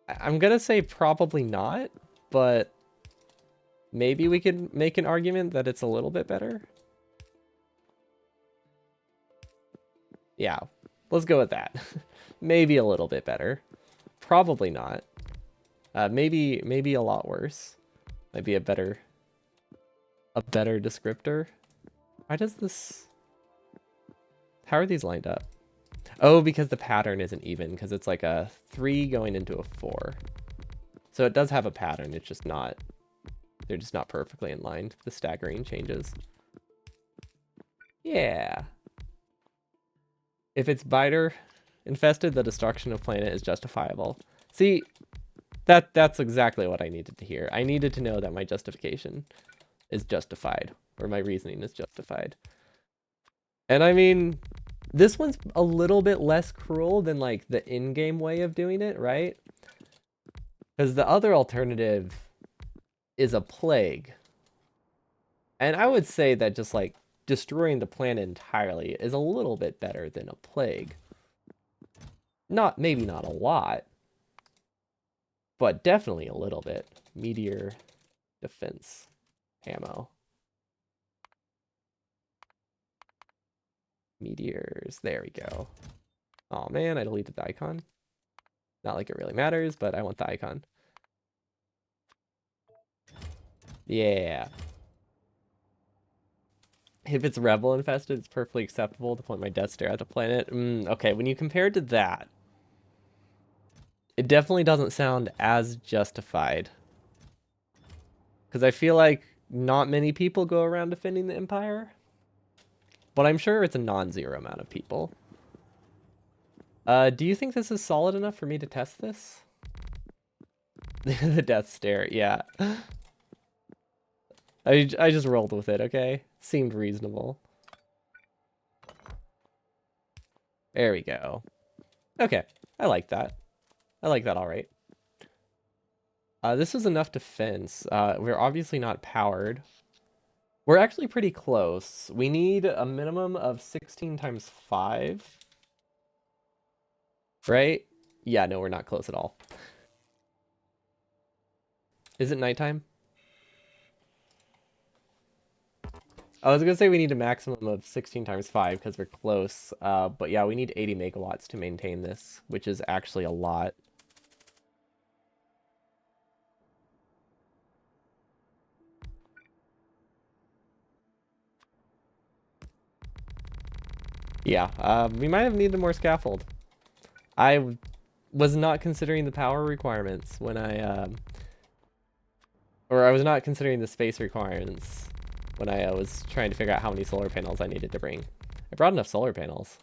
S1: I'm gonna say probably not, but maybe we could make an argument that it's a little bit better. Yeah, let's go with that. Maybe a little bit better. Probably not. Maybe a lot worse. Might be a better descriptor. Why does this... How are these lined up? Oh, because the pattern isn't even, because it's like a 3 going into a 4. So it does have a pattern, it's just not... They're just not perfectly in line. The staggering changes. Yeah. If it's biter infested, the destruction of planet is justifiable. See, that's exactly what I needed to hear. I needed to know that my justification is justified, or my reasoning is justified. And I mean, this one's a little bit less cruel than like the in-game way of doing it, right? Because the other alternative is a plague. And I would say that just like destroying the planet entirely is a little bit better than a plague. Maybe not a lot, but definitely a little bit. Meteor defense ammo. Meteors, there we go. Oh man, I deleted the icon. Not like it really matters, but I want the icon. Yeah. If it's rebel infested, it's perfectly acceptable to point my Death Star at the planet. Okay, when you compare it to that, it definitely doesn't sound as justified. Because I feel like not many people go around defending the Empire. But I'm sure it's a non-zero amount of people. Do you think this is solid enough for me to test this? The Death Stare, yeah. I just rolled with it, okay? Seemed reasonable. There we go. Okay, I like that. I like that all right. This is enough defense. We're obviously not powered. We're actually pretty close. We need a minimum of 16 times 5. Right? Yeah, no, we're not close at all. Is it nighttime? I was gonna say we need a maximum of 16 times 5 because we're close. But yeah, we need 80 megawatts to maintain this, which is actually a lot. Yeah, we might have needed more scaffold. I was not considering the power requirements when or I was not considering the space requirements when I was trying to figure out how many solar panels I needed to bring. I brought enough solar panels.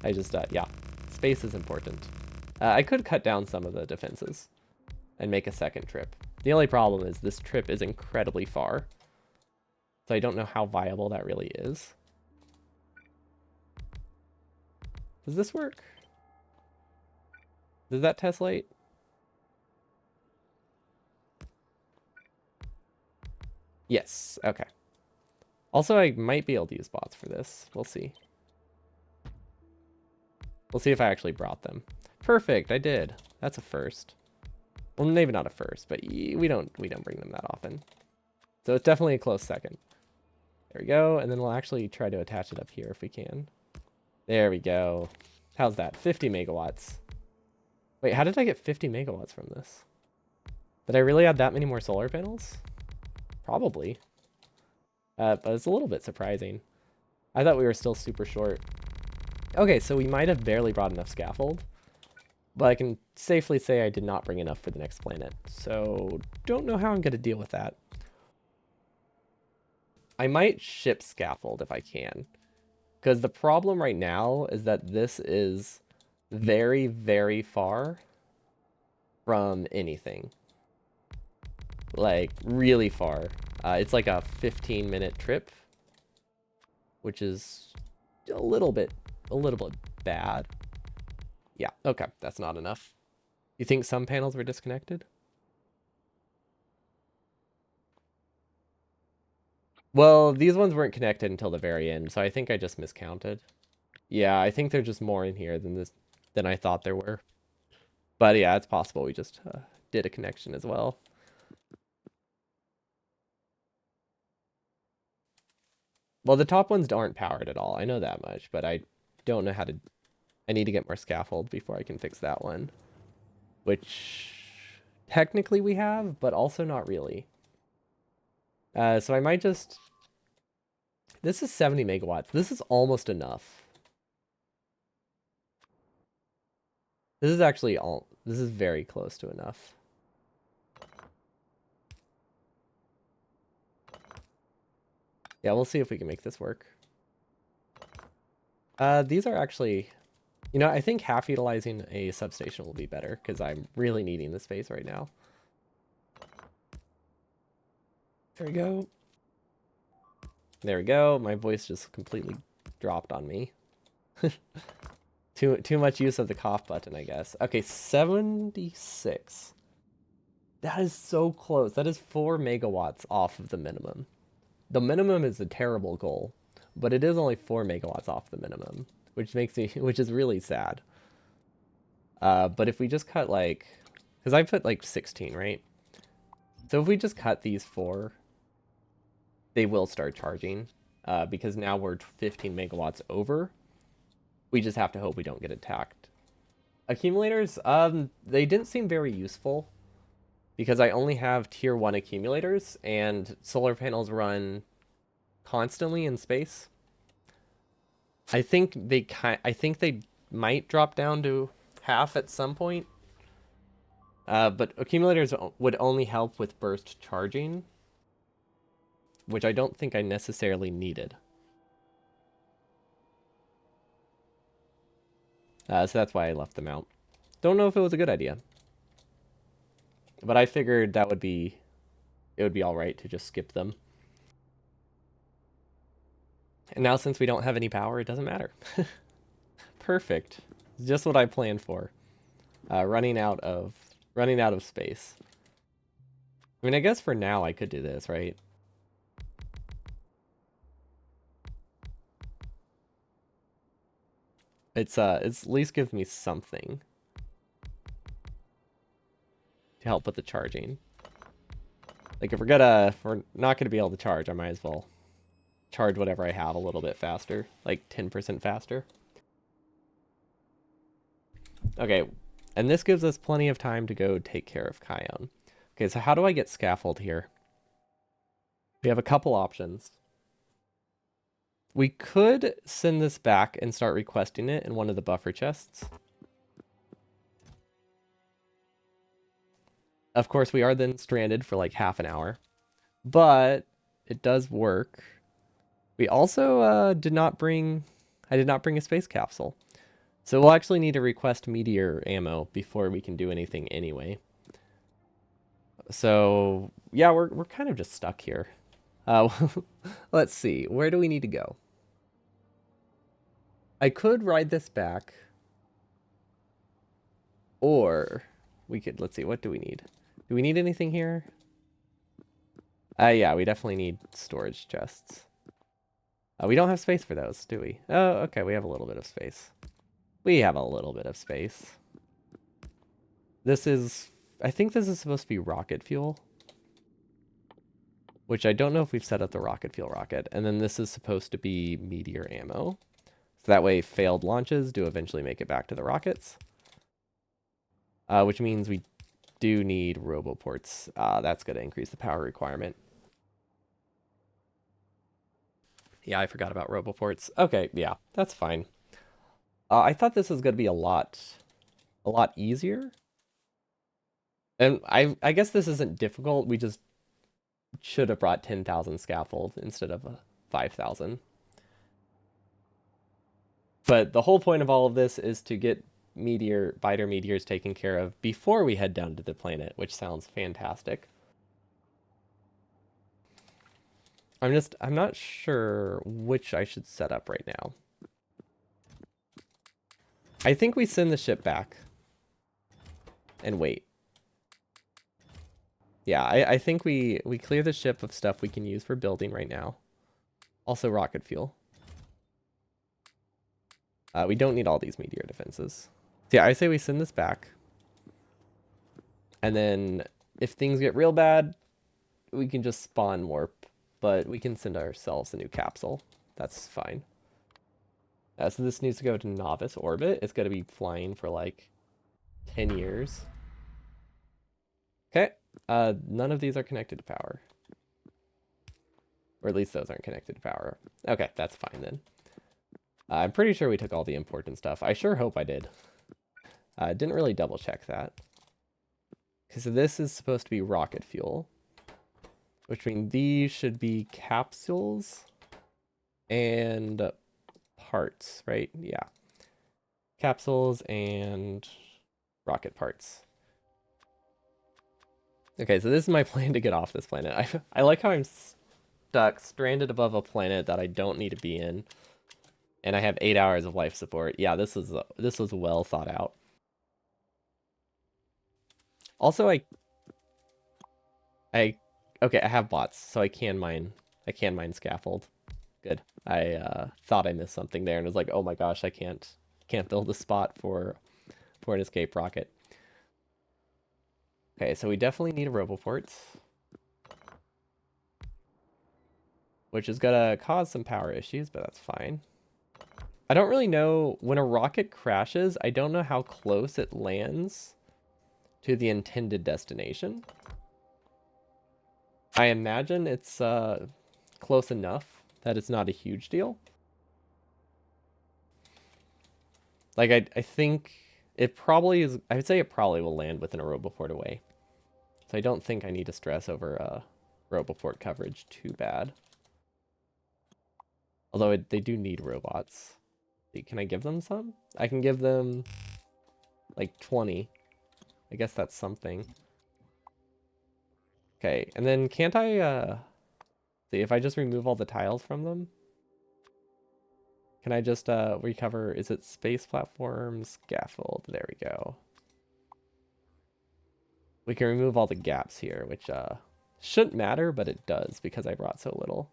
S1: I just, yeah, space is important. I could cut down some of the defenses and make a second trip. The only problem is this trip is incredibly far. So I don't know how viable that really is. Does this work? Does that tessellate? Yes, okay. Also, I might be able to use bots for this. We'll see. We'll see if I actually brought them. Perfect, I did. That's a first. Well, maybe not a first, but we don't bring them that often. So it's definitely a close second. There we go, and then we'll actually try to attach it up here if we can. There we go. How's that? 50 megawatts. Wait, how did I get 50 megawatts from this? Did I really add that many more solar panels? Probably. But it's a little bit surprising. I thought we were still super short. Okay, so we might have barely brought enough scaffold, but I can safely say I did not bring enough for the next planet. So don't know how I'm going to deal with that. I might ship scaffold if I can, because the problem right now is that this is very, very far from anything. Like, really far. It's like a 15-minute trip, which is a little bit bad. Yeah, okay, that's not enough. You think some panels were disconnected? Well, these ones weren't connected until the very end, so I think I just miscounted. Yeah, I think there's just more in here than I thought there were. But yeah, it's possible we just did a connection as well. Well, the top ones aren't powered at all. I know that much, but I don't know how to... I need to get more scaffold before I can fix that one. Which technically we have, but also not really. So I might just... This is 70 megawatts. This is almost enough. This is actually all... This is very close to enough. Yeah, we'll see if we can make this work. These are actually... You know, I think half utilizing a substation will be better, because I'm really needing the space right now. There we go. There we go. My voice just completely dropped on me. Too much use of the cough button, I guess. Okay, 76. That is so close. That is 4 megawatts off of the minimum. The minimum is a terrible goal, but it is only 4 megawatts off the minimum, which is really sad. But if we just cut like, because I put like 16, right? So if we just cut these 4, they will start charging, because now we're 15 megawatts over. We just have to hope we don't get attacked. Accumulators, they didn't seem very useful, because I only have tier 1 accumulators, and solar panels run constantly in space. I think they might drop down to half at some point. But accumulators would only help with burst charging, which I don't think I necessarily needed. So that's why I left them out. Don't know if it was a good idea, but I figured it would be all right to just skip them. And now since we don't have any power, it doesn't matter. Perfect. Just what I planned for. Running out of space. I mean, I guess for now I could do this, right? It's at least gives me something to help with the charging. Like if we're not gonna be able to charge, I might as well charge whatever I have a little bit faster, like 10% faster. Okay, and this gives us plenty of time to go take care of Kion. Okay, so how do I get scaffold here? We have a couple options. We could send this back and start requesting it in one of the buffer chests. Of course, we are then stranded for like half an hour, but it does work. We also did not bring I did not bring a space capsule. So we'll actually need to request meteor ammo before we can do anything anyway. So yeah, we're kind of just stuck here. Uh, let's see, where do we need to go? I could ride this back, or we could, let's see, what do we need? Do we need anything here? Yeah, we definitely need storage chests. We don't have space for those, do we? Oh, okay, we have a little bit of space. We have a little bit of space. This is, I think this is supposed to be rocket fuel, which I don't know if we've set up the rocket fuel rocket. And then this is supposed to be meteor ammo. So that way failed launches do eventually make it back to the rockets. Which means we do need roboports. That's going to increase the power requirement. Yeah, I forgot about roboports. Okay, yeah, that's fine. I thought this was going to be a lot easier. And I guess this isn't difficult. We just should have brought 10,000 scaffold instead of 5,000. But the whole point of all of this is to get biter meteors taken care of before we head down to the planet, which sounds fantastic. I'm not sure which I should set up right now. I think we send the ship back and wait. Yeah, I think we clear the ship of stuff we can use for building right now. Also rocket fuel. We don't need all these meteor defenses. So yeah, I say we send this back. And then if things get real bad, we can just spawn warp. But we can send ourselves a new capsule. That's fine. So this needs to go to novice orbit. It's going to be flying for like 10 years. Okay. None of these are connected to power. Or at least those aren't connected to power. Okay, that's fine then. I'm pretty sure we took all the important stuff. I sure hope I did. Didn't really double check that. Because this is supposed to be rocket fuel. Which means these should be capsules and parts, right? Yeah. Capsules and rocket parts. Okay, so this is my plan to get off this planet. I like how I'm stuck, stranded above a planet that I don't need to be in. And I have 8 hours of life support. Yeah, this was well thought out. Also, okay, I have bots, so I can mine scaffold. Good. I thought I missed something there and was like, oh my gosh, I can't build a spot for an escape rocket. Okay, so we definitely need a roboport, which is gonna cause some power issues, but that's fine. I don't really know when a rocket crashes. I don't know how close it lands to the intended destination. I imagine it's close enough that it's not a huge deal. Like, I think it probably is. I would say it probably will land within a roboport away. So I don't think I need to stress over roboport coverage too bad. Although they do need robots. Can I give them some? I can give them like 20. I guess that's something. Okay, and then can't I see if I just remove all the tiles from them? Can I just recover, is it space platform, scaffold? There we go. We can remove all the gaps here, which shouldn't matter, but it does because I brought so little.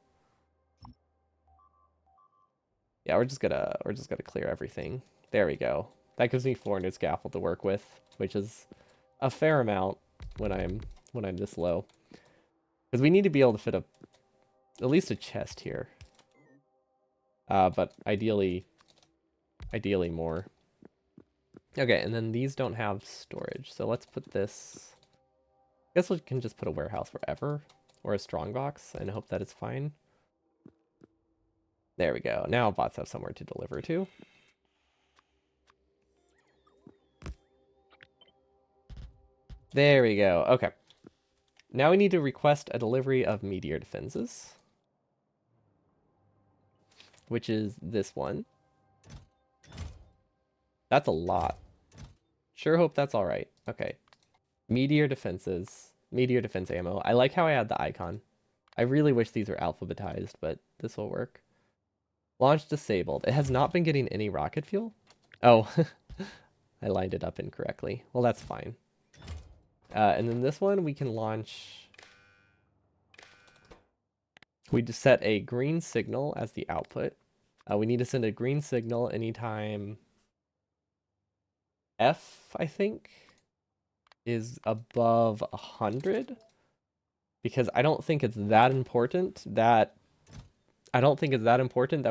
S1: Yeah, we're just gonna clear everything. There we go. That gives me 400 scaffold to work with, which is a fair amount when I'm this low. Because we need to be able to fit at least a chest here. But ideally more. Okay, and then these don't have storage, so let's put this. I guess we can just put a warehouse wherever, or a strongbox, and hope that it's fine. There we go. Now bots have somewhere to deliver to. There we go. Okay. Now we need to request a delivery of meteor defenses, which is this one. That's a lot. Sure hope that's all right. Okay. Meteor defenses. Meteor defense ammo. I like how I had the icon. I really wish these were alphabetized, but this will work. Launch disabled. It has not been getting any rocket fuel? Oh, I lined it up incorrectly. Well, that's fine. And then this one we can launch. We just set a green signal as the output. We need to send a green signal anytime F, I think, is above 100. Because I don't think it's that important that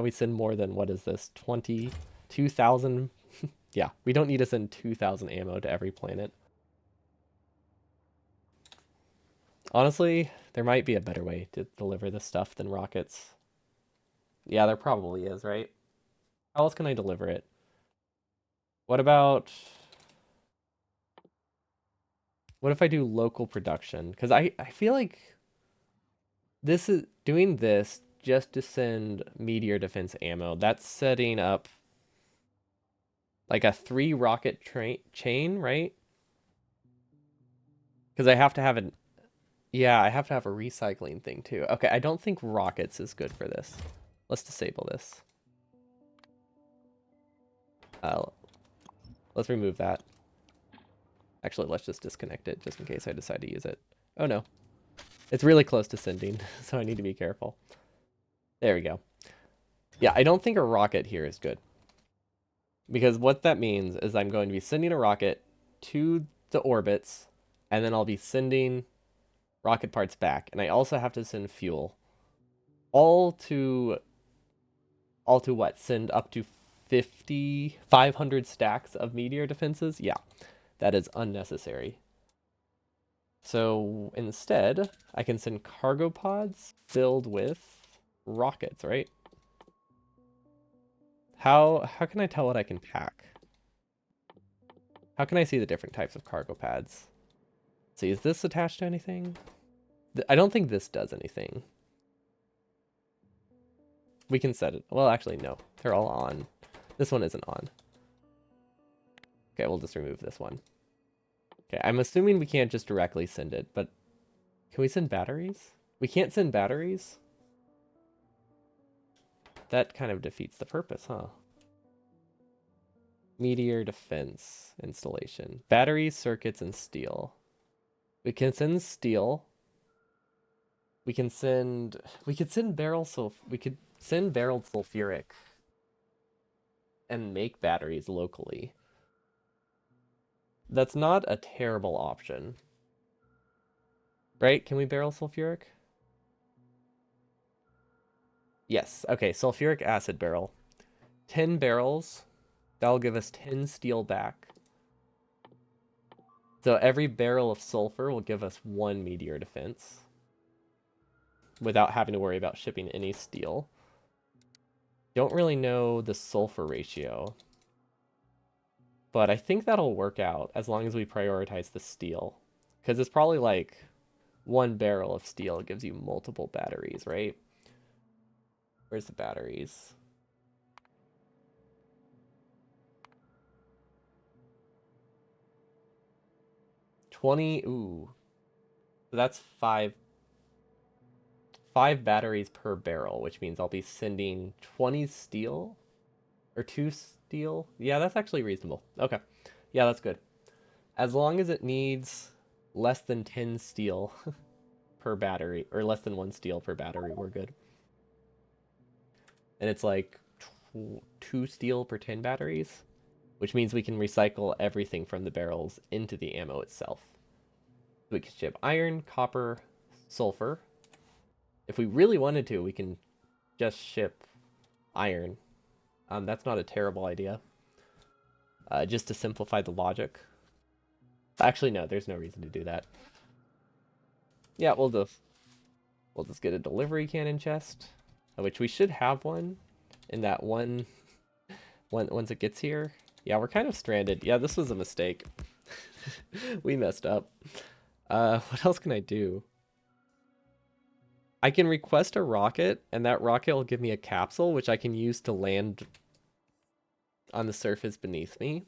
S1: we send more than, what is this, 22,000? Yeah, we don't need to send 2,000 ammo to every planet. Honestly, there might be a better way to deliver this stuff than rockets. Yeah, there probably is, right? How else can I deliver it? What about... What if I do local production? Because I feel like this is doing this just to send meteor defense ammo. That's setting up like a 3 rocket chain, right? Because I have to have an... Yeah, I have to have a recycling thing too. Okay, I don't think rockets is good for this. Let's disable this. Let's remove that. Actually, let's just disconnect it just in case I decide to use it. Oh no. It's really close to sending, so I need to be careful. There we go. Yeah, I don't think a rocket here is good. Because what that means is I'm going to be sending a rocket to the orbits, and then I'll be sending rocket parts back. And I also have to send fuel. All to what? Send up to 500 stacks of meteor defenses? Yeah, that is unnecessary. So instead, I can send cargo pods filled with rockets, right? How can I tell what I can pack? How can I see the different types of cargo pads? See, is this attached to anything? I don't think this does anything. We can set it. Well, actually, no. They're all on. This one isn't on. Okay, we'll just remove this one. Okay, I'm assuming we can't just directly send it, but can we send batteries? We can't send batteries? That kind of defeats the purpose, huh? Meteor defense installation. Batteries, circuits, and steel. We can send steel. We could send barreled sulfuric and make batteries locally. That's not a terrible option. Right? Can we barrel sulfuric? Yes. Okay, sulfuric acid barrel. 10 barrels. That'll give us 10 steel back. So every barrel of sulfur will give us 1 meteor defense without having to worry about shipping any steel. Don't really know the sulfur ratio, but I think that'll work out as long as we prioritize the steel. Because it's probably like 1 barrel of steel gives you multiple batteries, right? Where's the batteries? Ooh. So that's 5 batteries per barrel, which means I'll be sending 20 steel or 2 steel. Yeah, that's actually reasonable. Okay. Yeah, that's good. As long as it needs less than 10 steel per battery, or less than 1 steel per battery, we're good. And it's like 2 steel per 10 batteries, which means we can recycle everything from the barrels into the ammo itself. We can ship iron, copper, sulfur. If we really wanted to, we can just ship iron. That's not a terrible idea. Just to simplify the logic. Actually, no, there's no reason to do that. Yeah, we'll just get a delivery cannon chest, which we should have one in that one once it gets here. Yeah, we're kind of stranded. Yeah, this was a mistake. We messed up. What else can I do? I can request a rocket, and that rocket will give me a capsule, which I can use to land on the surface beneath me.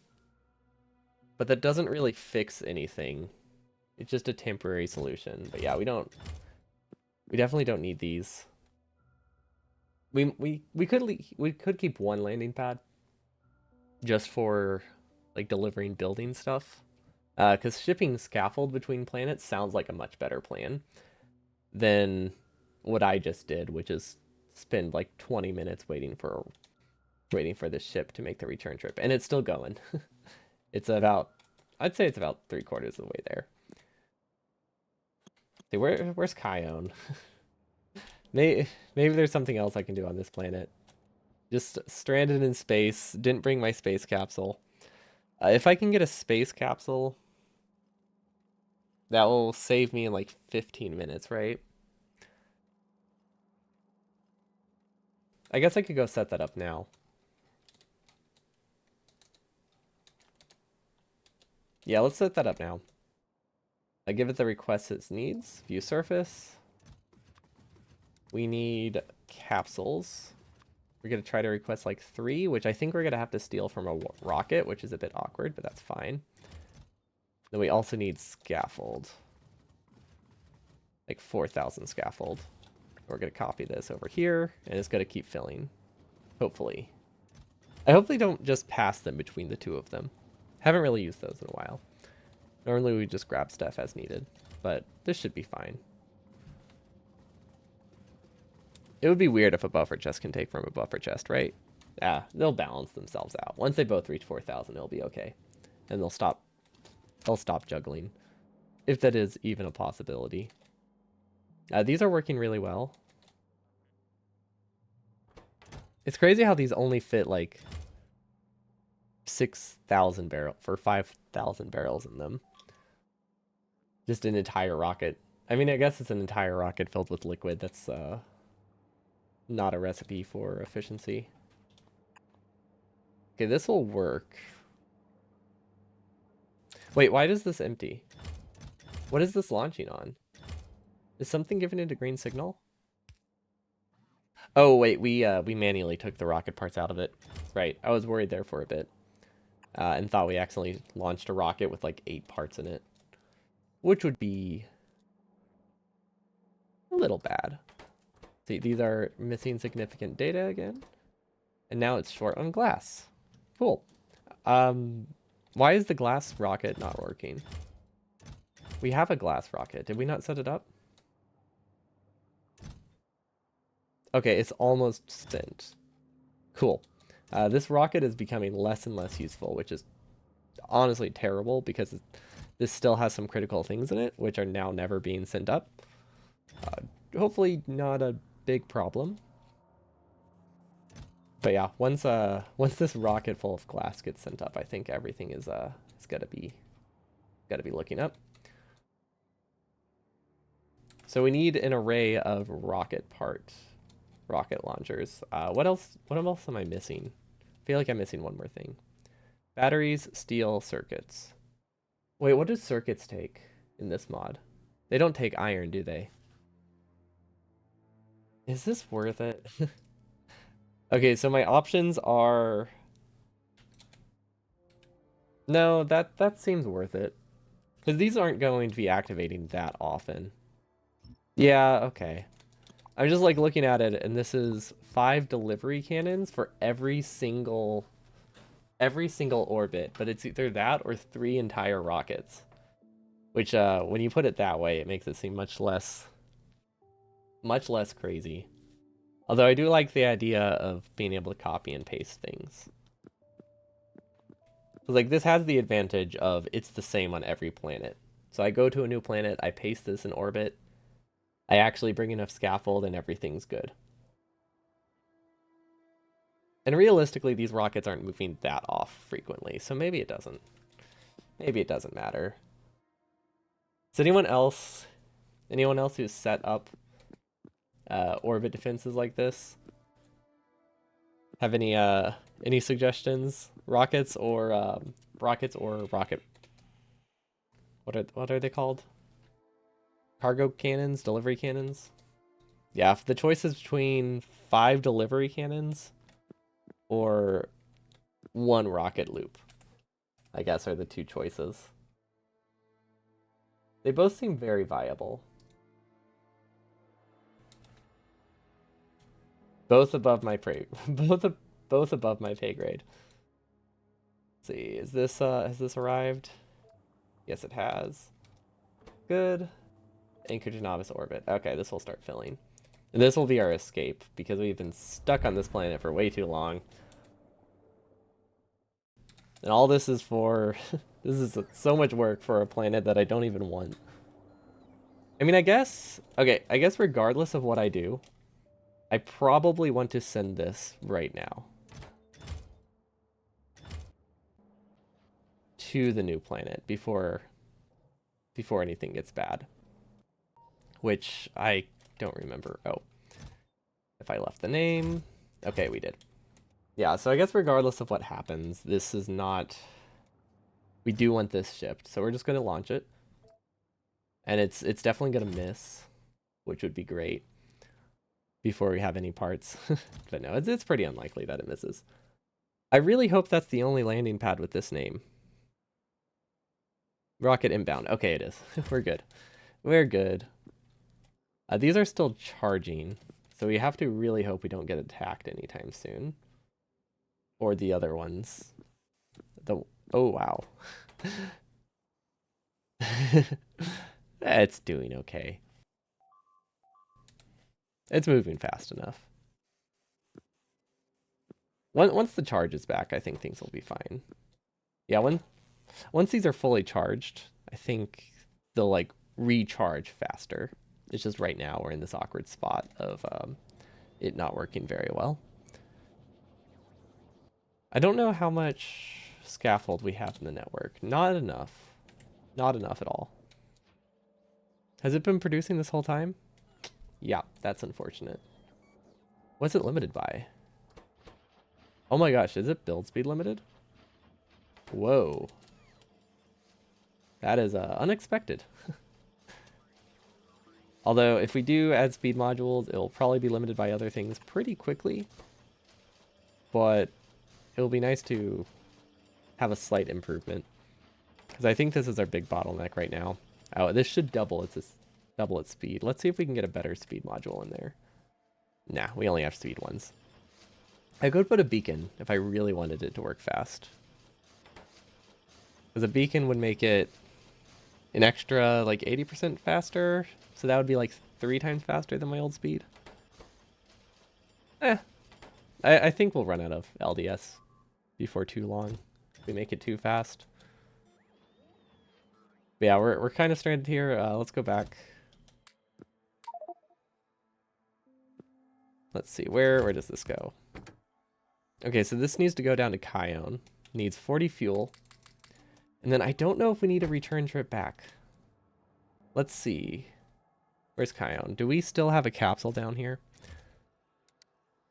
S1: But that doesn't really fix anything. It's just a temporary solution. But yeah, we definitely don't need these. We could keep one landing pad just for like delivering building stuff. Because shipping scaffold between planets sounds like a much better plan than what I just did, which is spend like 20 minutes waiting for this ship to make the return trip, and it's still going. It's about, I'd say it's about 3/4 of the way there. See, where's Kion? Maybe there's something else I can do on this planet. Just stranded in space. Didn't bring my space capsule. If I can get a space capsule, that will save me in like 15 minutes, right? I guess I could go set that up now. Yeah, let's set that up now. I give it the request it needs. View surface. We need capsules. We're going to try to request like 3, which I think we're going to have to steal from a rocket, which is a bit awkward, but that's fine. Then we also need scaffold. Like 4,000 scaffold. We're going to copy this over here, and it's going to keep filling. Hopefully. I hope they don't just pass them between the two of them. Haven't really used those in a while. Normally we just grab stuff as needed, but this should be fine. It would be weird if a buffer chest can take from a buffer chest, right? Yeah, they'll balance themselves out. Once they both reach 4,000, it'll be okay. And they'll stop juggling. If that is even a possibility. These are working really well. It's crazy how these only fit like 6,000 barrels for 5,000 barrels in them. Just an entire rocket. I mean, I guess it's an entire rocket filled with liquid. That's not a recipe for efficiency. Okay, this will work. Wait, why does this empty? What is this launching on? Is something giving it a green signal? Oh wait, we manually took the rocket parts out of it. Right, I was worried there for a bit. And thought we accidentally launched a rocket with like 8 parts in it. Which would be a little bad. See, these are missing significant data again. And now it's short on glass. Cool. Why is the glass rocket not working? We have a glass rocket. Did we not set it up? Okay, it's almost sent. Cool. This rocket is becoming less and less useful, which is honestly terrible because this still has some critical things in it, which are now never being sent up. Hopefully not a big problem. But yeah, once this rocket full of glass gets sent up, I think everything is gotta be looking up. So we need an array of rocket launchers. What else am I missing? I feel like I'm missing one more thing. Batteries, steel, circuits. Wait, what do circuits take in this mod? They don't take iron, do they? Is this worth it? Okay, so my options are... No, that seems worth it. Because these aren't going to be activating that often. Yeah, okay. I'm just like looking at it, and this is 5 delivery cannons for every single orbit, but it's either that or 3 entire rockets. Which, when you put it that way, it makes it seem much less crazy. Although I do like the idea of being able to copy and paste things. Like, this has the advantage of it's the same on every planet. So I go to a new planet, I paste this in orbit, I actually bring enough scaffold, and everything's good. And realistically, these rockets aren't moving that off frequently, so maybe it doesn't. Maybe it doesn't matter. Is anyone else who's set up orbit defenses like this have any suggestions? Rockets or rocket? What are they called? Cargo cannons, delivery cannons. Yeah, if the choice is between 5 delivery cannons or one rocket loop, I guess, are the two choices. They both seem very viable. Both above my pay both above my pay grade. Let's see, is this has this arrived? Yes, it has. Good. Anchor to novice orbit. Okay, this will start filling. And this will be our escape because we've been stuck on this planet for way too long. And all this is for this is so much work for a planet that I don't even want. I mean, I guess regardless of what I do, I probably want to send this right now to the new planet before anything gets bad. Which I don't remember. Oh, if I left the name. Okay, we did. Yeah, so I guess regardless of what happens, this is not... We do want this shipped, so we're just going to launch it. And it's definitely going to miss, which would be great before we have any parts. But no, it's pretty unlikely that it misses. I really hope that's the only landing pad with this name. Rocket inbound. Okay, it is. We're good. We're good. These are still charging, so we have to really hope we don't get attacked anytime soon. Or the other ones. Oh, wow. It's doing okay. It's moving fast enough. Once the charge is back, I think things will be fine. Yeah, once these are fully charged, I think they'll like recharge faster. It's just right now we're in this awkward spot of it not working very well. I don't know how much scaffold we have in the network. Not enough. Not enough at all. Has it been producing this whole time? Yeah, that's unfortunate. What's it limited by? Oh my gosh, is it build speed limited? Whoa. That is unexpected. Although, if we do add speed modules, it'll probably be limited by other things pretty quickly. But it'll be nice to have a slight improvement. Because I think this is our big bottleneck right now. Oh, this should double its speed. Let's see if we can get a better speed module in there. Nah, we only have speed ones. I could put a beacon if I really wanted it to work fast. Because a beacon would make it an extra like 80% faster. So that would be like 3 times faster than my old speed. I think we'll run out of LDS before too long. If we make it too fast. But yeah, we're kind of stranded here. Let's go back. Let's see, where does this go? Okay, so this needs to go down to Kion. Needs 40 fuel. And then I don't know if we need a return trip back. Let's see. Where's Kion? Do we still have a capsule down here?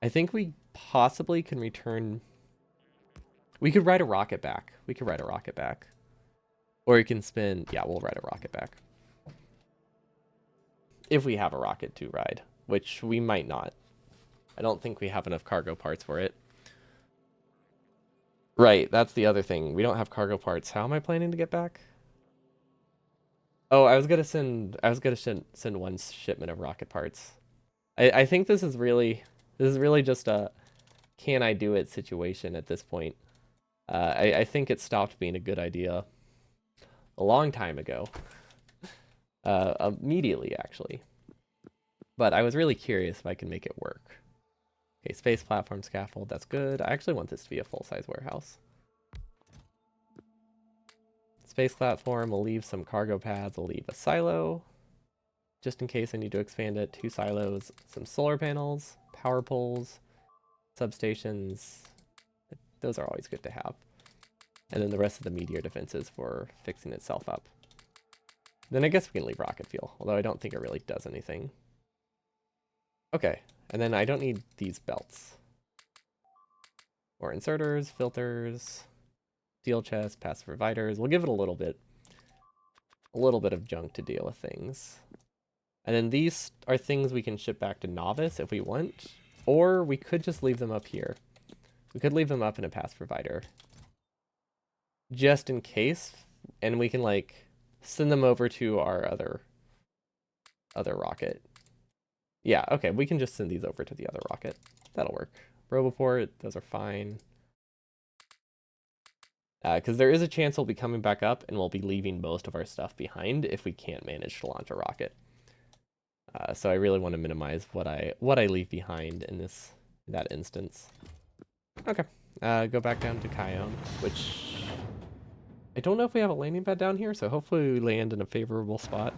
S1: I think we possibly can return... We could ride a rocket back. We could ride a rocket back. Or you can spin... Yeah, we'll ride a rocket back. If we have a rocket to ride, which we might not. I don't think we have enough cargo parts for it. Right, that's the other thing. We don't have cargo parts. How am I planning to get back? Oh, I was gonna send one shipment of rocket parts. I think this is really just a can I do it situation at this point. I think it stopped being a good idea a long time ago. Immediately actually. But I was really curious if I can make it work. Okay, space platform scaffold, that's good. I actually want this to be a full-size warehouse. Space platform, we'll leave some cargo pads, we'll leave a silo. Just in case I need to expand it, 2 silos, some solar panels, power poles, substations. Those are always good to have. And then the rest of the meteor defenses for fixing itself up. Then I guess we can leave rocket fuel, although I don't think it really does anything. Okay, and then I don't need these belts. Or inserters, filters, steel chests, passive providers. We'll give it a little bit of junk to deal with things. And then these are things we can ship back to Novice if we want, or we could just leave them up here. We could leave them up in a path provider. Just in case. And we can, like, send them over to our other rocket. Yeah, okay, we can just send these over to the other rocket. That'll work. Roboport, those are fine. Because there is a chance we'll be coming back up and we'll be leaving most of our stuff behind if we can't manage to launch a rocket. So I really want to minimize what I leave behind in that instance. Okay, go back down to Kion, which I don't know if we have a landing pad down here, so hopefully we land in a favorable spot.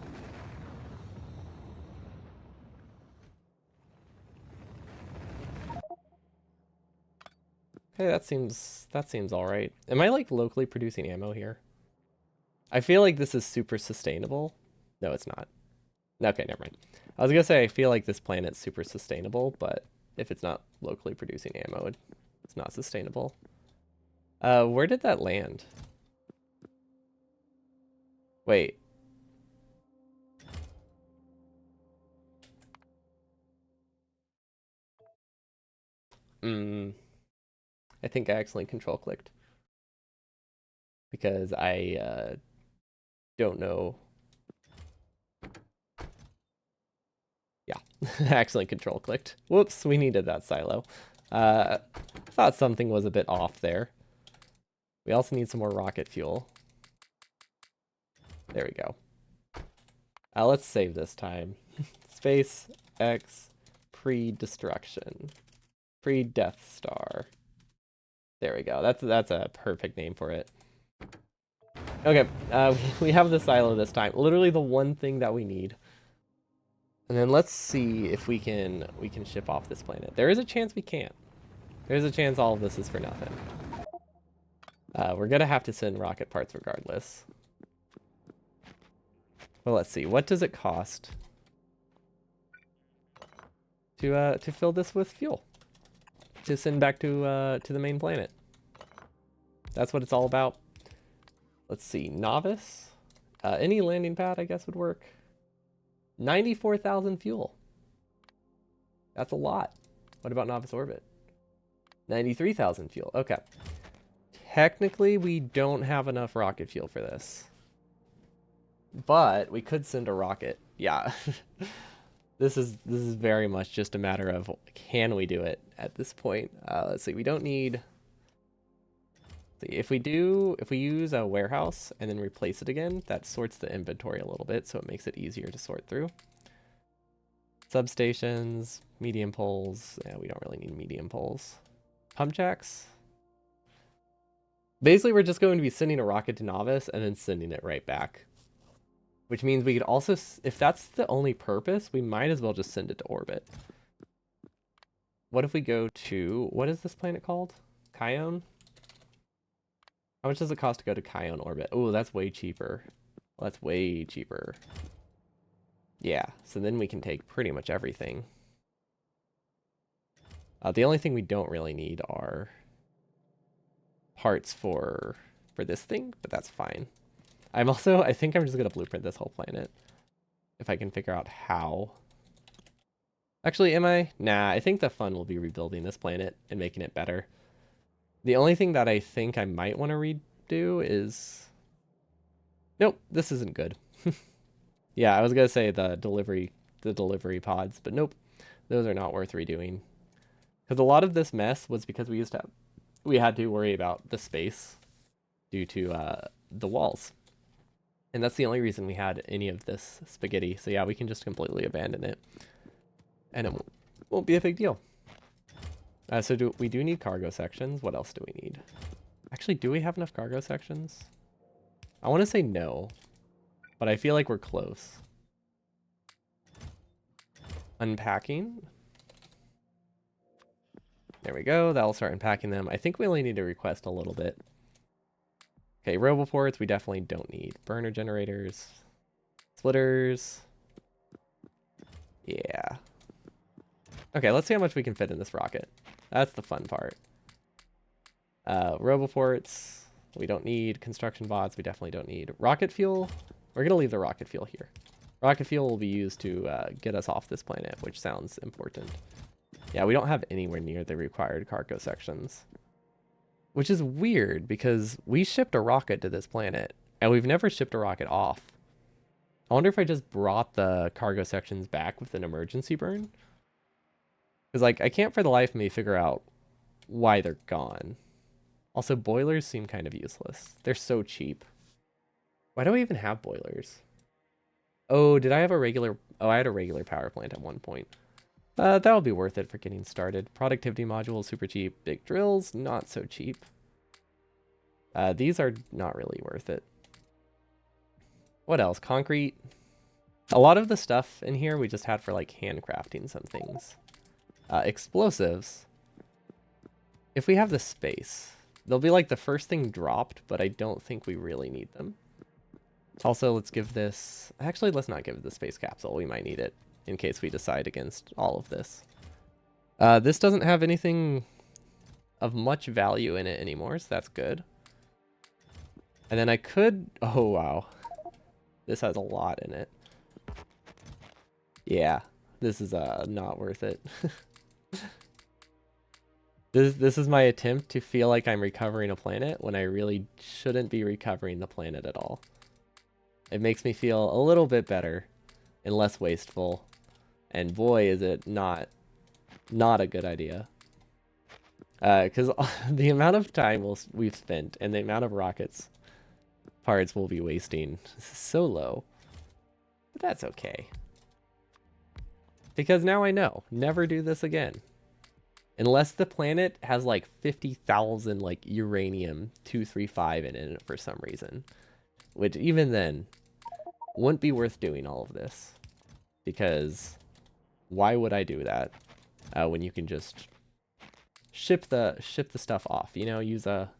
S1: Okay, that seems all right. Am I like locally producing ammo here? I feel like this is super sustainable. No, it's not. Okay, never mind. I was gonna say I feel like this planet's super sustainable, but if it's not locally producing ammo, it's not sustainable. Where did that land? Wait. I think I accidentally control clicked. Because I don't know. Yeah, I accidentally control clicked. Whoops, we needed that silo. Thought something was a bit off there. We also need some more rocket fuel. There we go. Let's save this time. Space X pre-destruction. Pre-Death Star. There we go. That's a perfect name for it. Okay, we have the silo this time. Literally the one thing that we need. And then let's see if we can ship off this planet. There is a chance we can't. There's a chance all of this is for nothing. We're gonna have to send rocket parts regardless. Well, let's see. What does it cost to fill this with fuel to send back to the main planet? That's what it's all about. Let's see. Novice. Any landing pad, I guess, would work. 94,000 fuel. That's a lot. What about Novice Orbit? 93,000 fuel. Okay. Technically, we don't have enough rocket fuel for this. But we could send a rocket. Yeah. This is very much just a matter of can we do it at this point. Let's see. We don't need. See, if we use a warehouse and then replace it again, that sorts the inventory a little bit, so it makes it easier to sort through. Substations, medium poles. Yeah, we don't really need medium poles. Pump jacks. Basically, we're just going to be sending a rocket to Novice and then sending it right back. Which means we could also, if that's the only purpose, we might as well just send it to orbit. What if we go to, what is this planet called? Kion? How much does it cost to go to Kion orbit? Oh, that's way cheaper. Well, that's way cheaper. Yeah, so then we can take pretty much everything. The only thing we don't really need are parts for this thing, but that's fine. I think I'm just gonna blueprint this whole planet. If I can figure out how. Actually, am I? Nah, I think the fun will be rebuilding this planet and making it better. The only thing that I think I might want to redo is... Nope, this isn't good. Yeah, I was gonna say the delivery pods, but nope. Those are not worth redoing. Because a lot of this mess was because we had to worry about the space due to the walls. And that's the only reason we had any of this spaghetti. So yeah, we can just completely abandon it. And it won't be a big deal. So we do need cargo sections. What else do we need? Actually, do we have enough cargo sections? I want to say no, but I feel like we're close. Unpacking. There we go. That'll start unpacking them. I think we only need to request a little bit. Okay, roboports we definitely don't need. Burner generators. Splitters. Yeah. Okay, let's see how much we can fit in this rocket. That's the fun part. Roboports, we don't need. Construction bots, we definitely don't need. Rocket fuel, we're going to leave the rocket fuel here. Rocket fuel will be used to get us off this planet, which sounds important. Yeah, we don't have anywhere near the required cargo sections. Which is weird because we shipped a rocket to this planet and we've never shipped a rocket off. I wonder if I just brought the cargo sections back with an emergency burn. Because, like, I can't for the life of me figure out why they're gone. Also, boilers seem kind of useless. They're so cheap. Why do I even have boilers? Oh, did I have a regular... Oh, I had a regular power plant at one point. That'll be worth it for getting started. Productivity module, super cheap. Big drills, not so cheap. These are not really worth it. What else? Concrete. A lot of the stuff in here we just had for, like, handcrafting some things. Explosives. If we have the space, they'll be, like, the first thing dropped, but I don't think we really need them. Also, let's give this... Actually, let's not give it the space capsule. We might need it in case we decide against all of this. This doesn't have anything of much value in it anymore, so that's good. And then I could... Oh, wow. This has a lot in it. Yeah, this is not worth it. This is my attempt to feel like I'm recovering a planet when I really shouldn't be recovering the planet at all. It makes me feel a little bit better and less wasteful. And boy, is it not a good idea. Because the amount of time we've spent and the amount of rockets parts we'll be wasting is so low. But that's okay. Because now I know. Never do this again. Unless the planet has like 50,000 like uranium-235 in it for some reason. Which even then wouldn't be worth doing all of this. Because why would I do that when you can just ship the stuff off? You know, use a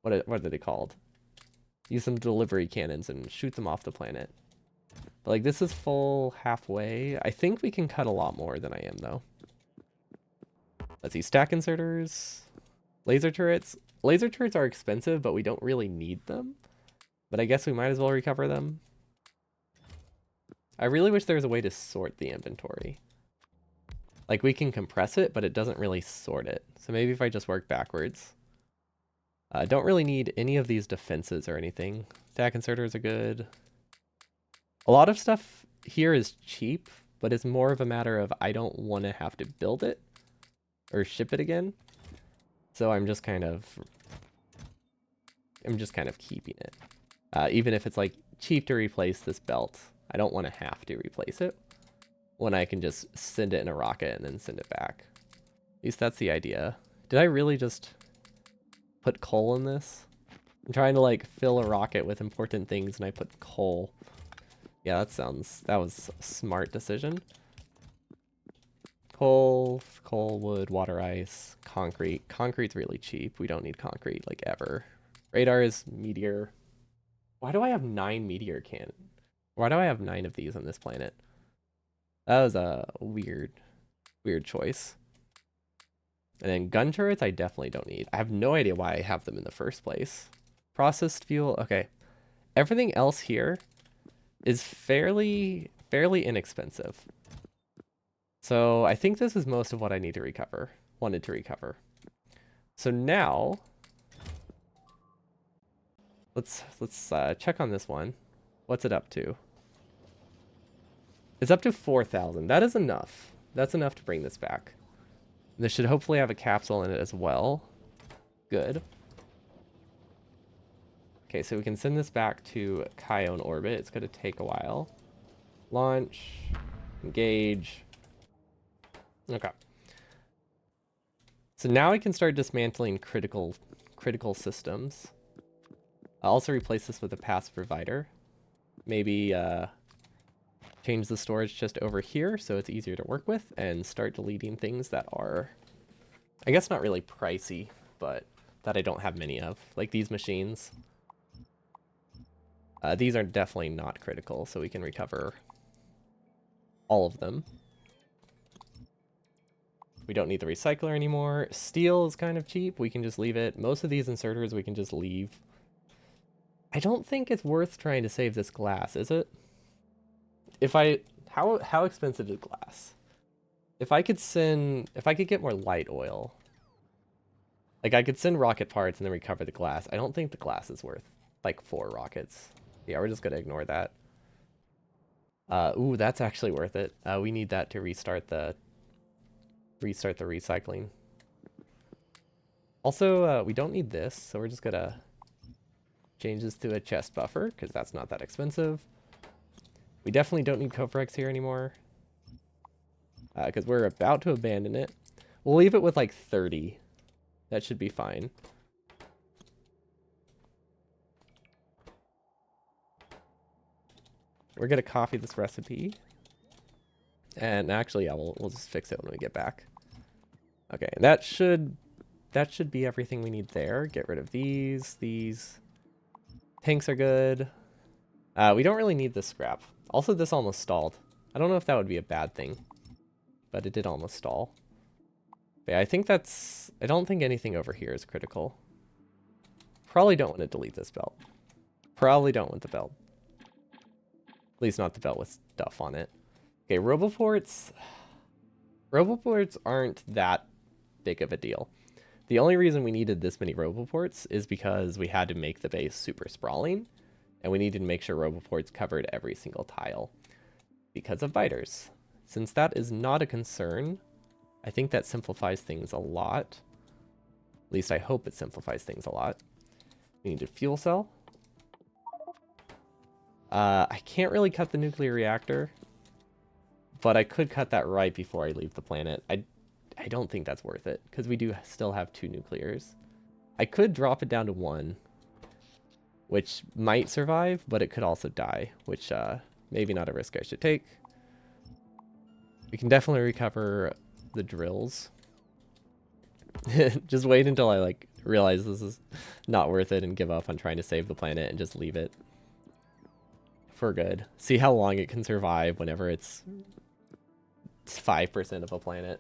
S1: what are they called? Use some delivery cannons and shoot them off the planet. But like this is full halfway. I think we can cut a lot more than I am though. Let's see, stack inserters, laser turrets. Laser turrets are expensive, but we don't really need them. But I guess we might as well recover them. I really wish there was a way to sort the inventory. Like we can compress it, but it doesn't really sort it. So maybe if I just work backwards. Don't really need any of these defenses or anything. Stack inserters are good. A lot of stuff here is cheap, but it's more of a matter of I don't want to have to build it or ship it again. So I'm just kind of keeping it. Even if it's like cheap to replace this belt, I don't want to have to replace it when I can just send it in a rocket and then send it back. At least that's the idea. Did I really just put coal in this? I'm trying to like fill a rocket with important things and I put coal. Yeah, that was a smart decision. Coal, wood, water, ice, concrete. Concrete's really cheap. We don't need concrete like ever. Radar is meteor. Why do I have 9 meteor cannon? Why do I have 9 of these on this planet? That was a weird choice. And then gun turrets I definitely don't need. I have no idea why I have them in the first place. Processed fuel, okay. Everything else here is fairly inexpensive. So I think this is most of what I need to recover, wanted to recover. So now, let's check on this one. What's it up to? It's up to 4,000. That is enough. That's enough to bring this back. This should hopefully have a capsule in it as well. Good. Okay, so we can send this back to Chion orbit. It's going to take a while. Launch. Engage. Okay. So now I can start dismantling critical systems. I'll also replace this with a passive provider. Maybe change the storage just over here so it's easier to work with and start deleting things that are, I guess not really pricey, but that I don't have many of, like these machines. These are definitely not critical, so we can recover all of them. We don't need the recycler anymore. Steel is kind of cheap. We can just leave it. Most of these inserters we can just leave. I don't think it's worth trying to save this glass, is it? How expensive is glass? If I could get more light oil. Like, I could send rocket parts and then recover the glass. I don't think the glass is worth, like, 4 rockets. Yeah, we're just gonna ignore that. Ooh, that's actually worth it. We need that to restart the recycling. Also, we don't need this, so we're just gonna change this to a chest buffer, because that's not that expensive. We definitely don't need Coprex here anymore, because we're about to abandon it. We'll leave it with like 30. That should be fine. We're gonna copy this recipe. And actually, yeah, we'll just fix it when we get back. Okay, that should be everything we need there. Get rid of these. These tanks are good. We don't really need this scrap. Also, this almost stalled. I don't know if that would be a bad thing, but it did almost stall. But yeah, I think that's... I don't think anything over here is critical. Probably don't want to delete this belt. Probably don't want the belt. At least not the belt with stuff on it. Okay, roboports. Roboports aren't that big of a deal. The only reason we needed this many roboports is because we had to make the base super sprawling, and we needed to make sure roboports covered every single tile because of biters. Since that is not a concern, I think that simplifies things a lot. At least I hope it simplifies things a lot. We need a fuel cell. I can't really cut the nuclear reactor, but I could cut that right before I leave the planet. I don't think that's worth it, because we do still have 2 nuclears. I could drop it down to 1, which might survive, but it could also die, which maybe not a risk I should take. We can definitely recover the drills. Just wait until I like realize this is not worth it and give up on trying to save the planet and just leave it for good. See how long it can survive whenever it's 5% of a planet.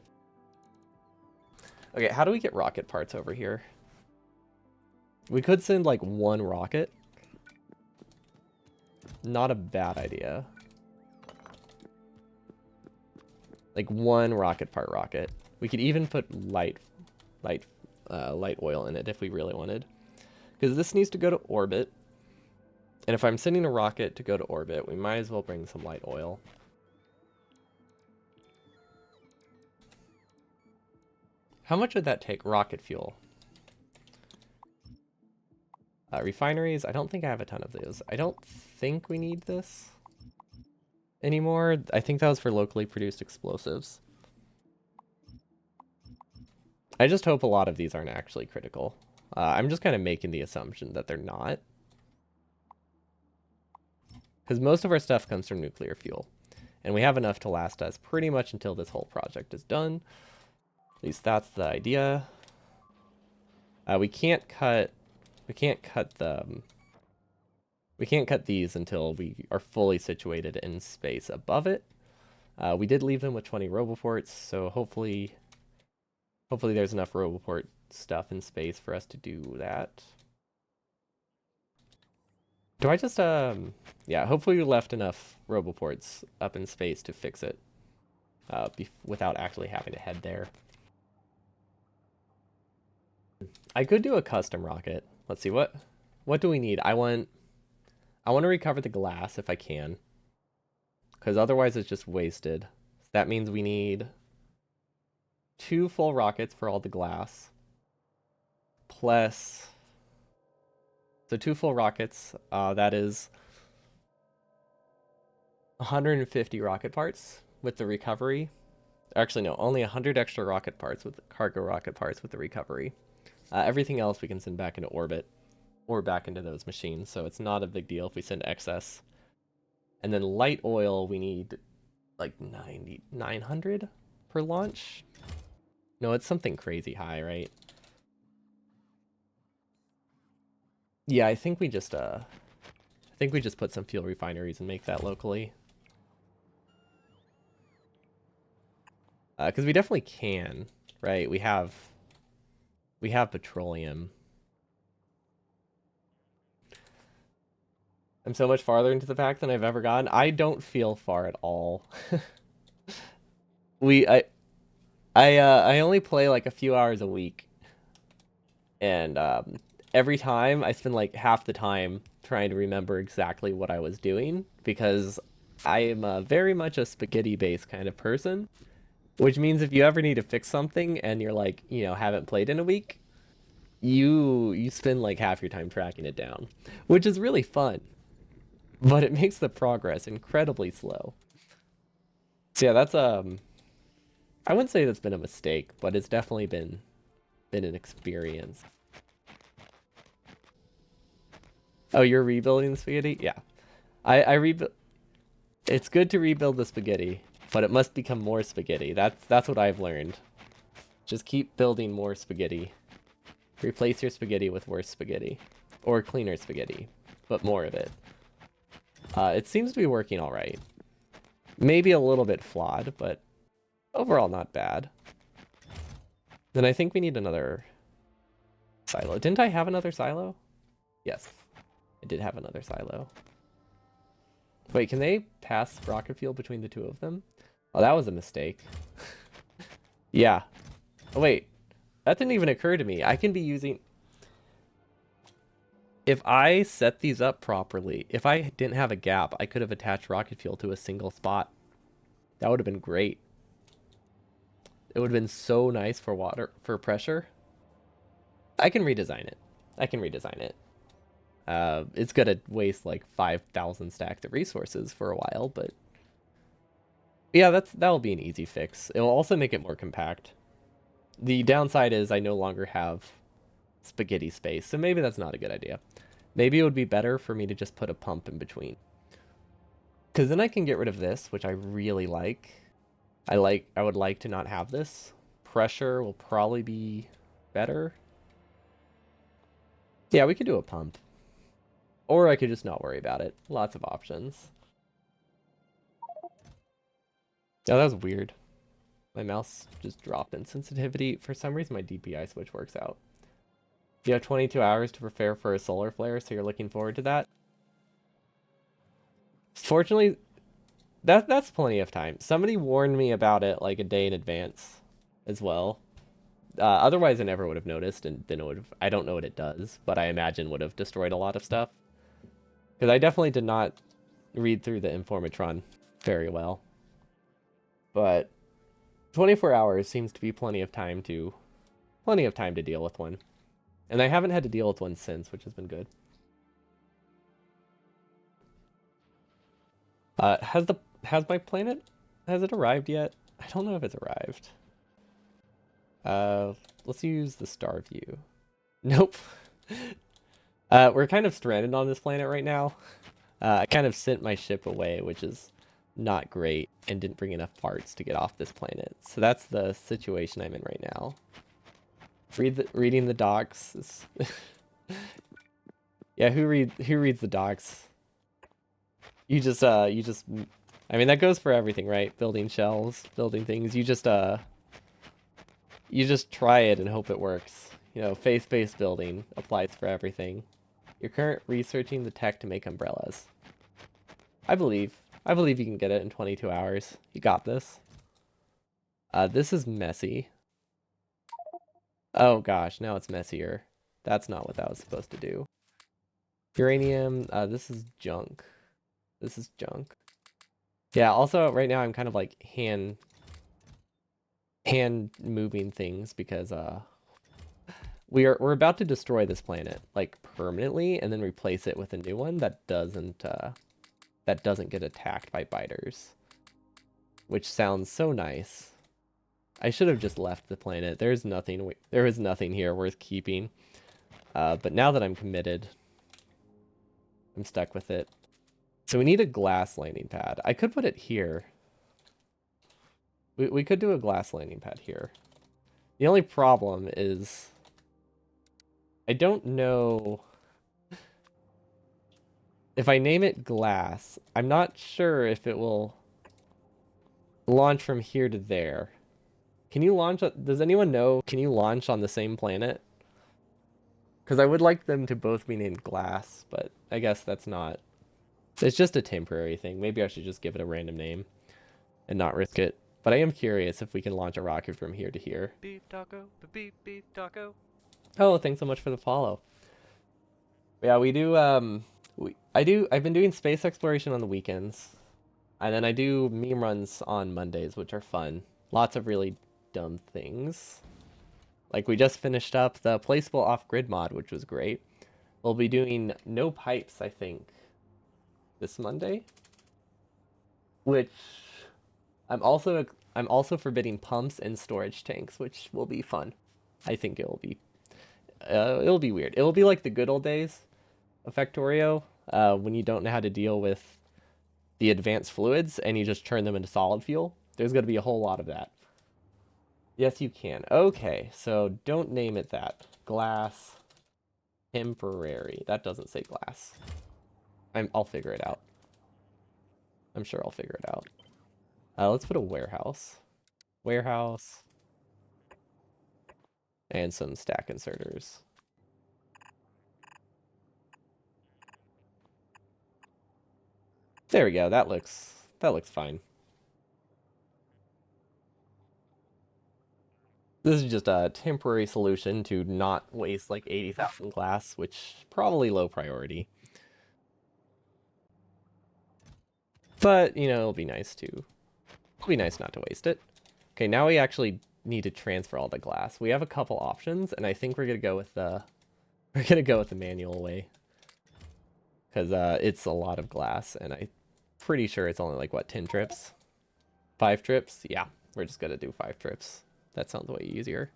S1: Okay, how do we get rocket parts over here? We could send like 1 rocket. Not a bad idea. Like 1 rocket part rocket. We could even put light oil in it if we really wanted. Because this needs to go to orbit. And if I'm sending a rocket to go to orbit, we might as well bring some light oil. How much would that take? Rocket fuel. Refineries, I don't think I have a ton of those. I don't think we need this anymore. I think that was for locally produced explosives. I just hope a lot of these aren't actually critical. I'm just kind of making the assumption that they're not. Because most of our stuff comes from nuclear fuel. And we have enough to last us pretty much until this whole project is done. At least that's the idea. We can't cut these until we are fully situated in space above it. We did leave them with 20 roboports, so hopefully there's enough roboport stuff in space for us to do that. Do I just yeah, hopefully we left enough roboports up in space to fix it without actually having to head there. I could do a custom rocket. Let's see, what do we need? I want to recover the glass if I can, because otherwise it's just wasted. That means we need 2 full rockets for all the glass, plus, so 2 full rockets, that is 150 rocket parts with the recovery. Actually, no, only 100 extra rocket parts with cargo rocket parts with the recovery. Everything else we can send back into orbit or back into those machines, so it's not a big deal if we send excess. And then light oil, we need like 900 per launch. No, it's something crazy high, right? Yeah, I think we just put some fuel refineries and make that locally. Because we definitely can, right? We have petroleum. I'm so much farther into the pack than I've ever gone. I don't feel far at all. I only play like a few hours a week. And every time I spend like half the time trying to remember exactly what I was doing because I am very much a spaghetti-based kind of person, which means if you ever need to fix something and you're like, haven't played in a week, you spend like half your time tracking it down, which is really fun, but it makes the progress incredibly slow. So yeah, that's I wouldn't say that's been a mistake, but it's definitely been an experience. Oh, you're rebuilding the spaghetti? Yeah. I rebuild. It's good to rebuild the spaghetti, but it must become more spaghetti. That's what I've learned. Just keep building more spaghetti. Replace your spaghetti with worse spaghetti, or cleaner spaghetti, but more of it. It seems to be working all right. Maybe a little bit flawed, but overall not bad. Then I think we need another silo. Didn't I have another silo? Yes, I did have another silo. Wait, can they pass rocket fuel between the two of them? Oh, that was a mistake. Yeah. Oh, wait. That didn't even occur to me. I can be using... If I set these up properly, if I didn't have a gap, I could have attached rocket fuel to a single spot. That would have been great. It would have been so nice for water, for pressure. I can redesign it. I can redesign it. It's gonna waste like 5,000 stacks of resources for a while, but yeah, that'll be an easy fix. It will also make it more compact. The downside is I no longer have spaghetti space, so maybe that's not a good idea. Maybe it would be better for me to just put a pump in between. Because then I can get rid of this, which I really like. I would like to not have this. Pressure will probably be better. Yeah, we could do a pump. Or I could just not worry about it. Lots of options. Yeah, that was weird. My mouse just dropped in sensitivity. For some reason, my DPI switch works out. You have 22 hours to prepare for a solar flare, so you're looking forward to that. Fortunately, that's plenty of time. Somebody warned me about it like a day in advance as well. Otherwise, I never would have noticed, and then it would have, I don't know what it does, but I imagine would have destroyed a lot of stuff. Because I definitely did not read through the Informatron very well. But 24 hours seems to be plenty of time to deal with one. And I haven't had to deal with one since, which has been good. Has my planet, has it arrived yet? I don't know if it's arrived. Let's use the star view. Nope. We're kind of stranded on this planet right now. I kind of sent my ship away, which is not great, and didn't bring enough parts to get off this planet. So that's the situation I'm in right now. Reading the docs is... Yeah, who reads the docs? You just I mean that goes for everything, right? Building shelves, building things. You just try it and hope it works. Faith-based building applies for everything. You're currently researching the tech to make umbrellas. I believe you can get it in 22 hours. You got this. This is messy. Oh gosh, now it's messier. That's not what that was supposed to do. Uranium, this is junk. This is junk. Yeah, also right now I'm kind of like hand moving things because we're about to destroy this planet like permanently and then replace it with a new one that doesn't get attacked by biters. Which sounds so nice. I should have just left the planet. There is nothing here worth keeping. But now that I'm committed, I'm stuck with it. So we need a glass landing pad. I could put it here. We could do a glass landing pad here. The only problem is I don't know if I name it glass. I'm not sure if it will launch from here to there. Can you launch? Does anyone know? Can you launch on the same planet? Because I would like them to both be named glass, but I guess that's not. It's just a temporary thing. Maybe I should just give it a random name and not risk it. But I am curious if we can launch a rocket from here to here.
S2: Beef taco, beef taco.
S1: Oh, thanks so much for the follow. Yeah, we do. I've been doing space exploration on the weekends, and then I do meme runs on Mondays, which are fun. Lots of really dumb things. Like we just finished up the placeable off-grid mod, which was great. We'll be doing no pipes, I think, this Monday, which I'm also I'm also forbidding pumps and storage tanks, which will be fun. I think it'll be weird. It will be like the good old days of Factorio, when you don't know how to deal with the advanced fluids and you just turn them into solid fuel. There's going to be a whole lot of that. Yes, you can. Okay, so don't name it that. Glass temporary. That doesn't say glass. I'll figure it out. I'm sure I'll figure it out. Let's put a warehouse. Warehouse. And some stack inserters. There we go. That looks fine. This is just a temporary solution to not waste like 80,000 glass, which probably low priority. But, you know, it'll be nice not to waste it. Okay, now we actually need to transfer all the glass. We have a couple options, and I think we're gonna go with the manual way. Because it's a lot of glass, and I'm pretty sure it's only like what, 10 trips? 5 trips? Yeah, we're just gonna do 5 trips. That sounds way easier.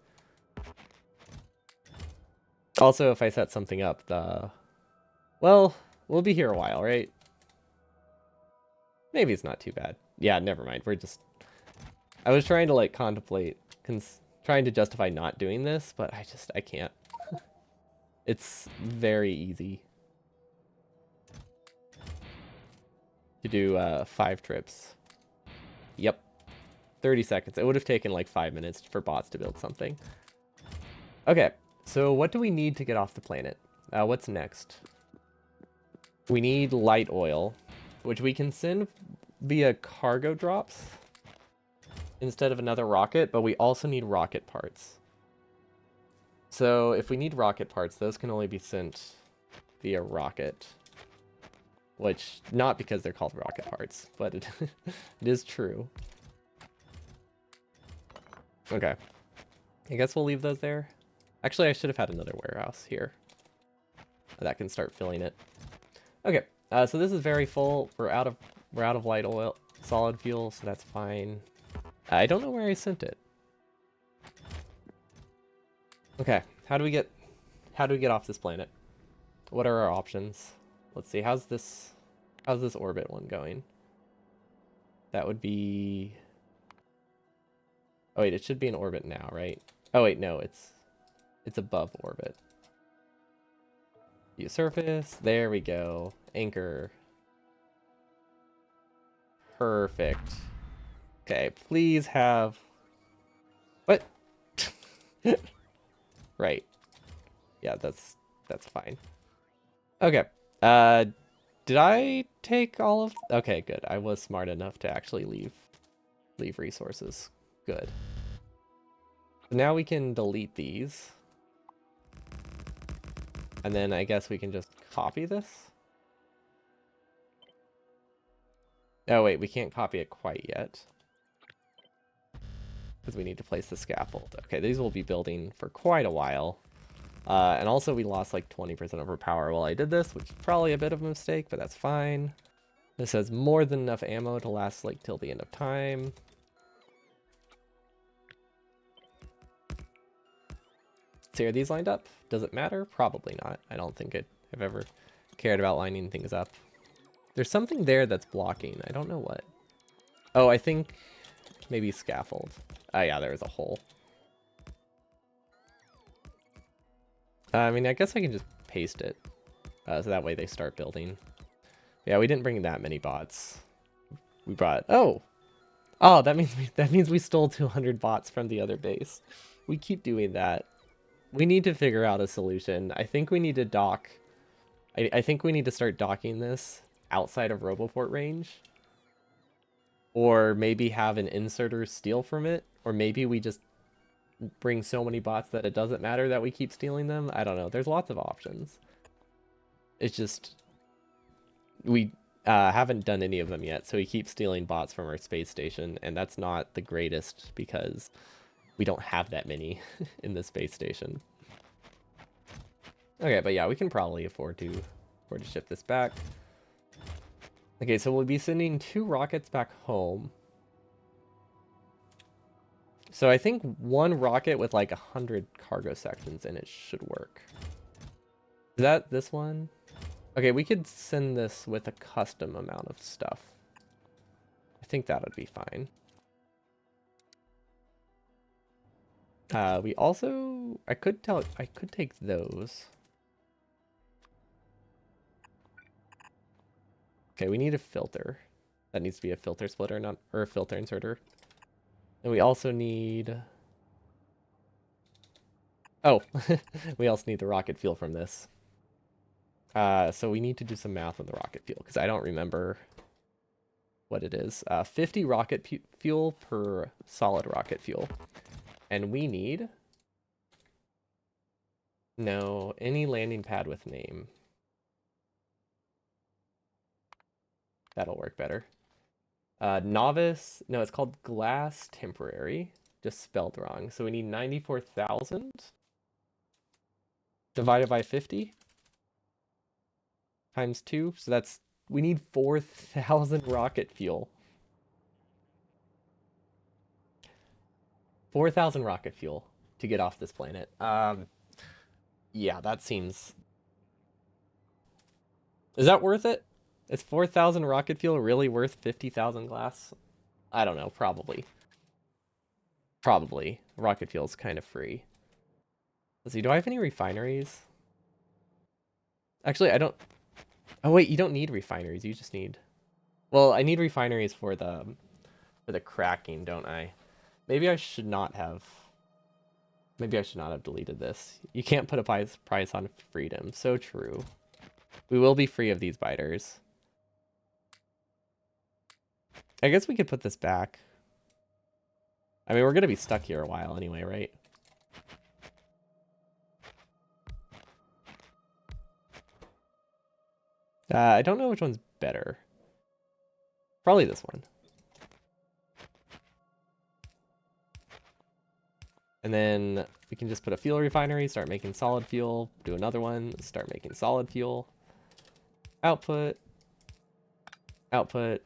S1: Also, if I set something up, well, we'll be here a while, right? Maybe it's not too bad. Yeah, never mind. I was trying to like contemplate, trying to justify not doing this, but I can't. It's very easy to do 5 trips. Yep, 30 seconds. It would have taken like 5 minutes for bots to build something. Okay, so what do we need to get off the planet? What's next? We need light oil, which we can send via cargo drops instead of another rocket, but we also need rocket parts. So if we need rocket parts, those can only be sent via rocket. Which, not because they're called rocket parts, but it is true. Okay. I guess we'll leave those there. Actually, I should have had another warehouse here. That can start filling it. Okay, so this is very full. We're out of light oil, solid fuel, so that's fine. I don't know where I sent it. Okay, how do we get off this planet? What are our options? Let's see. How's this orbit one going? That would be. Oh wait, it should be in orbit now, right? Oh wait, no, it's above orbit. View surface. There we go. Anchor. Perfect. Okay, please have. What? Right. Yeah, that's fine. Okay. Did I take all of? Okay, good. I was smart enough to actually leave resources. Good. Now we can delete these. And then I guess we can just copy this. Oh wait, we can't copy it quite yet. Because we need to place the scaffold. Okay, these will be building for quite a while. And also we lost like 20% of our power while I did this, which is probably a bit of a mistake, but that's fine. This has more than enough ammo to last like till the end of time. So are these lined up? Does it matter? Probably not. I don't think I've ever cared about lining things up. There's something there that's blocking. I don't know what. Oh, I think maybe scaffold. Oh yeah, there was a hole. I mean, I guess I can just paste it. So that way they start building. Yeah, we didn't bring that many bots. We brought... Oh! Oh, that means we stole 200 bots from the other base. We keep doing that. We need to figure out a solution. I think we need to dock... I think we need to start docking this outside of Roboport range. Or maybe have an inserter steal from it. Or maybe we just bring so many bots that it doesn't matter that we keep stealing them. I don't know. There's lots of options. It's just we haven't done any of them yet, so we keep stealing bots from our space station, and that's not the greatest because we don't have that many in the space station. Okay, but yeah, we can probably afford to ship this back. Okay, so we'll be sending 2 rockets back home. So I think 1 rocket with like 100 cargo sections in it should work. Is that this one? Okay, we could send this with a custom amount of stuff. I think that would be fine. We also, I could take those. Okay, we need a filter. That needs to be a filter splitter, not, or a filter inserter. And we also need, oh, we also need the rocket fuel from this. So we need to do some math on the rocket fuel because I don't remember what it is. 50 rocket fuel per solid rocket fuel. And we need, no, any landing pad with name. That'll work better. Novice, no, it's called glass temporary, just spelled wrong. So we need 94,000 divided by 50 times 2. So that's, we need 4,000 rocket fuel. 4,000 rocket fuel to get off this planet. Yeah, that seems... Is that worth it? Is 4,000 rocket fuel really worth 50,000 glass? I don't know, probably. Probably. Rocket fuel's kind of free. Let's see, do I have any refineries? Actually, I don't... Oh wait, you don't need refineries, you just need... Well, I need refineries for the cracking, don't I? Maybe I should not have... Maybe I should not have deleted this. You can't put a price on freedom. So true. We will be free of these biters. I guess we could put this back. I mean, we're going to be stuck here a while anyway, right? I don't know which one's better. Probably this one. And then we can just put a fuel refinery, start making solid fuel, do another one, start making solid fuel. Output. Output.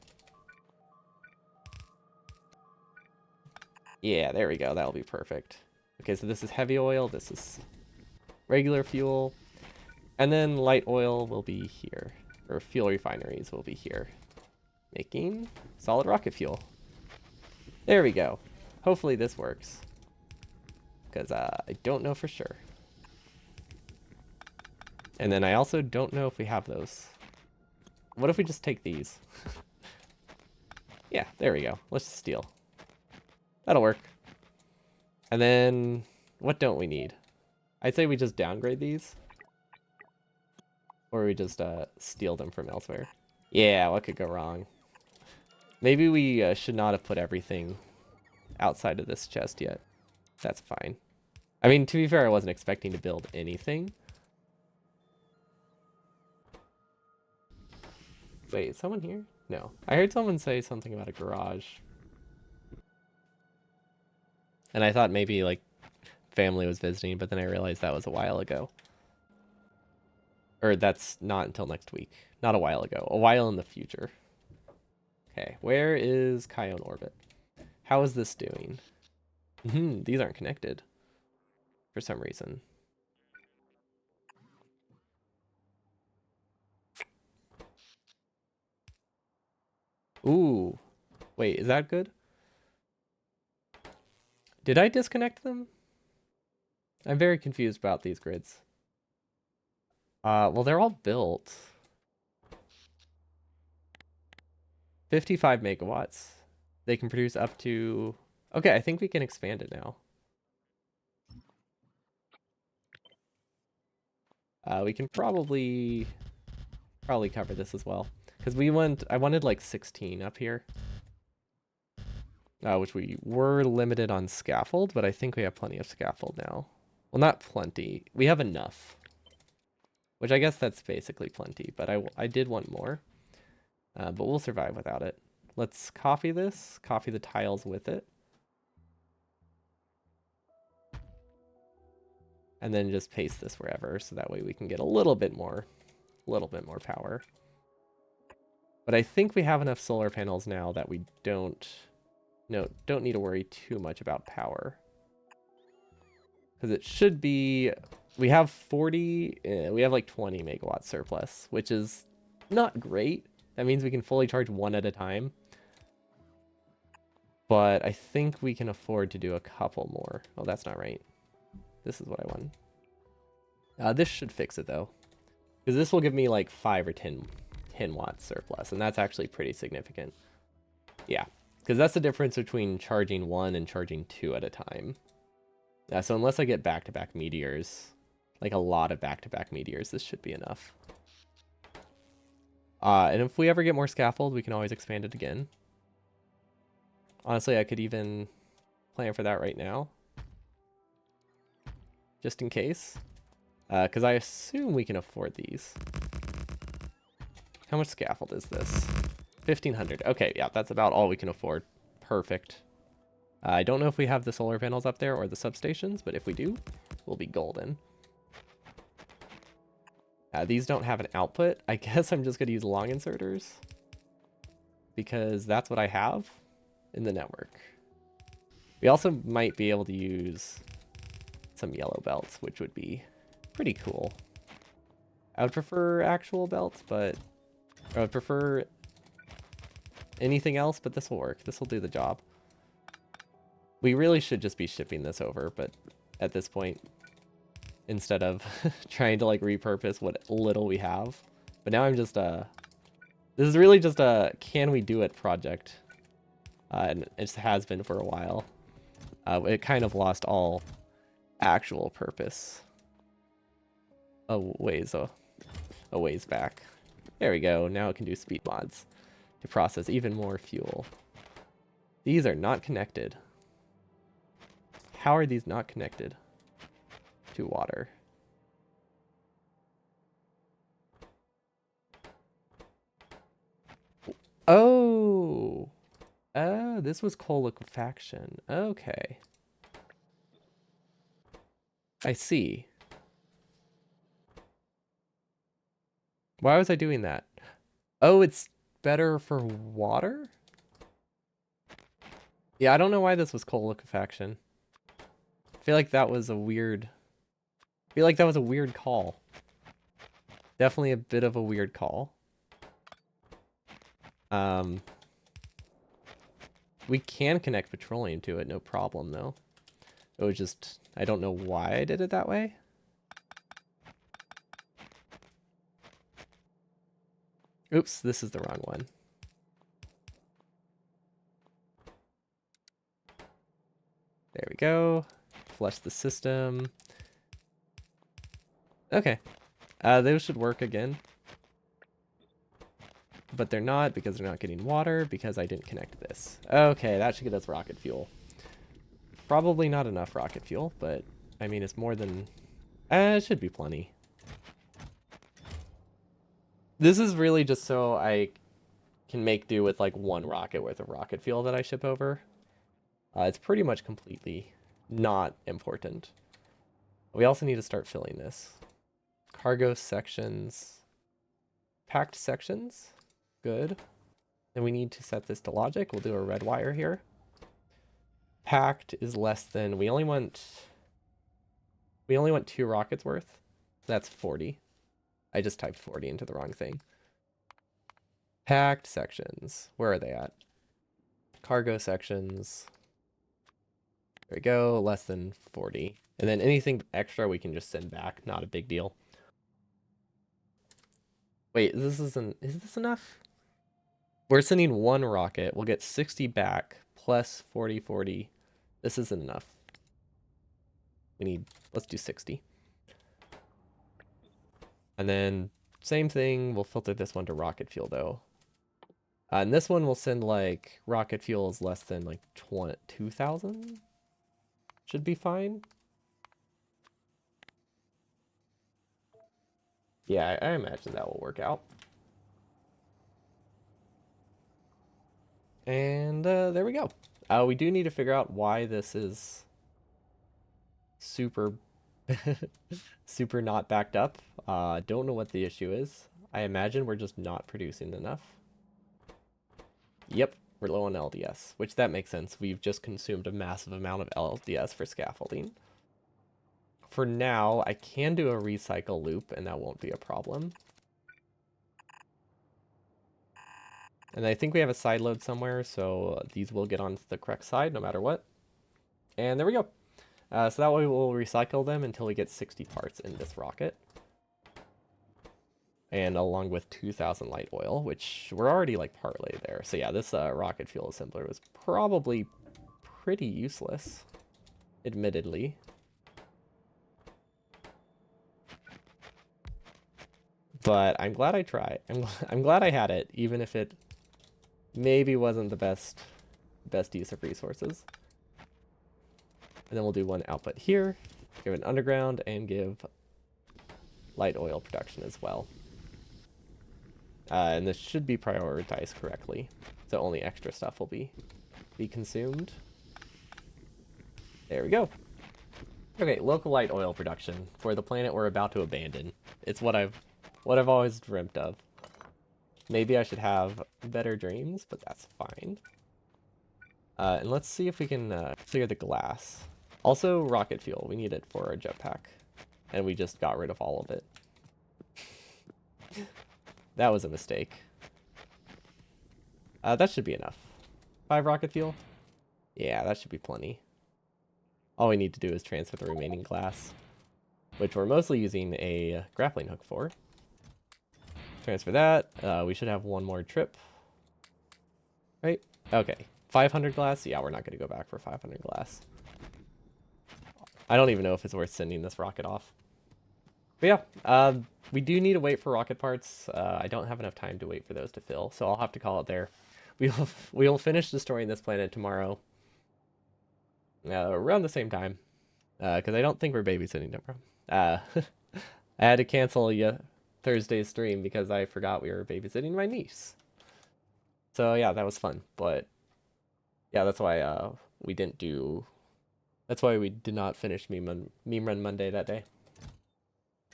S1: Yeah, there we go. That'll be perfect. Okay, so this is heavy oil. This is regular fuel. And then light oil will be here. Or fuel refineries will be here. Making solid rocket fuel. There we go. Hopefully this works. Because I don't know for sure. And then I also don't know if we have those. What if we just take these? Yeah, there we go. Let's just steal. That'll work. And then, what don't we need? I'd say we just downgrade these. Or we just steal them from elsewhere. Yeah, what could go wrong? Maybe we should not have put everything outside of this chest yet. That's fine. I mean, to be fair, I wasn't expecting to build anything. Wait, is someone here? No. I heard someone say something about a garage. And I thought maybe, like, family was visiting, but then I realized that was a while ago. Or that's not until next week. Not a while ago. A while in the future. Okay, where is Kion orbit? How is this doing? These aren't connected. For some reason. Ooh. Wait, is that good? Did I disconnect them? I'm very confused about these grids. Well, they're all built. 55 megawatts. They can produce up to... Okay, I think we can expand it now. We can probably cover this as well. Because I wanted like 16 up here. which we were limited on scaffold, but I think we have plenty of scaffold now. Well, not plenty. We have enough, which I guess that's basically plenty, but I did want more, but we'll survive without it. Let's copy this, copy the tiles with it, and then just paste this wherever, so that way we can get a little bit more power. But I think we have enough solar panels now that we don't need to worry too much about power. Because it should be, we have 40, we have like 20 megawatt surplus, which is not great. That means we can fully charge one at a time. But I think we can afford to do a couple more. Oh, that's not right. This is what I want. This should fix it though. Because this will give me like 5 or 10 watts surplus, and that's actually pretty significant. Yeah, because that's the difference between charging one and charging two at a time. So unless I get back-to-back meteors, like a lot of back-to-back meteors, this should be enough. And if we ever get more scaffold, we can always expand it again. Honestly, I could even plan for that right now, just in case. Because I assume we can afford these. How much scaffold is this? 1,500. Okay, yeah, that's about all we can afford. Perfect. I don't know if we have the solar panels up there or the substations, but if we do, we'll be golden. These don't have an output. I guess I'm just going to use long inserters, because that's what I have in the network. We also might be able to use some yellow belts, which would be pretty cool. I would prefer actual belts, but I would prefer anything else, but this will work. This will do the job. We really should just be shipping this over, but at this point, instead of trying to like repurpose what little we have. But now I'm just this is really just a can we do it project. And it has been for a while. It kind of lost all actual purpose a ways back. There we go. Now it can do speed mods to process even more fuel. These are not connected. How are these not connected to water? Oh, this was coal liquefaction. Okay, I see. Why was I doing that? Oh, it's better for water? Yeah, I don't know why this was coal liquefaction. I feel like that was a weird call. Definitely a bit of a weird call. We can connect petroleum to it, no problem though. It was just, I don't know why I did it that way. Oops, this is the wrong one. There we go. Flush the system. Okay. Those should work again. But they're not, because they're not getting water, because I didn't connect this. Okay, that should get us rocket fuel. Probably not enough rocket fuel, but I mean, it's more than... it should be plenty. This is really just so I can make do with like one rocket worth of rocket fuel that I ship over. It's pretty much completely not important. We also need to start filling this. Cargo sections. Packed sections. Good. Then we need to set this to logic. We'll do a red wire here. Packed is less than, we only want 2 rockets worth. That's 40. I just typed 40 into the wrong thing. Packed sections. Where are they at? Cargo sections. There we go. Less than 40. And then anything extra we can just send back. Not a big deal. Wait, is this enough? We're sending 1 rocket. We'll get 60 back plus 40, 40. This isn't enough. Let's do 60. And then same thing, we'll filter this one to rocket fuel though. And this one will send like rocket fuels less than like 2,000. Should be fine. Yeah, I imagine that will work out. And there we go. We do need to figure out why this is super, super not backed up. Don't know what the issue is. I imagine we're just not producing enough. Yep, we're low on LDS, which that makes sense. We've just consumed a massive amount of LDS for scaffolding. For now, I can do a recycle loop, and that won't be a problem. And I think we have a side load somewhere, so these will get onto the correct side no matter what. And there we go. So that way we'll recycle them until we get 60 parts in this rocket. And along with 2,000 light oil, which we're already like partway there. So yeah, this rocket fuel assembler was probably pretty useless, admittedly. But I'm glad I tried. I'm glad I had it, even if it maybe wasn't the best use of resources. And then we'll do one output here, give an underground, and give light oil production as well. And this should be prioritized correctly, so only extra stuff will be consumed. There we go. Okay, local light oil production for the planet we're about to abandon. It's what I've always dreamt of. Maybe I should have better dreams, but that's fine. And let's see if we can clear the glass. Also, rocket fuel. We need it for our jetpack. And we just got rid of all of it. That was a mistake. That should be enough. 5 rocket fuel? Yeah, that should be plenty. All we need to do is transfer the remaining glass, which we're mostly using a grappling hook for. Transfer that. We should have one more trip. Right? Okay. 500 glass? Yeah, we're not going to go back for 500 glass. I don't even know if it's worth sending this rocket off. But yeah, we do need to wait for rocket parts. I don't have enough time to wait for those to fill, so I'll have to call it there. We'll finish destroying this planet tomorrow. Around the same time. Because I don't think we're babysitting tomorrow. I had to cancel Thursday's stream because I forgot we were babysitting my niece. So yeah, that was fun. But yeah, that's why we didn't do... That's why we did not finish Meme Run Monday that day.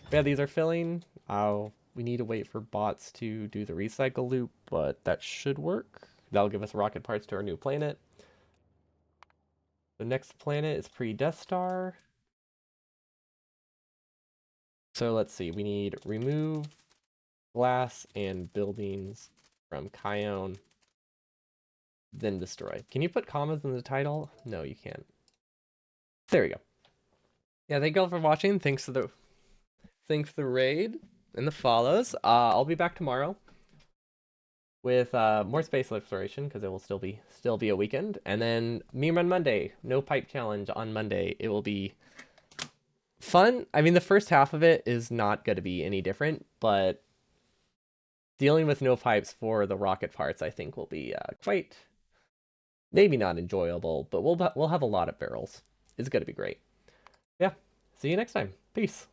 S1: But yeah, these are filling. We need to wait for bots to do the recycle loop, but that should work. That'll give us rocket parts to our new planet. The next planet is pre-Death Star. So let's see, we need remove glass and buildings from Kion, then destroy. Can you put commas in the title? No, you can't. There we go. Yeah, thank you all for watching. Thanks for the raid and the follows. I'll be back tomorrow with more space exploration because it will still be a weekend, and then Meme Run Monday, no pipe challenge on Monday. It will be fun. I mean, the first half of it is not going to be any different, but dealing with no pipes for the rocket parts, I think, will be quite, maybe not enjoyable, but we'll have a lot of barrels. It's going to be great. Yeah, see you next time. Peace.